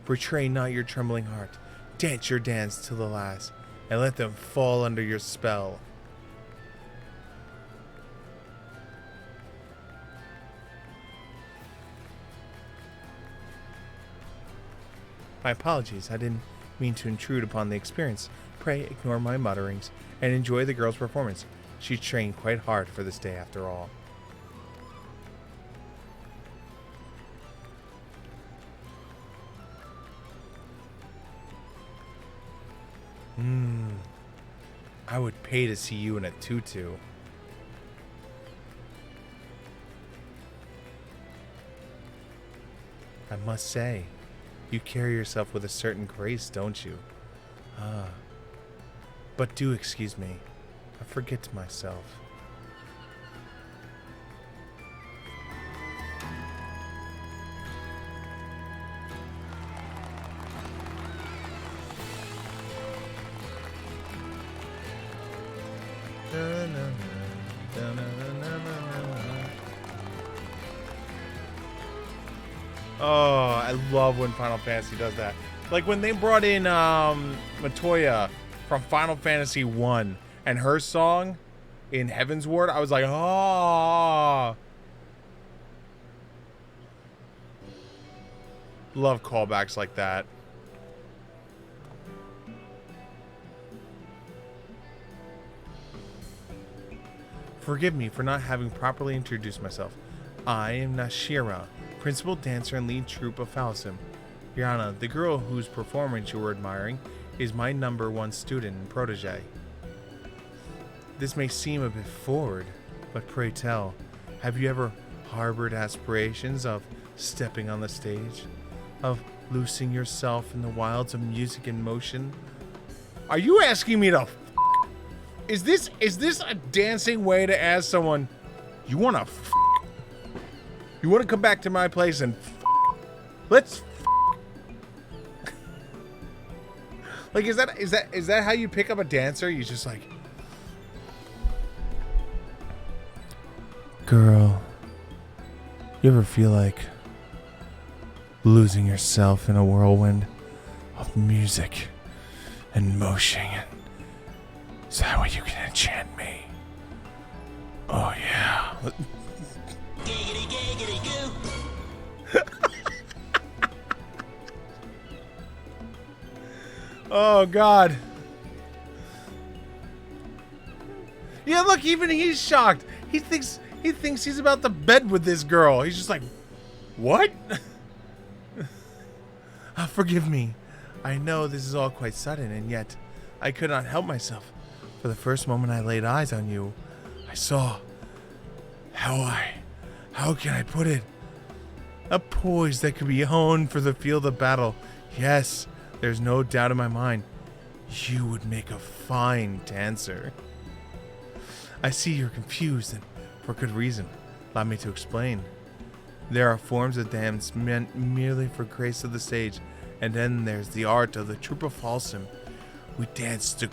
Betray not your trembling heart. Dance your dance to the last, and let them fall under your spell. My apologies, I didn't mean to intrude upon the experience. Pray ignore my mutterings and enjoy the girl's performance. She trained quite hard for this day after all. I would pay to see you in a tutu. I must say, you carry yourself with a certain grace, don't you? Ah. But do excuse me. I forget myself. Oh, I love when Final Fantasy does that. Like when they brought in Matoya from Final Fantasy 1 and her song in Heaven's Ward, I was like, oh. Love callbacks like that. Forgive me for not having properly introduced myself. I am Nashira, principal dancer and lead troupe of Falsim. Yana, the girl whose performance you were admiring, is my #1 student and protege. This may seem a bit forward, but pray tell, have you ever harbored aspirations of stepping on the stage? Of loosing yourself in the wilds of music and motion? Are you asking me to Is this a dancing way to ask someone, you wanna You wanna come back to my place and let's Like, is that how you pick up a dancer? You just like, girl, you ever feel like losing yourself in a whirlwind of music and motion? Is that way you can enchant me? Oh yeah. Giggity, giggity, goo. Oh god. Yeah, look, even he's shocked. He thinks he's about to bed with this girl. He's just like, what? Forgive me. I know this is all quite sudden, and yet I could not help myself. For the first moment I laid eyes on you, I saw how I how can I put it? A poise that could be honed for the field of battle. Yes, there's no doubt in my mind. You would make a fine dancer. I see you're confused, and for good reason. Allow me to explain. There are forms of dance meant merely for grace of the stage, and then there's the art of the troupe of Falsum. We dance to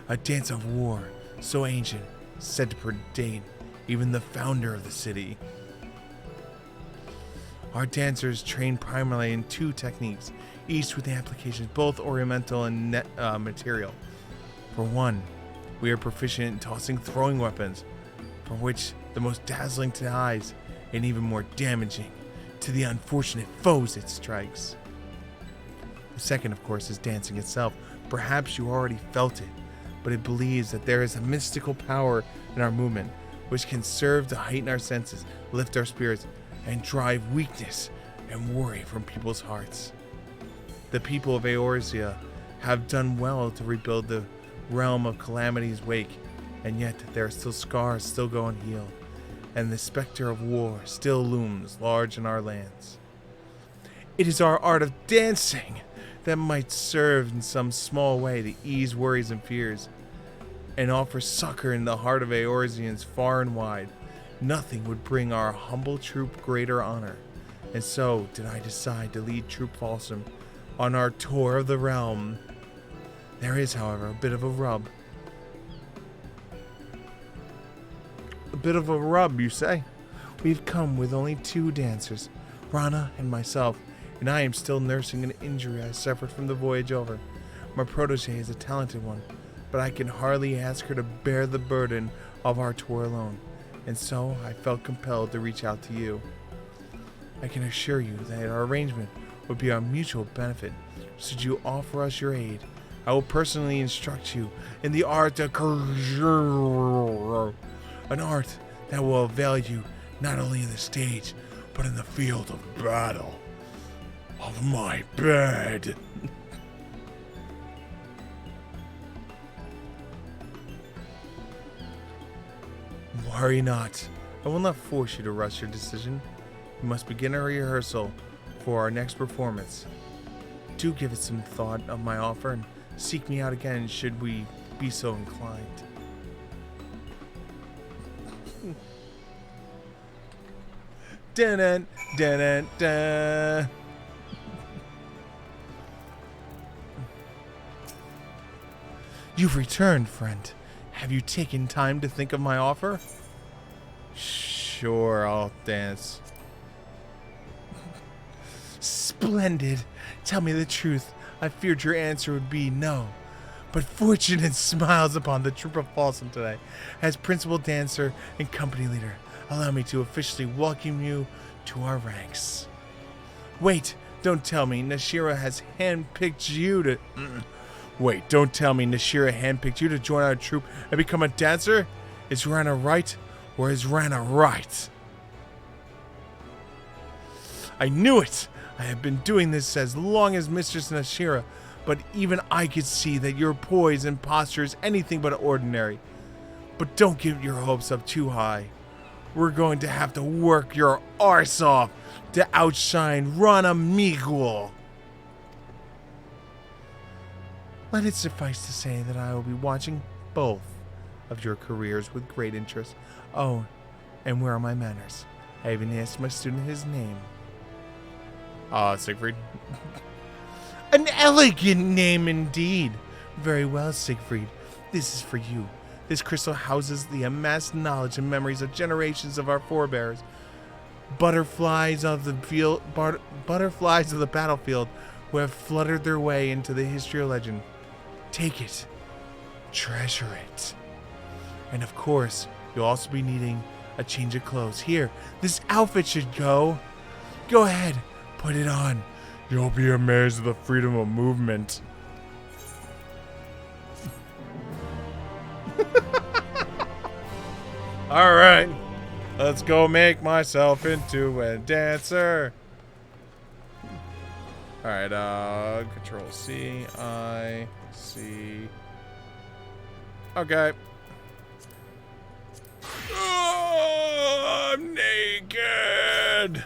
a dance of war, so ancient, said to predate even the founder of the city. Our dancers train primarily in two techniques, each with the applications both ornamental and material. For one, we are proficient in tossing throwing weapons, for which the most dazzling to the eyes and even more damaging to the unfortunate foes it strikes. The second, of course, is dancing itself. Perhaps you already felt it, but it believes that there is a mystical power in our movement which can serve to heighten our senses, lift our spirits, and drive weakness and worry from people's hearts. The people of Eorzea have done well to rebuild the realm of Calamity's wake, and yet there are still scars still go unhealed, and the specter of war still looms large in our lands. It is our art of dancing that might serve in some small way to ease worries and fears, and offer succor in the heart of Eorzeans far and wide. Nothing would bring our humble troop greater honor, and so did I decide to lead Troop Falsum on our tour of the realm. There is, however, a bit of a rub. A bit of a rub, you say? We've come with only 2 dancers, Rana and myself, and I am still nursing an injury I suffered from the voyage over. My protege is a talented one, but I can hardly ask her to bear the burden of our tour alone, and so I felt compelled to reach out to you. I can assure you that our arrangement would be our mutual benefit. Should you offer us your aid, I will personally instruct you in the art of an art that will avail you not only in the stage, but in the field of battle of my bed. Worry not. I will not force you to rush your decision. We must begin a rehearsal for our next performance. Do give it some thought of my offer and seek me out again should we be so inclined. Dun dun dun. You've returned, friend. Have you taken time to think of my offer? Sure, I'll dance. Splendid. Tell me the truth. I feared your answer would be no. But fortune smiles upon the troop of Falsum today. As principal dancer and company leader, allow me to officially welcome you to our ranks. Wait, don't tell me Nashira has handpicked you to... Wait, don't tell me Nashira handpicked you to join our troop and become a dancer? Is Rana right, or is Rana right? I knew it! I have been doing this as long as Mistress Nashira, but even I could see that your poise and posture is anything but ordinary. But don't get your hopes up too high. We're going to have to work your arse off to outshine Rana Miguel. Let it suffice to say that I will be watching both of your careers with great interest. Oh, and where are my manners? I even asked my student his name. Siegfried. An elegant name indeed. Very well, Siegfried. This is for you. This crystal houses the amassed knowledge and memories of generations of our forebears. Butterflies of the battlefield who have fluttered their way into the history or legend. Take it. Treasure it. And of course, you'll also be needing a change of clothes. Here, this outfit should go. Go ahead, put it on. You'll be amazed at the freedom of movement. All right, let's go make myself into a dancer. All right, Control C, I, C. Okay. I'm naked.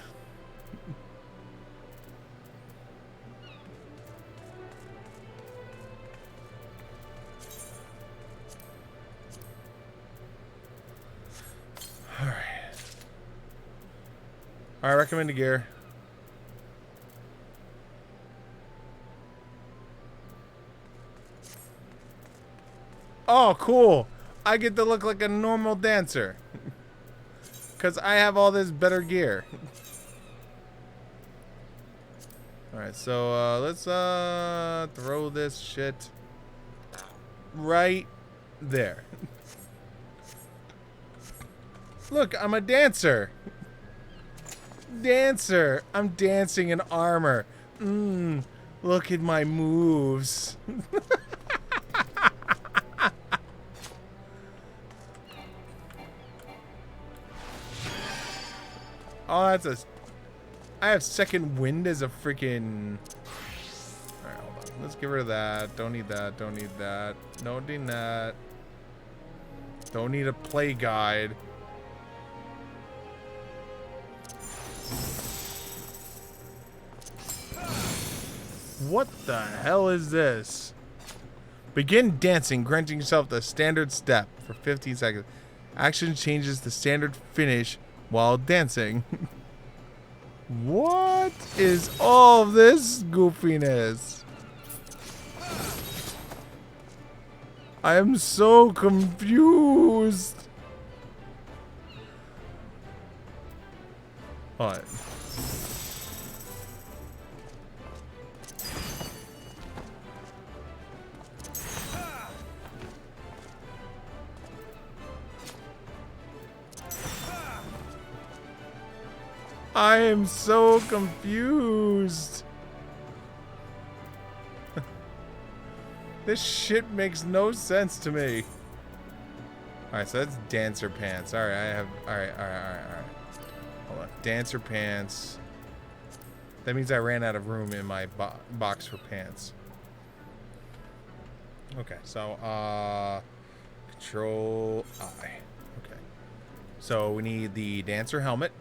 Alright, recommended gear. Oh, cool. I get to look like a normal dancer. Because I have all this better gear. Alright, so let's throw this shit right there. Look, I'm a dancer. Dancer. I'm dancing in armor. Look at my moves. Oh, that's a... I have second wind as a freaking... Alright, hold on. Let's get rid of that. Don't need that. Don't need that. No need that. Don't need a play guide. What the hell is this? Begin dancing, granting yourself the standard step for 15 seconds. Action changes the standard finish while dancing. What is all this goofiness? I am so confused. What? I am so confused. This shit makes no sense to me. Alright, so that's dancer pants. Alright, I have... Alright. Hold on. Dancer pants. That means I ran out of room in my box for pants. Okay, so, Control I. Okay. So we need the dancer helmet.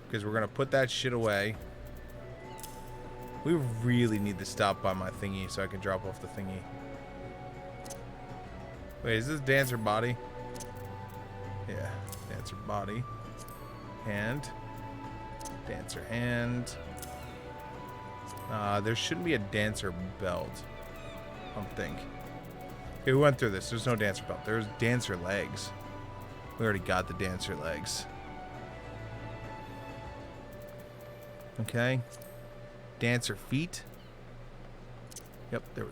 Because we're going to put that shit away. We really need to stop by my thingy so I can drop off the thingy. Wait, is this dancer body? Yeah, dancer body. Hand. Dancer hand. There shouldn't be a dancer belt. I don't think. Okay, we went through this. There's no dancer belt. There's dancer legs. We already got the dancer legs. Okay. Dancer feet. Yep, there we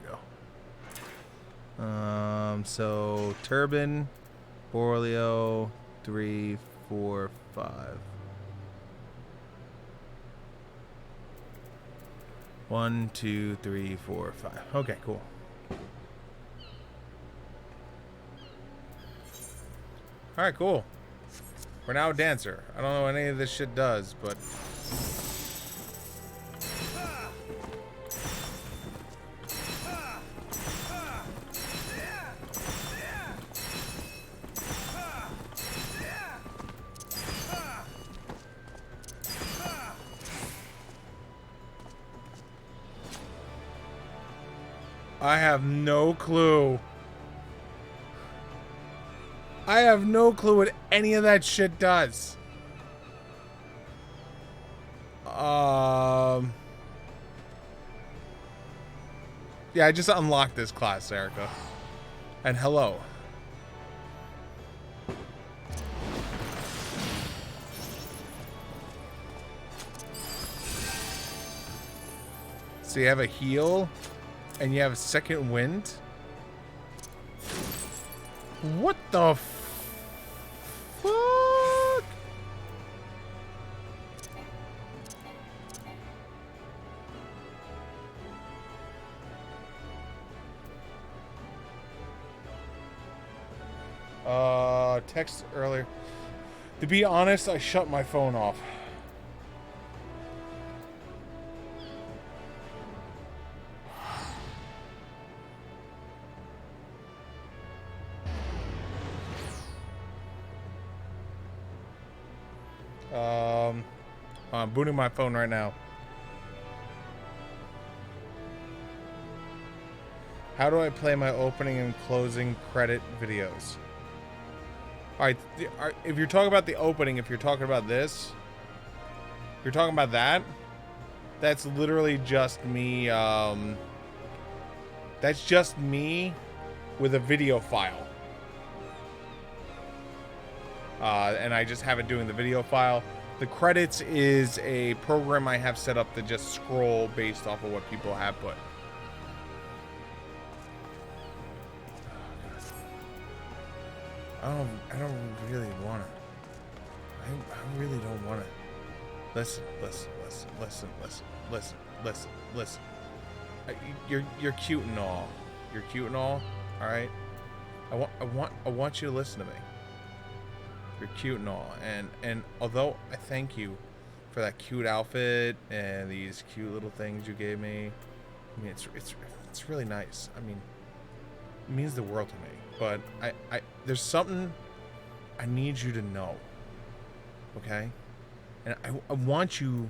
go. So turban, Borleo, 3, 4, 5. 1, 2, 3, 4, 5. Okay, cool. Alright, cool. We're now a dancer. I don't know what any of this shit does, but... I have no clue. I have no clue what any of that shit does. Yeah, I just unlocked this class, Erica. And hello. So you have a heal, and you have a second wind? What the fuck? Text earlier. To be honest, I shut my phone off. I'm booting my phone right now. How do I play my opening and closing credit videos? Alright, if you're talking about the opening, if you're talking about this, if you're talking about that, that's literally just me, that's just me with a video file. And I just have it doing the video file. The credits is a program I have set up to just scroll based off of what people have put. I don't really want to. I really don't want to. Listen. You're cute and all. You're cute and all right? I want you to listen to me. You're cute and all, and although I thank you for that cute outfit and these cute little things you gave me, I mean it's really nice. I mean, it means the world to me. But I there's something I need you to know, okay? And I want you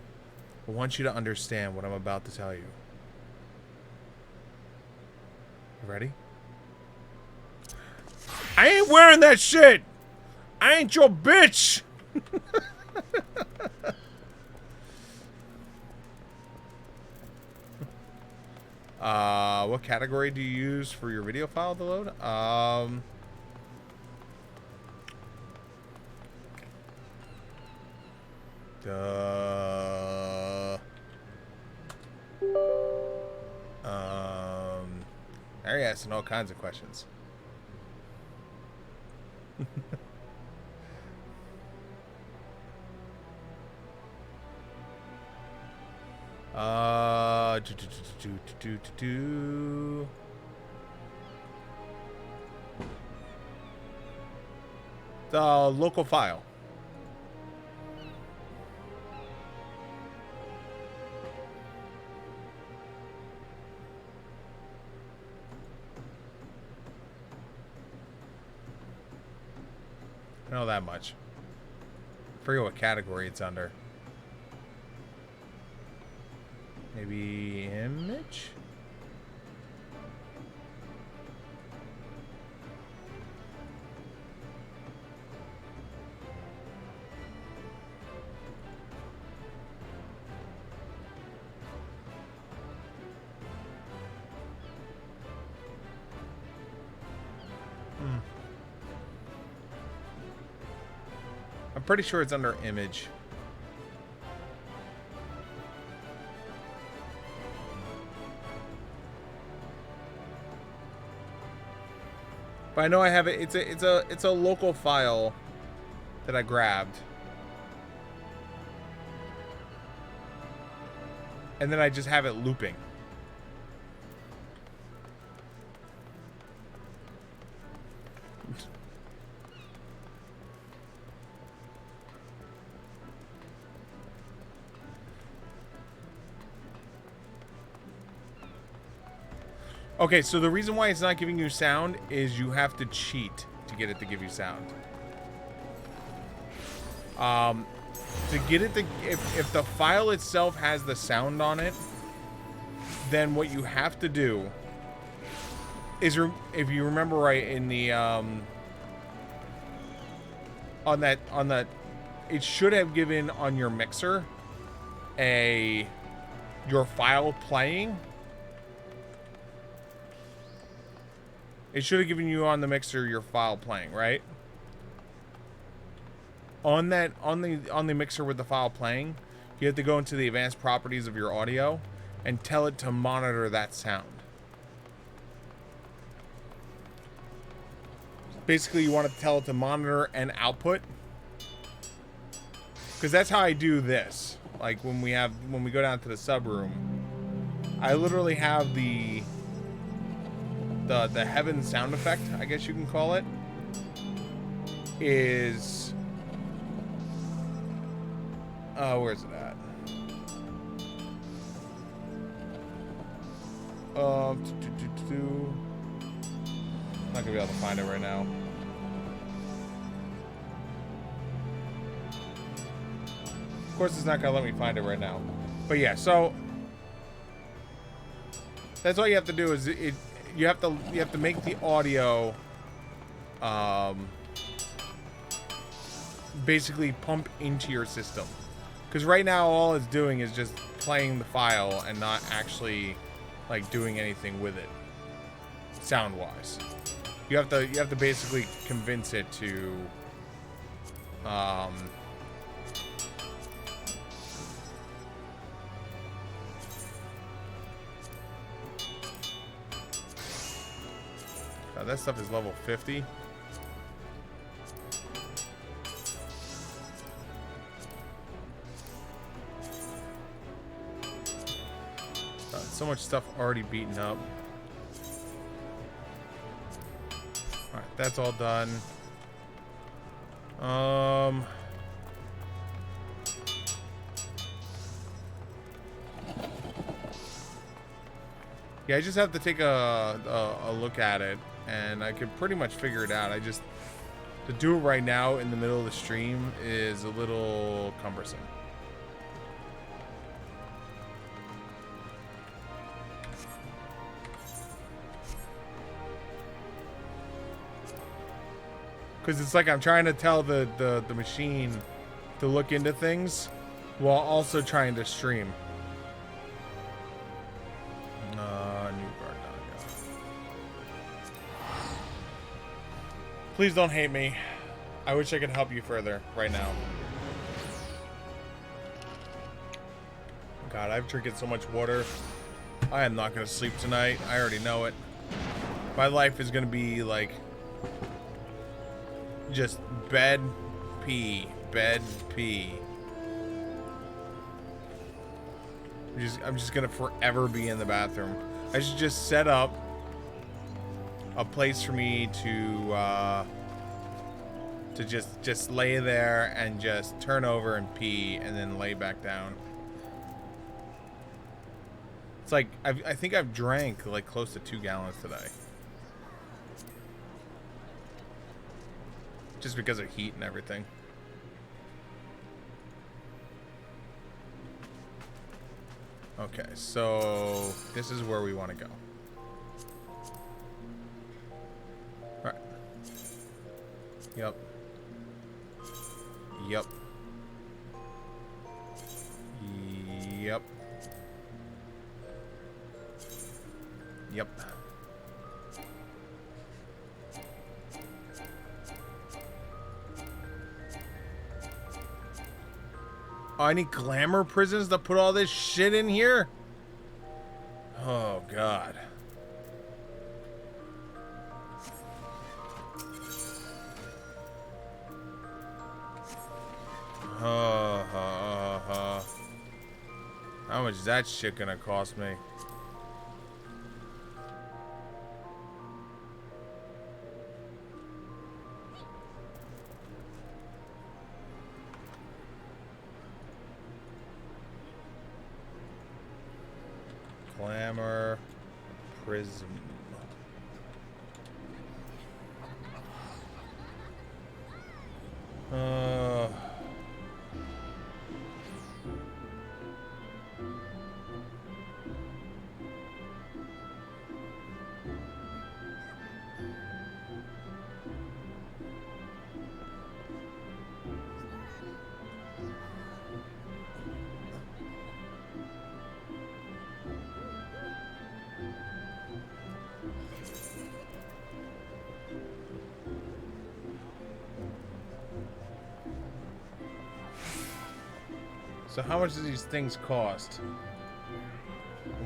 to understand what I'm about to tell you. You ready? I ain't wearing that shit. I ain't your bitch. What category do you use for your video file to load? They're asking all kinds of questions. The local file. I know that much. I forget what category it's under. Maybe image? I'm pretty sure it's under image. But I know I have it. It's a local file that I grabbed. And then I just have it looping. Okay, so the reason why it's not giving you sound is you have to cheat to get it to give you sound. To get it to, if the file itself has the sound on it, then what you have to do is, if you remember right, in the on that, it should have given on your mixer your file playing. It should have given you on the mixer your file playing, right? On the mixer with the file playing, you have to go into the advanced properties of your audio and tell it to monitor that sound. Basically, you want to tell it to monitor and output, because that's how I do this. Like when we go down to the sub room, I literally have the heaven sound effect, I guess you can call it, is where's it at? I'm not gonna be able to find it right now. Of course, it's not gonna let me find it right now. But yeah, so that's all you have to do is you have to make the audio basically pump into your system. Because right now all it's doing is just playing the file and not actually like doing anything with it sound wise. You have to basically convince it to that stuff is level 50. So much stuff already beaten up. Alright, that's all done. Yeah, I just have to take a look at it, and I can pretty much figure it out. To do it right now in the middle of the stream is a little cumbersome. Because it's like I'm trying to tell the machine to look into things while also trying to stream. New guard dog. Please don't hate me. I wish I could help you further right now. God, I've drinking so much water. I am not going to sleep tonight. I already know it. My life is going to be like just bed, pee, bed, pee. I'm just gonna forever be in the bathroom. I should just set up a place for me to just lay there and just turn over and pee and then lay back down. It's like I think I've drank like close to 2 gallons today. Just because of heat and everything. Okay, so this is where we want to go. Alright. Yep. Yep. Yep. Yep. Oh, I need glamour prisons to put all this shit in here? Oh, God. How much is that shit gonna cost me? Glamour prism. So how much do these things cost?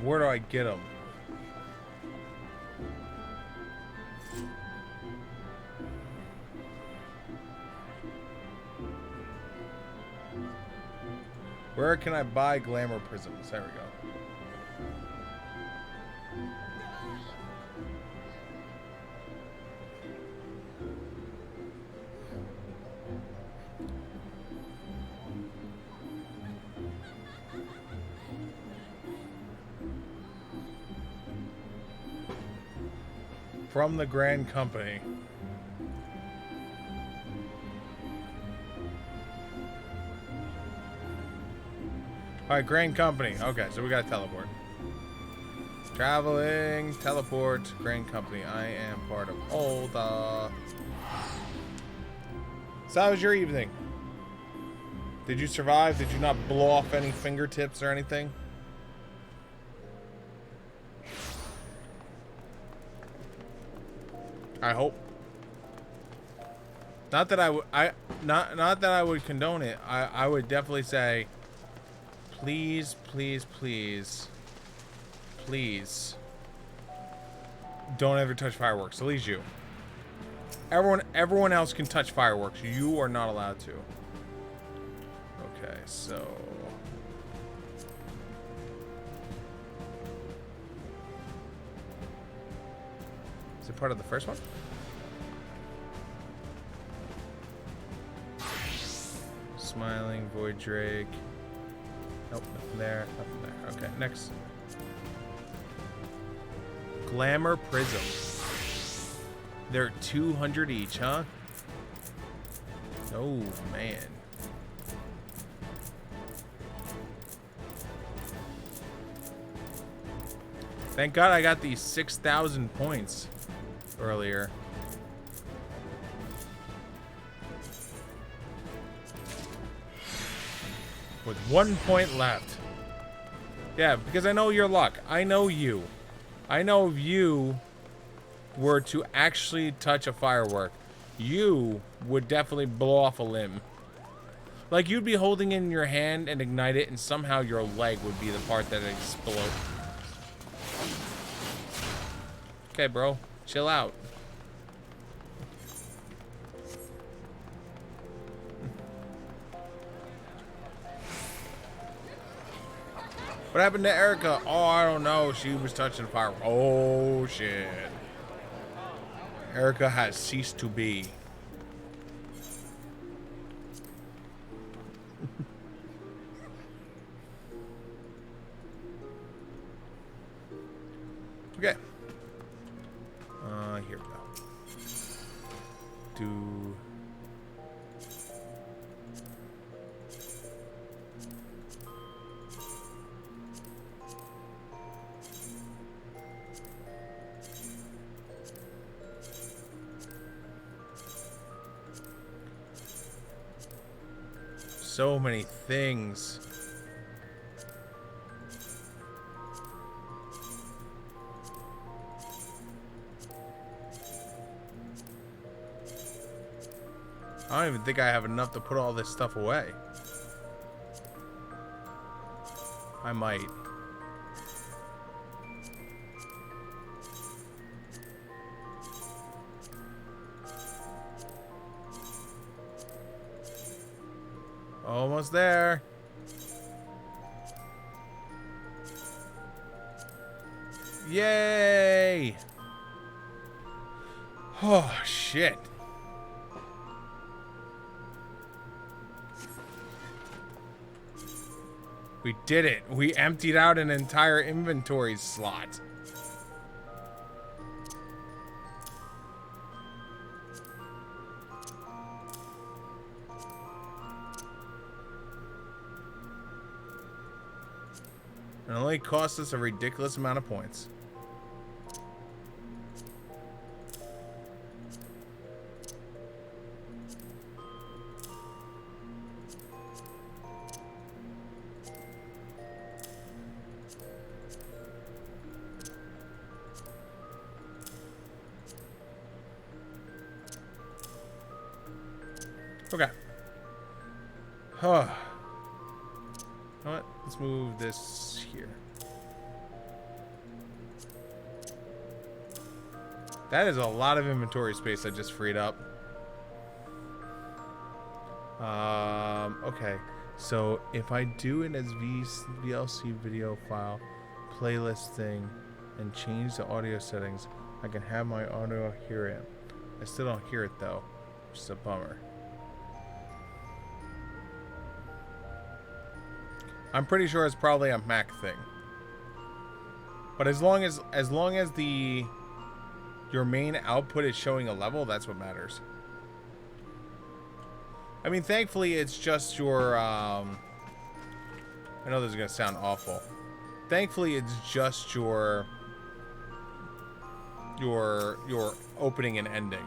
Where do I get them? Where can I buy glamour prisms? There we go. From the Grand Company. Alright, Grain Company. Okay, so we got to teleport. Traveling, teleport, Grain Company. I am part of Olda. So how was your evening? Did you survive? Did you not blow off any fingertips or anything? I hope. Not that I would not that I would condone it. I would definitely say please, please, please, please don't ever touch fireworks. At least you. Everyone else can touch fireworks. You are not allowed to. Okay, so is it part of the first one? Smiling, Void Drake. Nope, nothing there, nothing there. Okay, next. Glamour Prism. They're 200 each, huh? Oh, man. Thank God I got these 6,000 points earlier. With 1 point left. Yeah, because I know your luck. I know you. I know if you were to actually touch a firework, you would definitely blow off a limb. Like, you'd be holding it in your hand and ignite it, and somehow your leg would be the part that explodes. Okay, bro. Chill out. What happened to Erica? Oh, I don't know. She was touching fire. Oh, shit. Erica has ceased to be. Okay. Here we go. Do... So many things. I don't even think I have enough to put all this stuff away. I might. Almost there. Yay! Oh, shit. We did it. We emptied out an entire inventory slot. It only cost us a ridiculous amount of points. Okay. Huh. You know what? Let's move this here. That is a lot of inventory space I just freed up. Okay. So if I do it as VLC video file playlist thing and change the audio settings, I can have my audio hear it. I still don't hear it though, which is a bummer. I'm pretty sure it's probably a Mac thing. But as long as your main output is showing a level, that's what matters. I mean, thankfully it's just your I know this is gonna sound awful. Thankfully, it's just your opening and ending.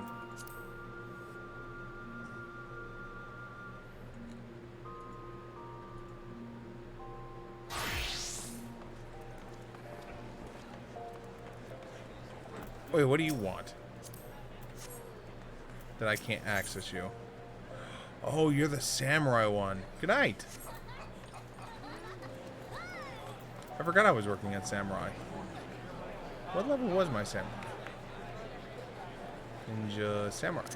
Wait, what do you want? That I can't access you. Oh, you're the samurai one. Good night. I forgot I was working at samurai. What level was my samurai? Ninja samurai.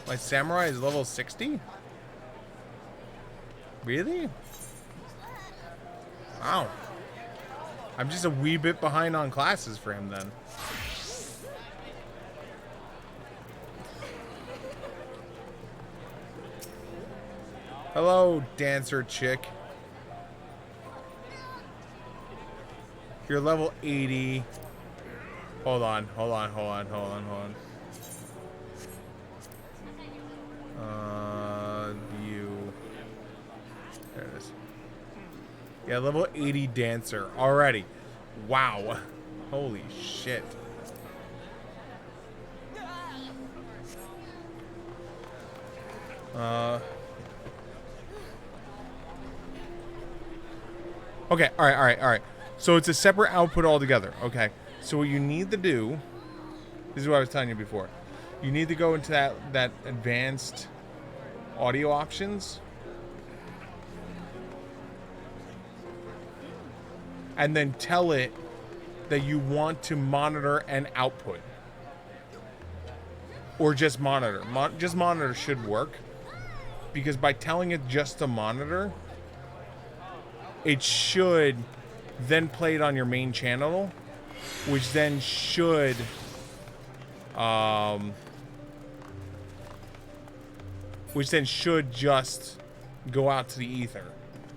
My samurai is level 60? Really? Wow. I'm just a wee bit behind on classes for him then. Hello, dancer chick. You're level 80. Hold on. View. There it is. Yeah, level 80 dancer already. Wow. Holy shit. Okay, all right. So it's a separate output altogether. Okay. So what you need to do, this is what I was telling you before. You need to go into that advanced audio options. And then tell it that you want to monitor and output. Or just monitor. Just monitor should work. Because by telling it just to monitor, it should then play it on your main channel, which then should just go out to the ether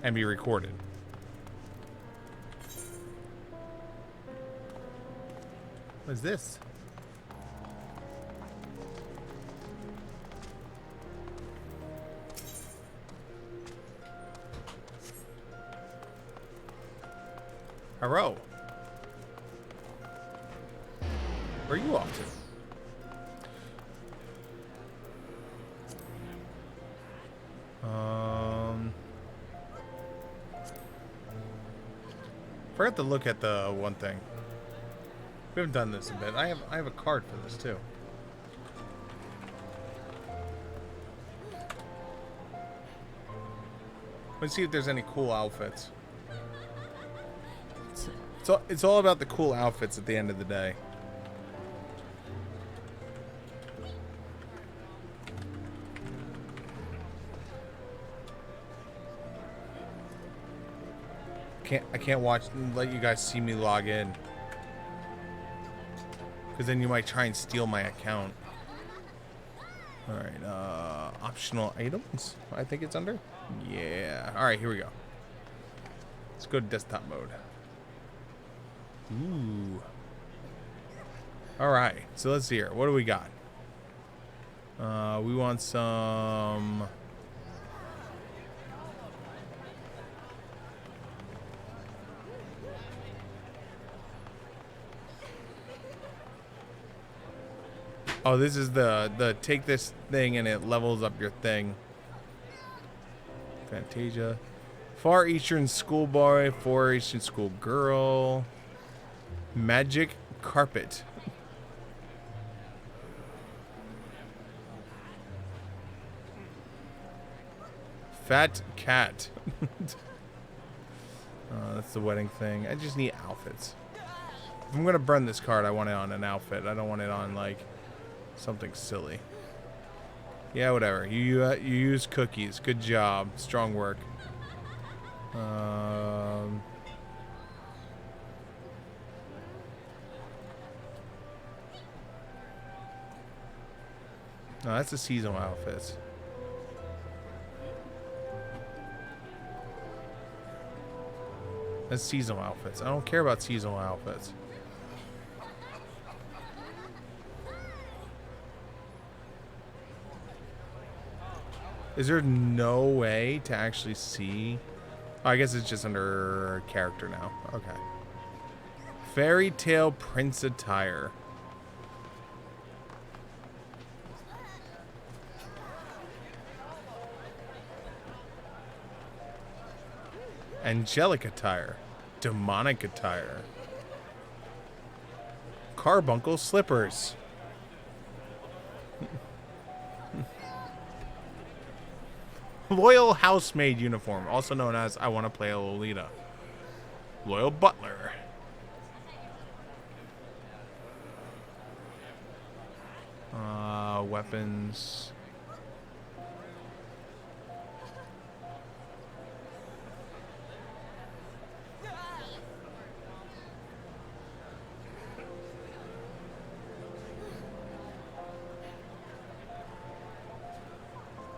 and be recorded. What is this? Hello. Where are you off to? Forgot to look at the one thing. We haven't done this a bit. I have a card for this too. Let's see if there's any cool outfits. It's all about the cool outfits at the end of the day. I can't watch and let you guys see me log in. Because then you might try and steal my account. Alright, optional items, I think it's under. Yeah. Alright, here we go. Let's go to desktop mode. Ooh. Alright, so let's see here. What do we got? We want some... Oh, this is the take this thing and it levels up your thing. Fantasia. Far Eastern Schoolboy, Far Eastern Schoolgirl. Magic Carpet. Fat Cat. That's the wedding thing. I just need outfits. If I'm gonna burn this card, I want it on an outfit. I don't want it on like something silly. Yeah, whatever. You use cookies. Good job. Strong work. No, that's the seasonal outfits. That's seasonal outfits. I don't care about seasonal outfits. Is there no way to actually see? Oh, I guess it's just under character now. Okay. Fairy Tale Prince attire. Angelic attire. Demonic attire. Carbuncle slippers. Loyal housemaid uniform, also known as I want to play a Lolita. Loyal butler. Weapons.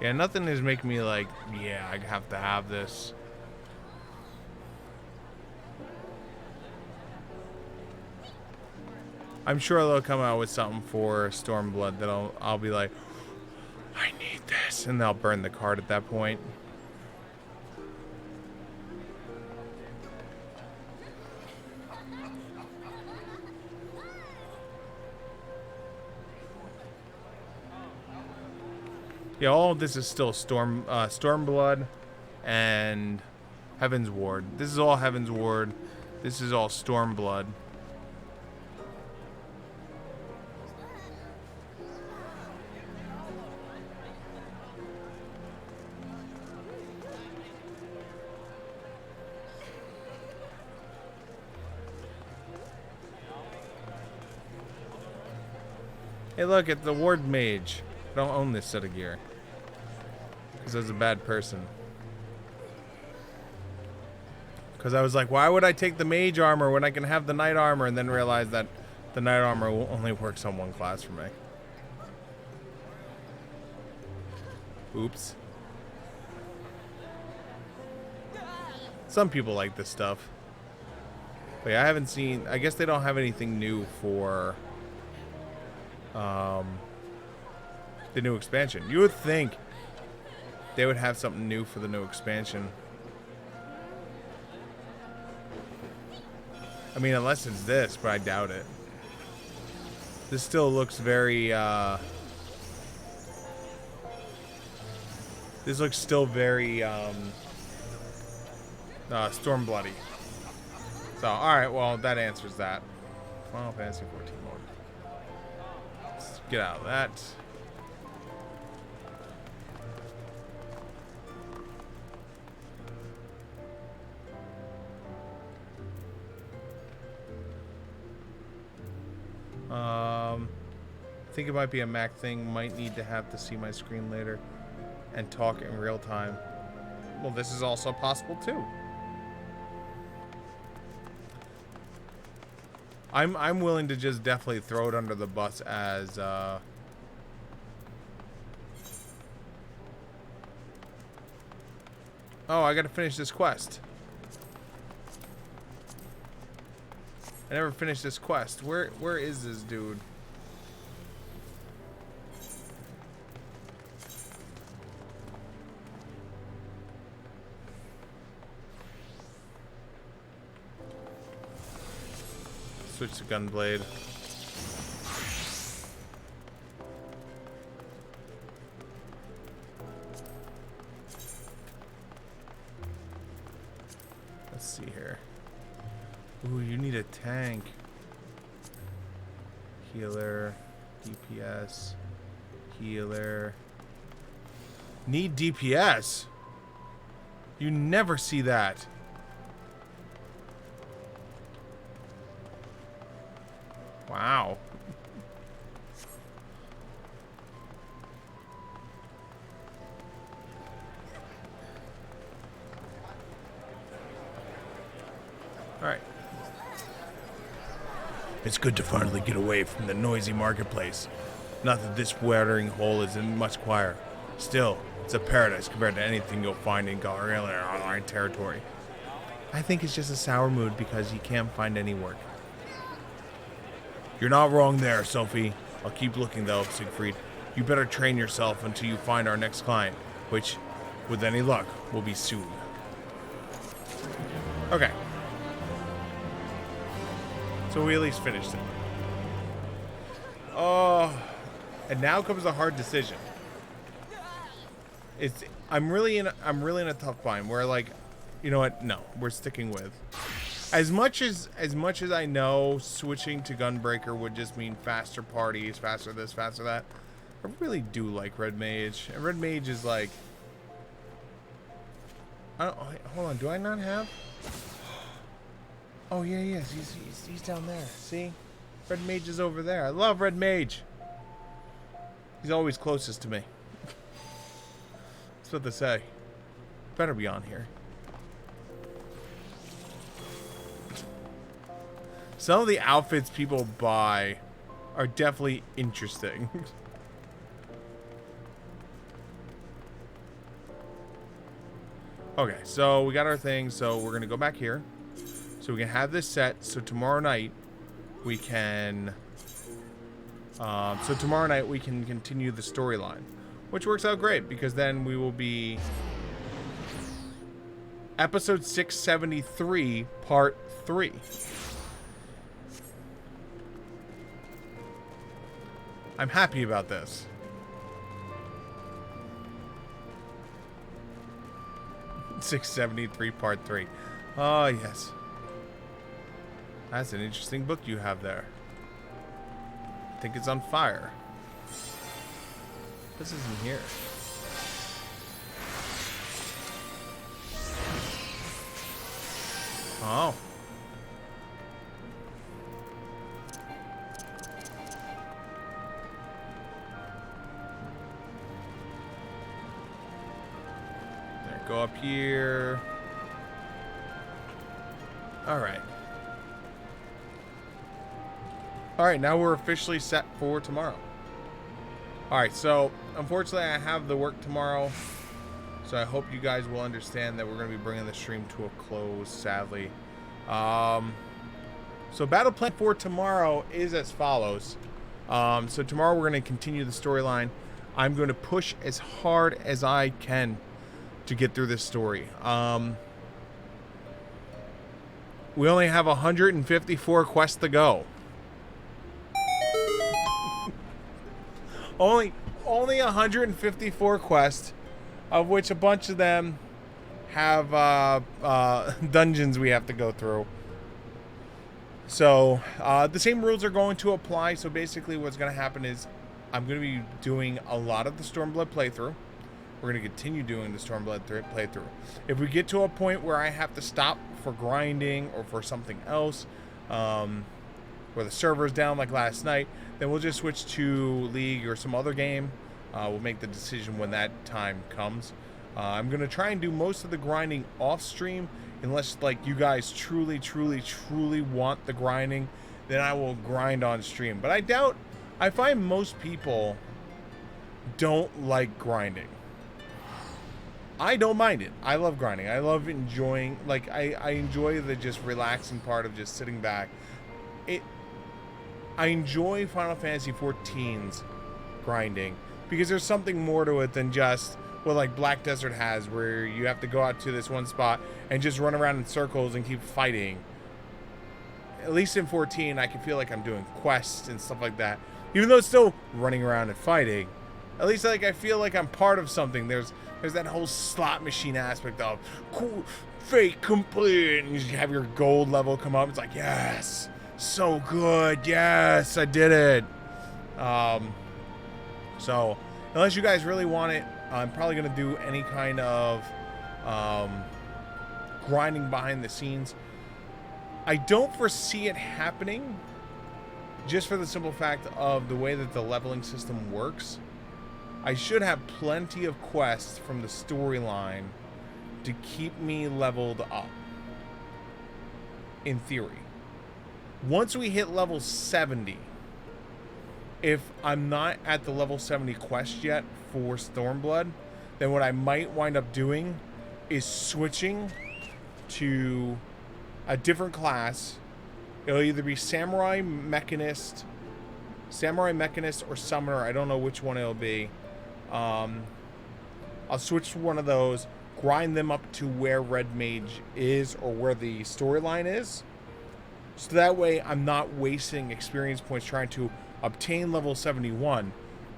Yeah, nothing is making me like, yeah, I have to have this. I'm sure they'll come out with something for Stormblood that I'll be like, I need this, and they'll burn the card at that point. Yeah, all of this is still Stormblood and Heaven's Ward. This is all Heaven's Ward. This is all Stormblood. Hey, look, it's the Ward Mage. I don't own this set of gear. Because I was a bad person. Because I was like, why would I take the mage armor when I can have the knight armor? And then realize that the knight armor only works on one class for me. Oops. Some people like this stuff. But yeah, I haven't seen... I guess they don't have anything new for... the new expansion. You would think they would have something new for the new expansion. I mean, unless it's this, but I doubt it. This still looks very, this looks still very, Stormbloody. So, alright, well, that answers that. Final Fantasy 14 mode. Let's get out of that. I think it might be a Mac thing. Might need to have to see my screen later and talk in real time. Well, this is also possible too. I'm willing to just definitely throw it under the bus as oh, I gotta finish this quest. I never finished this quest. Where is this dude? Switch to Gunblade. Let's see here. Ooh, you need a tank. Healer, DPS, healer. Need DPS? You never see that. Wow. All right. It's good to finally get away from the noisy marketplace. Not that this watering hole isn't much quieter. Still, it's a paradise compared to anything you'll find in Galarian online territory. I think it's just a sour mood because you can't find any work. You're not wrong there, Sophie. I'll keep looking though, Siegfried. You better train yourself until you find our next client. which, with any luck, will be soon. Okay. So we at least finished it. Oh, and now comes the hard decision. I'm really in a tough bind where, like, you know what? No, we're sticking with. As much as I know switching to Gunbreaker would just mean faster parties, faster this, faster that. I really do like Red Mage. And Red Mage is like, hold on, do I not have? Oh yeah, yes, he's down there. See, Red Mage is over there. I love Red Mage. He's always closest to me. That's what they say. Better be on here. Some of the outfits people buy are definitely interesting. Okay, so we got our thing, so we're gonna go back here. So we can have this set, so tomorrow night we can continue the storyline, which works out great because then we will be episode 673 part 3. I'm happy about this. 673 part 3. Oh yes. That's an interesting book you have there. I think it's on fire. This isn't here. Oh. There, go up here. All right. Alright, now we're officially set for tomorrow. Alright, so unfortunately I have the work tomorrow. So I hope you guys will understand that we're going to be bringing the stream to a close, sadly. So battle plan for tomorrow is as follows. So tomorrow we're going to continue the storyline. I'm going to push as hard as I can to get through this story. We only have 154 quests to go. Only 154 quests, of which a bunch of them have dungeons we have to go through. So the same rules are going to apply. So basically what's going to happen is I'm going to be doing a lot of the Stormblood playthrough. We're going to continue doing the Stormblood playthrough. If we get to a point where I have to stop for grinding or for something else, where the server's down like last night, then we'll just switch to League or some other game. We'll make the decision when that time comes. I'm going to try and do most of the grinding off stream, unless like you guys truly want the grinding, then I will grind on stream. But I find most people don't like grinding. I don't mind it. I love grinding. I love enjoying, like, I enjoy the just relaxing part of just sitting back. I enjoy Final Fantasy XIV's grinding because there's something more to it than just what like Black Desert has, where you have to go out to this one spot and just run around in circles and keep fighting. At least in 14, I can feel like I'm doing quests and stuff like that. Even though it's still running around and fighting, at least like I feel like I'm part of something. There's that whole slot machine aspect of cool, fate complete, and you have your gold level come up. It's like, yes, so good, yes, I did it. So unless you guys really want it, I'm probably gonna do any kind of grinding behind the scenes. I don't foresee it happening, just for the simple fact of the way that the leveling system works. I should have plenty of quests from the storyline to keep me leveled up, in theory. Once we hit level 70, if I'm not at the level 70 quest yet for Stormblood, then what I might wind up doing is switching to a different class. It'll either be Samurai Mechanist, or Summoner. I don't know which one it'll be. I'll I'll switch to one of those, grind them up to where Red Mage is or where the storyline is. So that way I'm not wasting experience points trying to obtain level 71.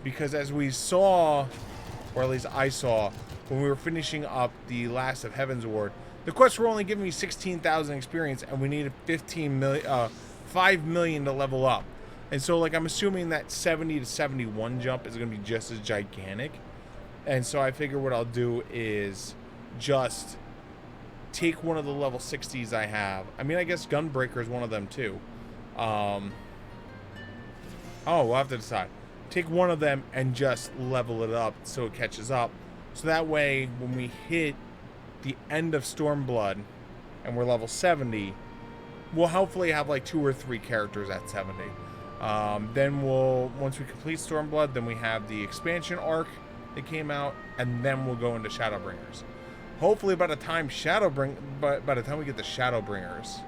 Because as we saw, or at least I saw, when we were finishing up the last of Heaven's Ward, the quests were only giving me 16,000 experience and we needed 5 million to level up. And so like I'm assuming that 70 to 71 jump is going to be just as gigantic. And so I figure what I'll do is just take one of the level 60s I have. I mean, I guess Gunbreaker is one of them too. Oh, we'll have to decide. Take one of them and just level it up so it catches up. So that way, when we hit the end of Stormblood and we're level 70, we'll hopefully have like 2 or 3 characters at 70. Then once we complete Stormblood, then we have the expansion arc that came out, and then we'll go into Shadowbringers. Hopefully by the time by the time we get the Shadowbringers,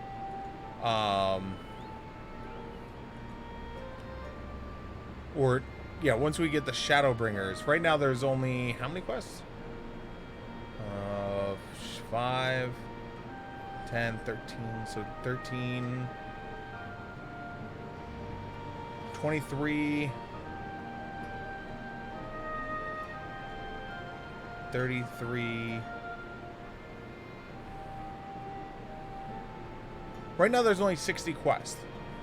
or yeah, once we get the Shadowbringers. Right now there's only how many quests? 5, 10, 13, so 13, 23, 33. Right now there's only 60 quests.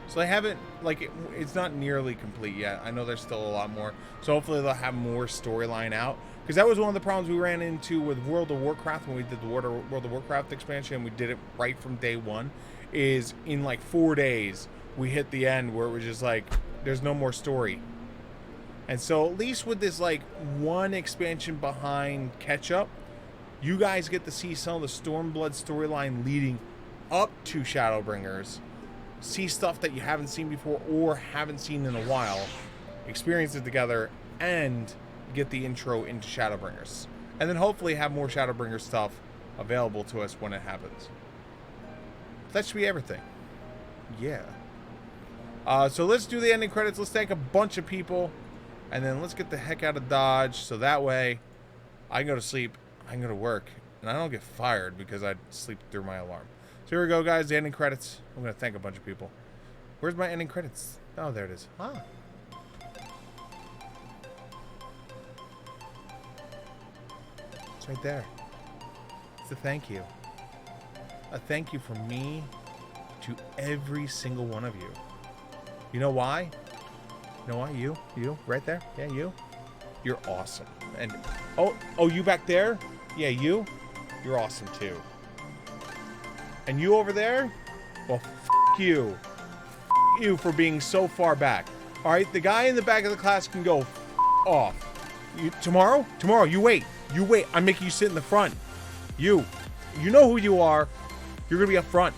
So they haven't, like, it's not nearly complete yet. I know there's still a lot more. So hopefully they'll have more storyline out. Because that was one of the problems we ran into with World of Warcraft when we did the World of Warcraft expansion. We did it right from day one. Is in like 4 days, we hit the end where it was just like, there's no more story. And so at least with this like one expansion behind catch up, you guys get to see some of the Stormblood storyline leading up to Shadowbringers. See stuff that you haven't seen before or haven't seen in a while. Experience it together and get the intro into Shadowbringers. And then hopefully have more Shadowbringer stuff available to us when it happens. That should be everything. Yeah. So let's do the ending credits. Let's thank a bunch of people. And then let's get the heck out of Dodge. So that way I can go to sleep. I can go to work. And I don't get fired because I sleep through my alarm. So here we go, guys. The ending credits. I'm going to thank a bunch of people. Where's my ending credits? Oh, there it is. Ah. It's right there. It's a thank you. A thank you from me to every single one of you. You know why? You know why? You, right there. Yeah, you. You're awesome. And oh, you back there? Yeah, you. You're awesome too. And you over there? Well, f you. F you for being so far back. All right, the guy in the back of the class can go f off. Tomorrow, you wait. You wait. I'm making you sit in the front. You know who you are. You're gonna be up front.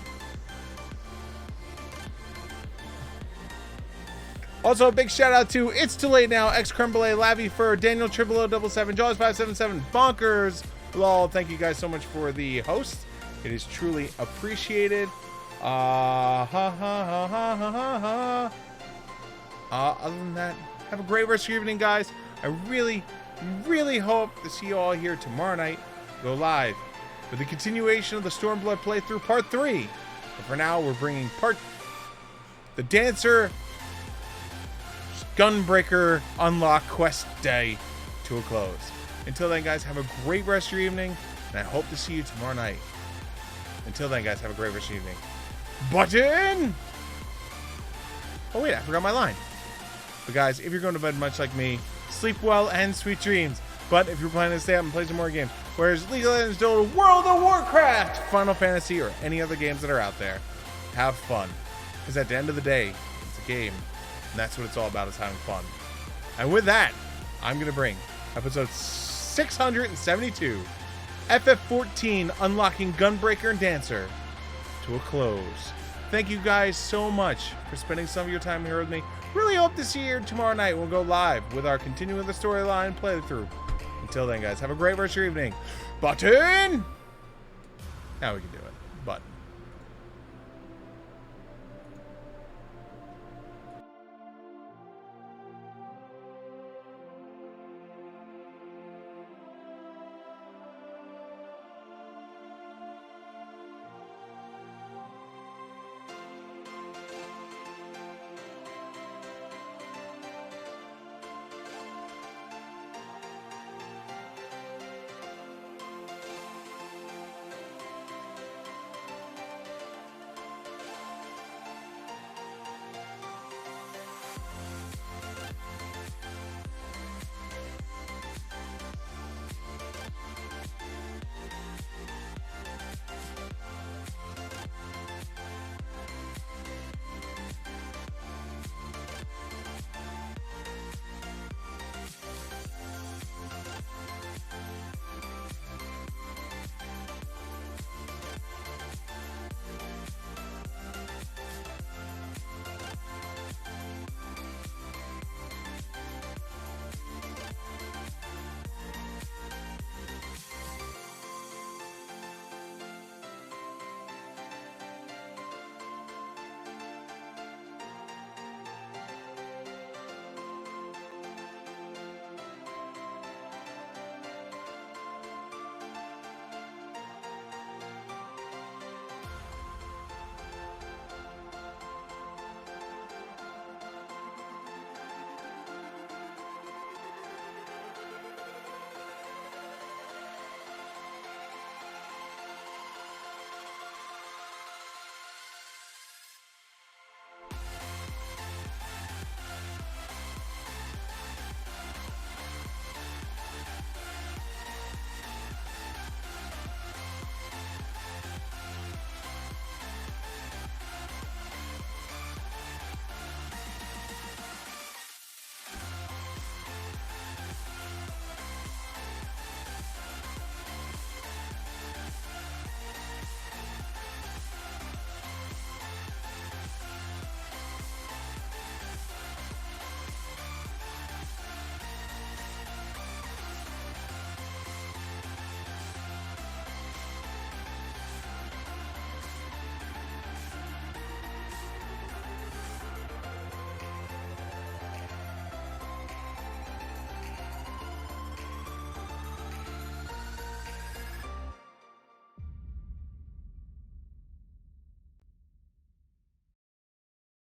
Also, a big shout out to It's Too Late Now, X Creme Brulee, Lavi Fur, Daniel 00077, Jaws 577, Bonkers, lol. Thank you guys so much for the host. It is truly appreciated. Other than that, have a great rest of your evening, guys. I really hope to see you all here tomorrow night. Go live for the continuation of the Stormblood playthrough, part 3. But for now, we're bringing the Dancer Gunbreaker Unlock Quest Day to a close. Until then, guys, have a great rest of your evening, and I hope to see you tomorrow night. Until then, guys, have a great rest of your evening. Button! Oh, wait, I forgot my line. But, guys, if you're going to bed much like me, sleep well and sweet dreams. But if you're planning to stay up and play some more games, whereas League of Legends, Dota, World of Warcraft, Final Fantasy, or any other games that are out there, have fun. Because at the end of the day, it's a game. And that's what it's all about, is having fun. And with that, I'm going to bring episode 672, FF14 Unlocking Gunbreaker and Dancer, to a close. Thank you guys so much for spending some of your time here with me. Really hope to see you here tomorrow night. We'll go live with our Continuing the Storyline playthrough. Until then, guys, have a great rest of your evening. Button! Now we can do it.